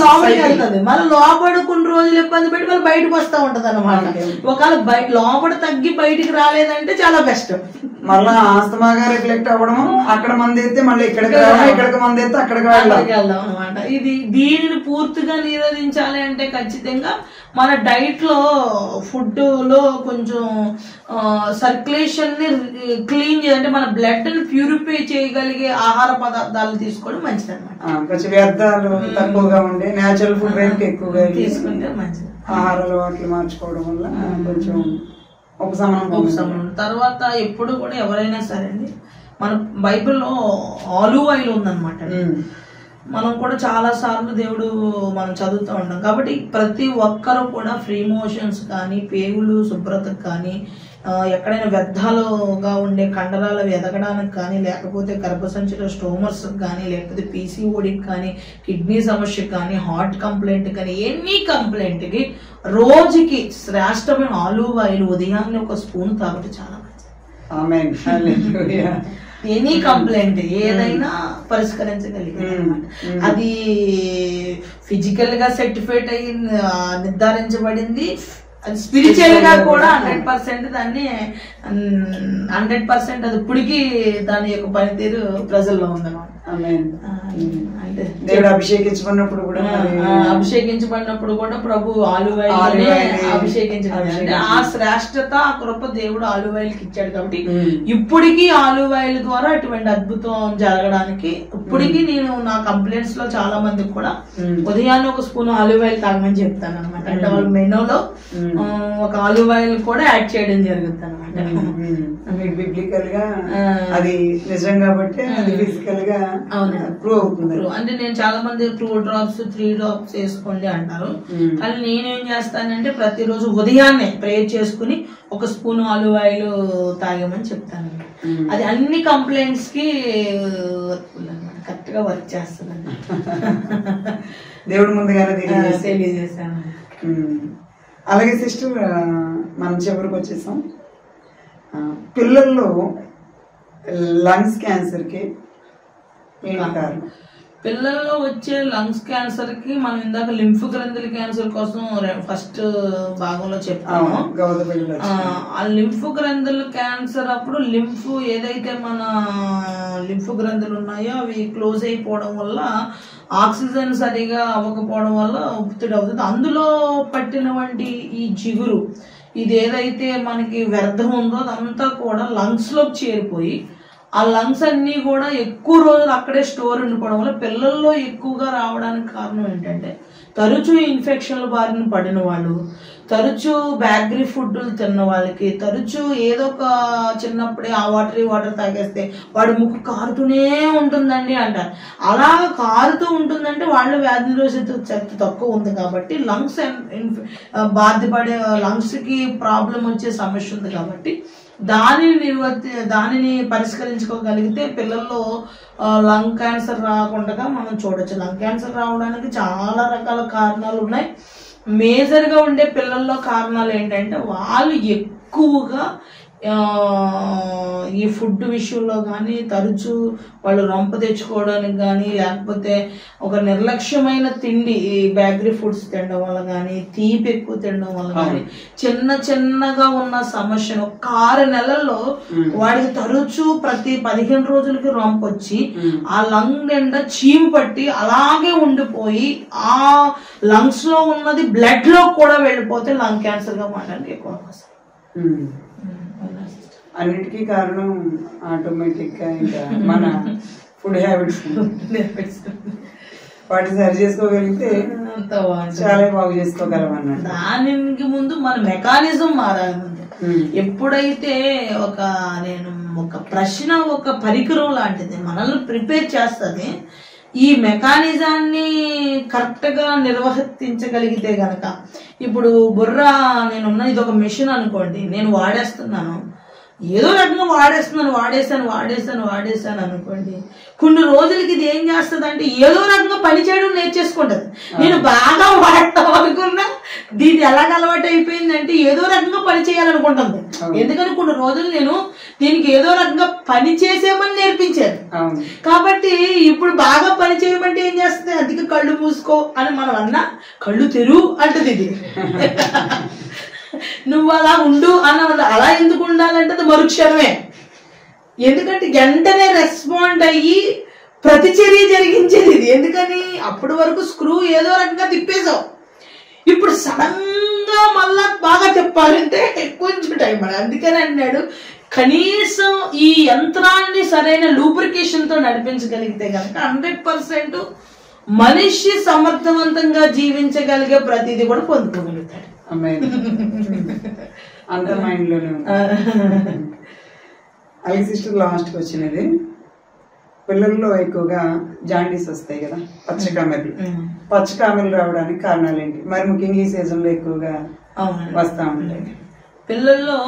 లోపలికి వెళ్తుంది, మళ్ళీ లోపల కొన్ని రోజులు ఇబ్బంది పెట్టి మళ్ళీ బయటకు వస్తా ఉంటది అనమాట. ఒకవేళ లోపల తగ్గి బయటికి రాలేదంటే చాలా బెస్ట్. మళ్ళా ఆస్తమాగా రిఫ్లెక్ట్ అవ్వడం, అక్కడ మంది అయితే మళ్ళీ ఇక్కడికి మంది అయితే అక్కడికి వెళ్దాం అనమాట. దీనిని పూర్తిగా నిరోధించాలి అంటే ఖచ్చితంగా మన డైట్ లో ఫుడ్ లో కొంచెం సర్క్యులేషన్ ని క్లీన్ చేయాలంటే మన బ్లడ్ ని ప్యూరిఫై చేయగలిగే ఆహార పదార్థాలు తీసుకోవడం మంచిది అనమాట. కొంచెం వ్యర్థాలు తక్కువగా ఉండే నేచురల్ ఫుడ్ వైపు ఎక్కువగా తీసుకుంటే మంచిది. ఆహార అలవాట్లు మార్చుకోవడం వల్ల కొంచెం ఉపశమనం. తర్వాత ఎప్పుడు కూడా ఎవరైనా సరే అండి, మన బైబిల్లో ఆలివ్ ఆయిల్ ఉందన్నమాట. మనం కూడా చాలా సార్లు దేవుడు మనం చదువుతూ ఉంటాం. కాబట్టి ప్రతి ఒక్కరు కూడా ఫ్రీ మోషన్స్ కానీ, పేగులు శుభ్రతకు కానీ, ఎక్కడైనా వ్యర్థాలుగా ఉండే కండరాలు ఎదగడానికి కానీ, లేకపోతే గర్భసంచిలో స్టోమర్స్ కానీ, లేకపోతే పీసీఓడికి కానీ, కిడ్నీ సమస్యకి కానీ, హార్ట్ కంప్లైంట్ కానీ, ఎనీ కంప్లైంట్కి రోజుకి శ్రేష్టమైన ఆలివ్ ఆయిల్ ఉదయాన్నే ఒక స్పూన్ తాగితే చాలా మంచిది. ఎనీ కంప్లైంట్ ఏదైనా పరిష్కరించగలిగింది. అది ఫిజికల్ గా సర్టిఫైడ్ అయ్యి నిర్ధారించబడింది, అది స్పిరిచువల్ గా కూడా 100% దాన్ని 100% అది ఇప్పటికీ దాని యొక్క పనితీరు ప్రజల్లో ఉందన్నమాట. అంటే దేవుడు అభిషేకించబడినప్పుడు కూడా ప్రభు ఆలివ్ ఆయిల్ అభిషేకించబడి ఆ శ్రేష్టత ఆ కృప దేవుడు ఆలివ్ ఆయిల్ కి ఇచ్చాడు. కాబట్టి ఇప్పటికీ ఆలివ్ ఆయిల్ ద్వారా అటువంటి అద్భుతం జరగడానికి ఇప్పటికీ నేను నా కంప్లైంట్స్ లో చాలా మందికి కూడా ఉదయాన్నే ఒక స్పూన్ ఆలివ్ ఆయిల్ తాగమని చెప్తాను అనమాట. అంటే వాళ్ళ మెనూలో ఒక ఆలివ్ ఆయిల్ కూడా యాడ్ చేయడం జరుగుతుంది అనమాట. బిబ్లికల్ గా అది నిజం కాబట్టి అది ఫిజికల్ గా ప్రూవ్ అవుతుంది. అంటే నేను చాలా మంది 2 drops 3 drops వేసుకోండి అంటారు. కానీ నేనేం చేస్తానంటే ప్రతిరోజు ఉదయాన్నే ప్రేయర్ చేసుకుని 1 స్పూన్ ఆలివ్ ఆయిల్ తాగమని చెప్తాను. అది అన్ని కంప్లైంట్స్ కి కరెక్ట్ గా వర్క్ చేస్తుందండి. దేవుడు ముందుగానే తెలియజేశాను. అలాగే సిస్టర్, మనం చివరికి వచ్చేసాం. పిల్లల్లో లంగ్స్ క్యాన్సర్ కి ఏంటి కారణం? పిల్లల్లో వచ్చే లంగ్స్ క్యాన్సర్ కి మనం ఇందాక లింఫ్ గ్రంథుల క్యాన్సర్ కోసం ఫస్ట్ భాగంలో చెప్తాము. ఆ లింఫ్ గ్రంథుల క్యాన్సర్ అప్పుడు లింఫ్ ఏదైతే మన లింఫ్ గ్రంథులు ఉన్నాయో అవి క్లోజ్ అయిపోవడం వల్ల ఆక్సిజన్ సరిగా అవ్వకపోవడం వల్ల ఒత్తిడి అవుతుంది. అందులో పట్టినటువంటి ఈ జిగురు ఇది ఏదైతే మనకి వ్యర్థం ఉందో అదంతా కూడా లంగ్స్ లోకి చేరిపోయి ఆ లంగ్స్ అన్ని కూడా ఎక్కువ రోజులు అక్కడే స్టోర్ ఉండిపోవడం వల్ల పిల్లల్లో ఎక్కువగా రావడానికి కారణం ఏంటంటే తరచూ ఇన్ఫెక్షన్ల బారిన పడిన వాళ్ళు, తరచూ బేకరీ ఫుడ్లు తిన్న వాళ్ళకి, తరచూ ఏదో ఒక చిన్నప్పుడే ఆ వాటర్ తాగేస్తే వాడి ముక్కు కారుతూనే ఉంటుందండి అంటారు. అలా కారుతూ ఉంటుందంటే వాళ్ళు వ్యాధి నిరోధక శక్తి తక్కువ ఉంది కాబట్టి లంగ్స్ బాధపడే లంగ్స్ కి ప్రాబ్లం వచ్చే సమస్య ఉంది కాబట్టి దానిని పరిష్కరించుకోగలిగితే పిల్లల్లో లంగ్ క్యాన్సర్ రాకుండా మనం చూడొచ్చు. లంగ్ క్యాన్సర్ రావడానికి చాలా రకాల కారణాలు ఉన్నాయి. మేజర్గా ఉండే పిల్లల్లో కారణాలు ఏంటంటే వాళ్ళు ఎక్కువగా ఈ ఫుడ్ విషయంలో కానీ తరచూ వాళ్ళు రంప తెచ్చుకోవడానికి కానీ లేకపోతే ఒక నిర్లక్ష్యమైన తిండి ఈ బేకరీ ఫుడ్స్ తినడం వల్ల కానీ తీపి ఎక్కువ తినడం వల్ల కానీ చిన్నగా ఉన్న సమస్యను 6 నెలల్లో వాడికి తరచూ ప్రతి 15 రోజులకి రంప వచ్చి ఆ లంగ్ నిండా చీము పట్టి అలాగే ఉండిపోయి ఆ లంగ్స్ లో ఉన్నది బ్లడ్ లో కూడా వెళ్ళిపోతే లంగ్ క్యాన్సర్ గా మారడానికి ఎక్కువ అవకాశం. అన్నిటికీ కారణం ఆటోమేటిక్ గా ఇంకా మన ఫుడ్ హ్యాబిట్స్. వాటిని సరి చేసుకోగలిగితే చాలా బాగు చేసుకోగలం అన్నట్టు. దానికి ముందు మన మెకానిజం మారాలి. ఎప్పుడైతే నేను ఒక ప్రశ్న ఒక పరికరం లాంటిది మనల్ని ప్రిపేర్ చేస్తుంది, ఈ మెకానిజాన్ని కరెక్ట్ గా నిర్వర్తించగలిగితే గనక ఇప్పుడు బుర్ర నేనున్న ఇది ఒక మెషిన్ అనుకోండి, నేను వాడేస్తున్నాను, ఏదో రకంగా వాడేసాను అనుకోండి, కొన్ని రోజులకి ఇది ఏం చేస్తుంది అంటే ఏదో రకంగా పని చేయడం నేర్చేసుకుంటది. నేను బాగా వాడతాం అనుకున్నా దీన్ని ఎలాగ అలవాటు అయిపోయిందంటే ఏదో రకంగా పని చేయాలనుకుంటుంది. ఎందుకని కొన్ని రోజులు నేను దీనికి ఏదో రకంగా పని చేసేమని నేర్పించాను కాబట్టి ఇప్పుడు బాగా పని చేయమంటే ఏం చేస్తుంది, అందుకే కళ్ళు మూసుకో అని మనం అన్నా కళ్ళు తెరువు అంటది ఇది. నువ్వు అలా ఉండు అన్న అలా ఎందుకు ఉండాలంటే అది మరుక్షణమే. ఎందుకంటే వెంటనే రెస్పాండ్ అయ్యి ప్రతిచర్య జరిగించేది ఇది. ఎందుకని అప్పటి వరకు స్క్రూ ఏదో రకంగా తిప్పేసావు, ఇప్పుడు సడన్ గా మళ్ళా బాగా తిప్పాలంటే కొంచెం టైం పడాలి. అందుకని అన్నాడు కనీసం ఈ యంత్రాన్ని సరైన లూబ్రికేషన్ తో నడిపించగలిగితే కనుక 100% మనిషి సమర్థవంతంగా జీవించగలిగే ప్రతిదీ కూడా పొందుకోగలుగుతాడు. అంత మైండ్ లోనే అలాగే సిస్టర్ లాస్ట్కి వచ్చినది, పిల్లల్లో ఎక్కువగా జాండీస్ వస్తాయి కదా, పచ్చకామెర్లు రావడానికి కారణాలు ఏంటి? మరి ముఖ్యంగా ఈ సీజన్ లో ఎక్కువగా వస్తా ఉంటాయి. పిల్లల్లో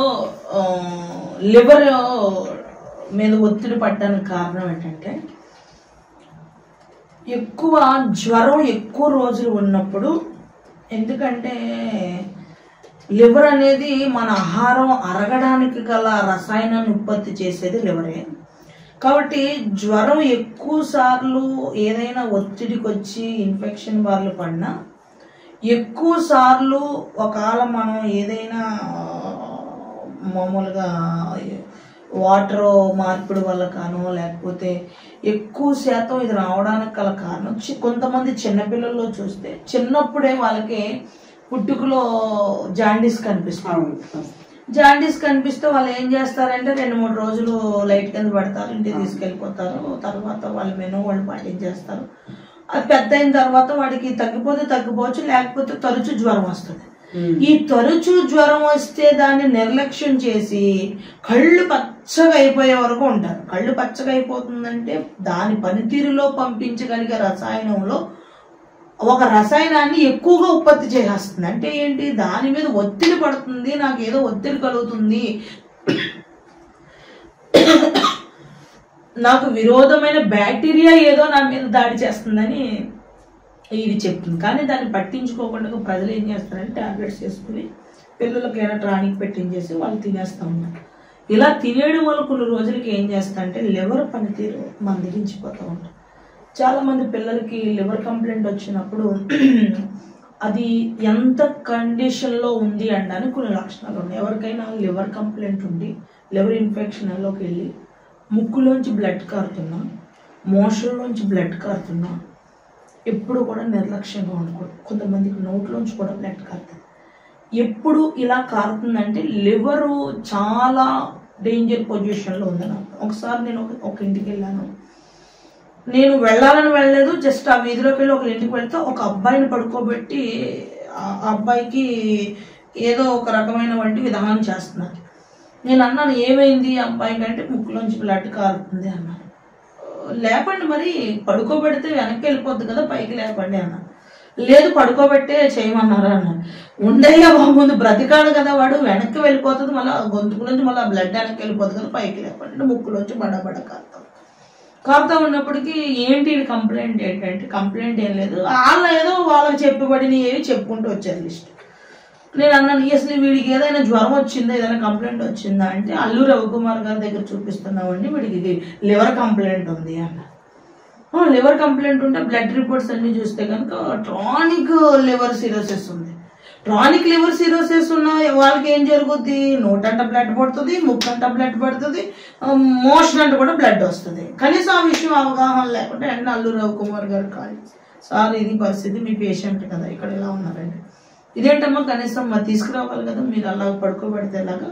లివర్ మీద ఒత్తిడి పడడానికి కారణం ఏంటంటే ఎక్కువ జ్వరం ఎక్కువ రోజులు ఉన్నప్పుడు, ఎందుకంటే లివర్ అనేది మన ఆహారం అరగడానికి గల రసాయనాన్ని ఉత్పత్తి చేసేది లివరే. కాబట్టి జ్వరం ఎక్కువ సార్లు ఏదైనా ఒత్తిడికి వచ్చి ఇన్ఫెక్షన్ బారిన పడినా, ఎక్కువ సార్లు ఒకవేళ మనం ఏదైనా మామూలుగా వాటర్ మార్పిడి వల్ల కానో లేకపోతే ఎక్కువ శాతం ఇది రావడానికి గల కారణం కొంతమంది చిన్నపిల్లల్లో చూస్తే చిన్నప్పుడే వాళ్ళకి పుట్టుకలో జాండీస్ కనిపిస్తే వాళ్ళు ఏం చేస్తారంటే 2-3 రోజులు లైట్ కింద పడతారు, ఇంటికి తీసుకెళ్ళిపోతారు. తర్వాత వాళ్ళ మెనూ వాళ్ళు పాటించేస్తారు. అది పెద్ద అయిన తర్వాత వాడికి తగ్గిపోవచ్చు, లేకపోతే తరచూ జ్వరం వస్తుంది. ఈ తరచూ జ్వరం వస్తే దాన్ని నిర్లక్ష్యం చేసి కళ్ళు పచ్చగా అయిపోయే వరకు ఉంటారు. కళ్ళు పచ్చగా అయిపోతుందంటే దాని పనితీరులో పంపించగలిగే రసాయనంలో ఒక రసాయనాన్ని ఎక్కువగా ఉత్పత్తి చేసేస్తుంది. అంటే ఏంటి, దాని మీద ఒత్తిడి పడుతుంది, నాకు ఏదో ఒత్తిడి కలుగుతుంది, నాకు విరోధమైన బ్యాక్టీరియా ఏదో నా మీద దాడి చేస్తుందని ఇది చెప్తుంది. కానీ దాన్ని పట్టించుకోకుండా ప్రజలు ఏం చేస్తారంటే టాబ్లెట్స్ వేసుకుని పిల్లలకి ఏమైనా టానిక్ పెట్టించేసి వాళ్ళు తినేస్తూ ఉన్నారు. ఇలా తినేయడం వల్ల కొన్ని రోజులకి ఏం చేస్తారంటే లివర్ పనితీరు మందగించిపోతూ ఉంటారు. చాలామంది పిల్లలకి లివర్ కంప్లైంట్ వచ్చినప్పుడు అది ఎంత కండిషన్లో ఉంది అనడానికి కొన్ని లక్షణాలు ఉన్నాయి. ఎవరికైనా లివర్ కంప్లైంట్ ఉండి లివర్ ఇన్ఫెక్షన్లోకి వెళ్ళి ముక్కులోంచి బ్లడ్ కారుతున్నా, మోషన్లోంచి బ్లడ్ కారుతున్నా ఎప్పుడు కూడా నిర్లక్ష్యంగా ఉండకూడదు. కొంతమందికి నోట్లోంచి కూడా బ్లడ్ కారుతుంది. ఎప్పుడు ఇలా కారుతుందంటే లివరు చాలా డేంజర్ పొజిషన్లో ఉందని అర్థం. ఒకసారి నేను ఒక ఇంటికి వెళ్ళాను. నేను వెళ్ళాలని వెళ్ళలేదు, జస్ట్ ఆ వీధిలోకి వెళ్ళి ఒక ఇంటికి వెళ్తే ఒక అబ్బాయిని పడుకోబెట్టి ఆ అబ్బాయికి ఏదో ఒక రకమైన వంటి విధానం చేస్తున్నారు. నేను అన్నాను, ఏమైంది అబ్బాయికి అంటే ముక్కులోంచి బ్లడ్ కారుతుంది అన్నాను. లేపండి, మరి పడుకోబెడితే వెనక్కి వెళ్ళిపోద్ది కదా, పైకి లేపండి అన్నాను. లేదు పడుకోబెట్టే చేయమన్నారు అన్నాను. ఉండయ్యా ముందు బ్రతికాడు కదా వాడు, వెనక్కి వెళ్ళిపోతుంది, మళ్ళీ గొంతుకు నుంచి మళ్ళీ బ్లడ్ వెనక్కి వెళ్ళిపోతుంది కదా, పైకి లేపండి. ముక్కులోంచి బడబడ కారుతా ఉన్నప్పటికీ ఏంటి కంప్లైంట్ ఏంటంటే, కంప్లైంట్ ఏం లేదు, వాళ్ళు ఏదో వాళ్ళకి చెప్పబడిన ఏవి చెప్పుకుంటూ వచ్చారు లిస్ట్. నేను అన్నాను, అసలు వీడికి ఏదైనా జ్వరం వచ్చిందా, ఏదైనా కంప్లైంట్ వచ్చిందా అంటే అల్లు రవికుమార్ గారి దగ్గర చూపిస్తున్నామండి, వీడికి ఇది లివర్ కంప్లైంట్ ఉంది అన్నారు. లివర్ కంప్లైంట్ ఉంటే బ్లడ్ రిపోర్ట్స్ అన్ని చూస్తే కనుక ట్రానిక్ లివర్ సిరోసిస్ ఉంది. ట్రానిక్ లివర్ సిరోసిస్ ఉన్న వాళ్ళకి ఏం జరుగుద్ది, నోటంట బ్లడ్ పడుతుంది, ముక్కంట బ్లడ్ పడుతుంది, మోషన్ అంటే కూడా బ్లడ్ వస్తుంది. కనీసం ఆ విషయం అవగాహన లేకుండా అండ్ అల్లు రవికుమార్ గారు కాదు, సార్ ఇది పరిస్థితి, మీ పేషెంట్ కదా ఇక్కడ ఇలా ఉన్నారండి, ఇదేంటమ్మా కనీసం మరి తీసుకురావాలి కదా, మీరు అలా పడుకోబెడితే ఎలాగా,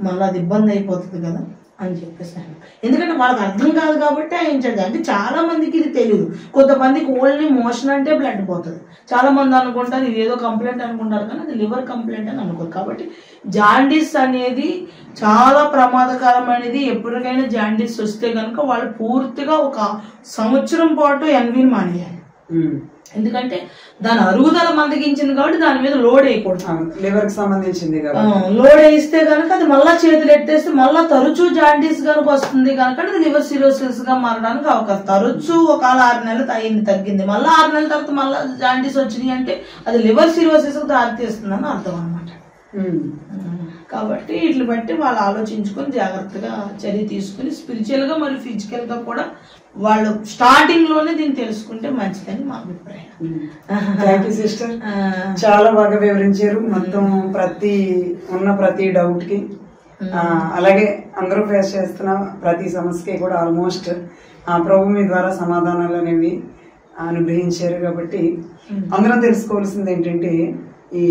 మళ్ళీ అది ఇబ్బంది అయిపోతుంది కదా అని చెప్పేసాను. ఎందుకంటే వాళ్ళకి అర్థం కాదు కాబట్టి ఆయన చేద్దాం. అంటే చాలా మందికి ఇది తెలియదు. కొంతమందికి ఓన్లీ మోషన్ అంటే బ్లడ్ పోతుంది. చాలా మంది అనుకుంటారు ఇది ఏదో కంప్లైంట్ అనుకుంటారు, కానీ అది లివర్ కంప్లైంట్ అని అనుకోరు. కాబట్టి జాండీస్ అనేది చాలా ప్రమాదకరమైనది. ఎప్పటికైనా జాండీస్ వస్తే కనుక వాళ్ళు పూర్తిగా ఒక సంవత్సరం పాటు ఎన్వీని మానేయాలి. ఎందుకంటే దాని అరుగుదల మందగించింది కాబట్టి దాని మీద లోడ్ వేయకూడదు. లివర్ కి సంబంధించింది లోడ్ వేస్తే కనుక అది మళ్ళా చేతులు ఎత్తేస్తే మళ్ళా తరచూ జాండీస్ కనుక వస్తుంది కనుక అది లివర్ సిరోసిస్ గా మారడానికి అవకాశం. తరచూ ఒకవేళ 6 నెలలు అయింది తగ్గింది, మళ్ళీ 6 నెలల తర్వాత మళ్ళీ జాండీస్ వచ్చినాయి అంటే అది లివర్ సిరోసిస్ కు దారితీస్తుందని అర్థం అనమాట. కాబట్టి వీటిని బట్టి వాళ్ళు ఆలోచించుకొని జాగ్రత్తగా చర్య తీసుకుని స్పిరిచువల్ గా మరియు ఫిజికల్ గా కూడా వాళ్ళు స్టార్టింగ్ లోనే దీన్ని తెలుసుకుంటే మంచిదని మా అభిప్రాయం. థ్యాంక్ యూ సిస్టర్, చాలా బాగా వివరించారు మొత్తం ప్రతి డౌట్ కి. అలాగే అందరూ ఫేస్ చేస్తున్న ప్రతి సమస్యకి కూడా ఆల్మోస్ట్ ప్రభు మీ ద్వారా సమాధానాలు అనేవి అనుగ్రహించారు. కాబట్టి అందరం తెలుసుకోవాల్సింది ఏంటంటే, ఈ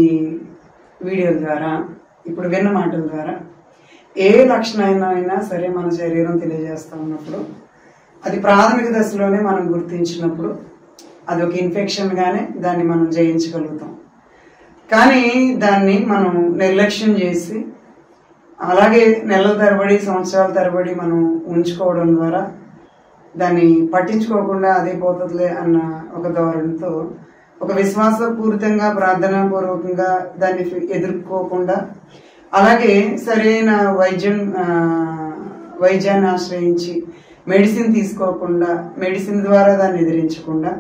వీడియోల ద్వారా ఇప్పుడు విన్న మాటల ద్వారా ఏ లక్షణమైనా సరే మన శరీరం తెలియజేస్తా ఉన్నప్పుడు అది ప్రాథమిక దశలోనే మనం గుర్తించినప్పుడు అది ఒక ఇన్ఫెక్షన్ గానే దాన్ని మనం జయించగలుగుతాం. కానీ దాన్ని మనం నిర్లక్ష్యం చేసి అలాగే నెలల తరబడి సంవత్సరాల తరబడి మనం ఉంచుకోవడం ద్వారా దాన్ని పట్టించుకోకుండా అదే పోతుందిలే అన్న ఒక ధోరణితో ఒక విశ్వాసపూరితంగా ప్రార్థనాపూర్వకంగా దాన్ని ఎదుర్కోకుండా అలాగే సరైన వైద్యాన్ని ఆశ్రయించి మెడిసిన్ తీసుకోకుండా మెడిసిన్ ద్వారా దాన్ని ఎదిరించకుండా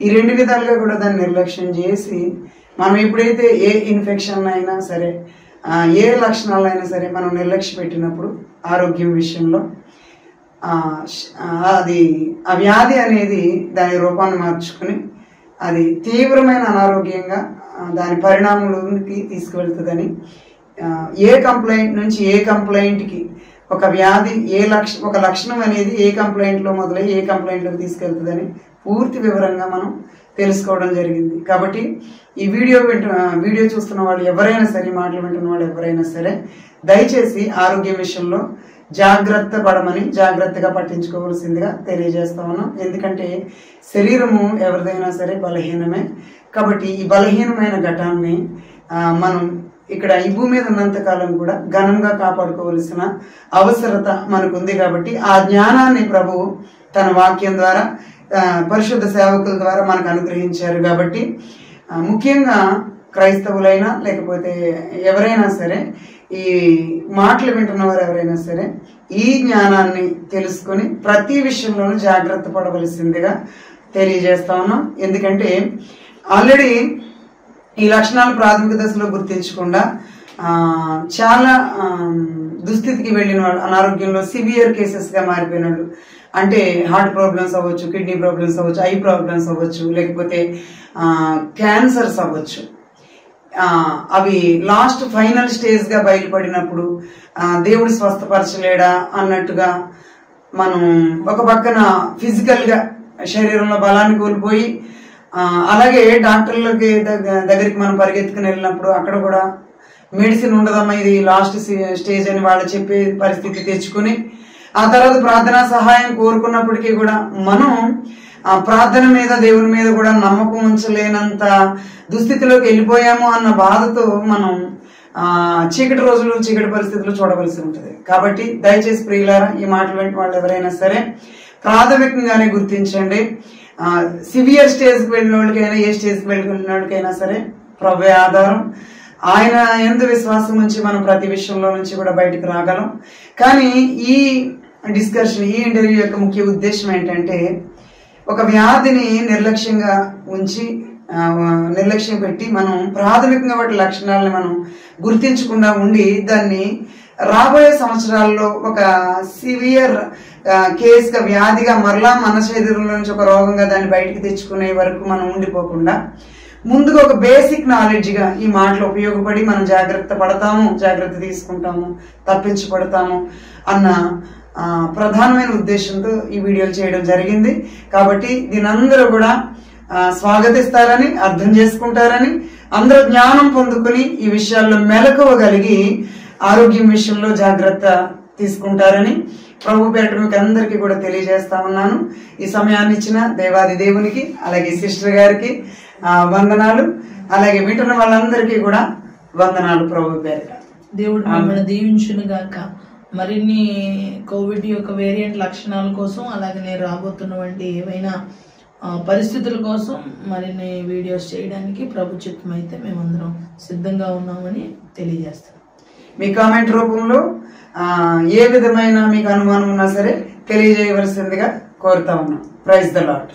ఈ 2 విధాలుగా కూడా దాన్ని నిర్లక్ష్యం చేసి మనం ఎప్పుడైతే ఏ ఇన్ఫెక్షన్ అయినా సరే ఏ లక్షణాలైనా సరే మనం నిర్లక్ష్య పెట్టినప్పుడు ఆరోగ్యం విషయంలో అది ఆ వ్యాధి అనేది దాని రూపాన్ని మార్చుకుని అది తీవ్రమైన అనారోగ్యంగా దాని పరిణామంలోకి తీసుకువెళ్తుందని, ఏ కంప్లైంట్ నుంచి ఏ కంప్లైంట్కి ఒక వ్యాధి ఒక లక్షణం అనేది ఏ కంప్లైంట్లో మొదలై ఏ కంప్లైంట్లోకి తీసుకెళ్తుందని పూర్తి వివరంగా మనం తెలుసుకోవడం జరిగింది. కాబట్టి ఈ వీడియో చూస్తున్న వాళ్ళు ఎవరైనా సరే, మాటలు వింటున్న వాళ్ళు ఎవరైనా సరే దయచేసి ఆరోగ్యం విషయంలో జాగ్రత్త పడమని జాగ్రత్తగా పట్టించుకోవాల్సిందిగా తెలియజేస్తా ఉన్నాం. ఎందుకంటే శరీరము ఎవరిదైనా సరే బలహీనమే. కాబట్టి ఈ బలహీనమైన ఘటాన్ని మనం ఇక్కడ ఈ భూమి మీద ఉన్నంత కాలం కూడా ఘనంగా కాపాడుకోవలసిన అవసరత మనకుంది. కాబట్టి ఆ జ్ఞానాన్ని ప్రభువు తన వాక్యం ద్వారా పరిశుద్ధ సేవకుల ద్వారా మనకు అనుగ్రహించారు. కాబట్టి ముఖ్యంగా క్రైస్తవులైనా లేకపోతే ఎవరైనా సరే, ఈ మాటలు వింటున్న వారు ఎవరైనా సరే ఈ జ్ఞానాన్ని తెలుసుకొని ప్రతి విషయంలోనూ జాగ్రత్త పడవలసిందిగా తెలియజేస్తా ఉన్నాం. ఎందుకంటే ఆల్రెడీ ఈ లక్షణాలు ప్రాథమిక దశలో గుర్తించకుండా చాలా దుస్థితికి వెళ్ళిన వాళ్ళు, అనారోగ్యంలో సివియర్ కేసెస్గా మారిపోయిన వాళ్ళు, అంటే హార్ట్ ప్రాబ్లమ్స్ అవ్వచ్చు, కిడ్నీ ప్రాబ్లమ్స్ అవ్వచ్చు, ఐ ప్రాబ్లమ్స్ అవ్వచ్చు, లేకపోతే క్యాన్సర్స్ అవ్వచ్చు. అవి లాస్ట్ ఫైనల్ స్టేజ్గా బయలుపడినప్పుడు దేవుడు స్వస్థపరచలేడా అన్నట్టుగా మనం ఒక పక్కన ఫిజికల్గా శరీరంలో బలాన్ని కోల్పోయి, అలాగే డాక్టర్లకి దగ్గరికి మనం పరిగెత్తుకుని వెళ్ళినప్పుడు అక్కడ కూడా మెడిసిన్ ఉండదమ్మా, ఇది లాస్ట్ స్టేజ్ అని వాళ్ళు చెప్పే పరిస్థితి తెచ్చుకుని ఆ తర్వాత ప్రార్థనా సహాయం కోరుకున్నప్పటికీ కూడా మనం ఆ ప్రార్థన మీద దేవుని మీద కూడా నమ్మకం ఉంచలేనంత దుస్థితిలోకి వెళ్ళిపోయాము అన్న బాధతో మనం చీకటి రోజులు, చీకటి పరిస్థితులు చూడవలసి ఉంటుంది. కాబట్టి దయచేసి ప్రియులారా, ఈ మాటలు వెంట వాళ్ళు ఎవరైనా సరే ప్రాథమికంగానే గుర్తించండి. సివియర్ స్టేజ్కి వెళ్ళిన వాళ్ళకైనా, ఏ స్టేజ్కి వెళ్ళిన వాళ్ళకైనా సరే ప్రభువే ఆధారం. ఆయన యందు విశ్వాసం ఉంచి మనం ప్రతి విషయంలో నుంచి కూడా బయటకు రాగలం. కానీ ఈ డిస్కషన్, ఈ ఇంటర్వ్యూ యొక్క ముఖ్య ఉద్దేశం ఏంటంటే, ఒక వ్యాధిని నిర్లక్ష్యంగా ఉంచి నిర్లక్ష్యం పెట్టి మనం ప్రాథమికంగా వాటి లక్షణాలను మనం గుర్తించకుండా ఉండి దాన్ని రాబోయే సంవత్సరాల్లో ఒక సివియర్ కేసుగా, వ్యాధిగా మరలా మన శరీరంలో నుంచి ఒక రోగంగా దాన్ని బయటికి తెచ్చుకునే వరకు మనం ఉండిపోకుండా ముందుగా ఒక బేసిక్ నాలెడ్జ్గా ఈ మాటలు ఉపయోగపడి మనం జాగ్రత్త పడతాము, జాగ్రత్త తీసుకుంటాము, తప్పించబడతాము అన్న ప్రధానమైన ఉద్దేశంతో ఈ వీడియోలు చేయడం జరిగింది. కాబట్టి దీని అందరూ కూడా స్వాగతిస్తారని, అర్థం చేసుకుంటారని, అందరూ జ్ఞానం పొందుకుని ఈ విషయాల్లో మెలకువగలిగి ఆరోగ్యం విషయంలో జాగ్రత్త తీసుకుంటారని ప్రభు పేరిట మీకు అందరికీ కూడా తెలియజేస్తా ఉన్నాను. ఈ సమయాన్ని ఇచ్చిన దేవాది దేవునికి, అలాగే సిస్టర్ గారికి వందనాలు, అలాగే వింటున్న వాళ్ళందరికీ కూడా వందనాలు. ప్రభు పేరిట దేవుడు మిమ్మల్ని దీవించును గాక. మరిన్ని కోవిడ్ యొక్క వేరియంట్ లక్షణాల కోసం, అలాగే రాబోతున్నటువంటి ఏవైనా పరిస్థితుల కోసం మరిన్ని వీడియోస్ చేయడానికి ప్రభు చిత్తం అయితే మేమందరం సిద్ధంగా ఉన్నామని తెలియజేస్తాం. మీ కామెంట్ రూపంలో ఏ విధమైన మీకు అనుమానం ఉన్నా సరే తెలియజేయవలసిందిగా కోరుతా ఉన్నాం. Praise the lord.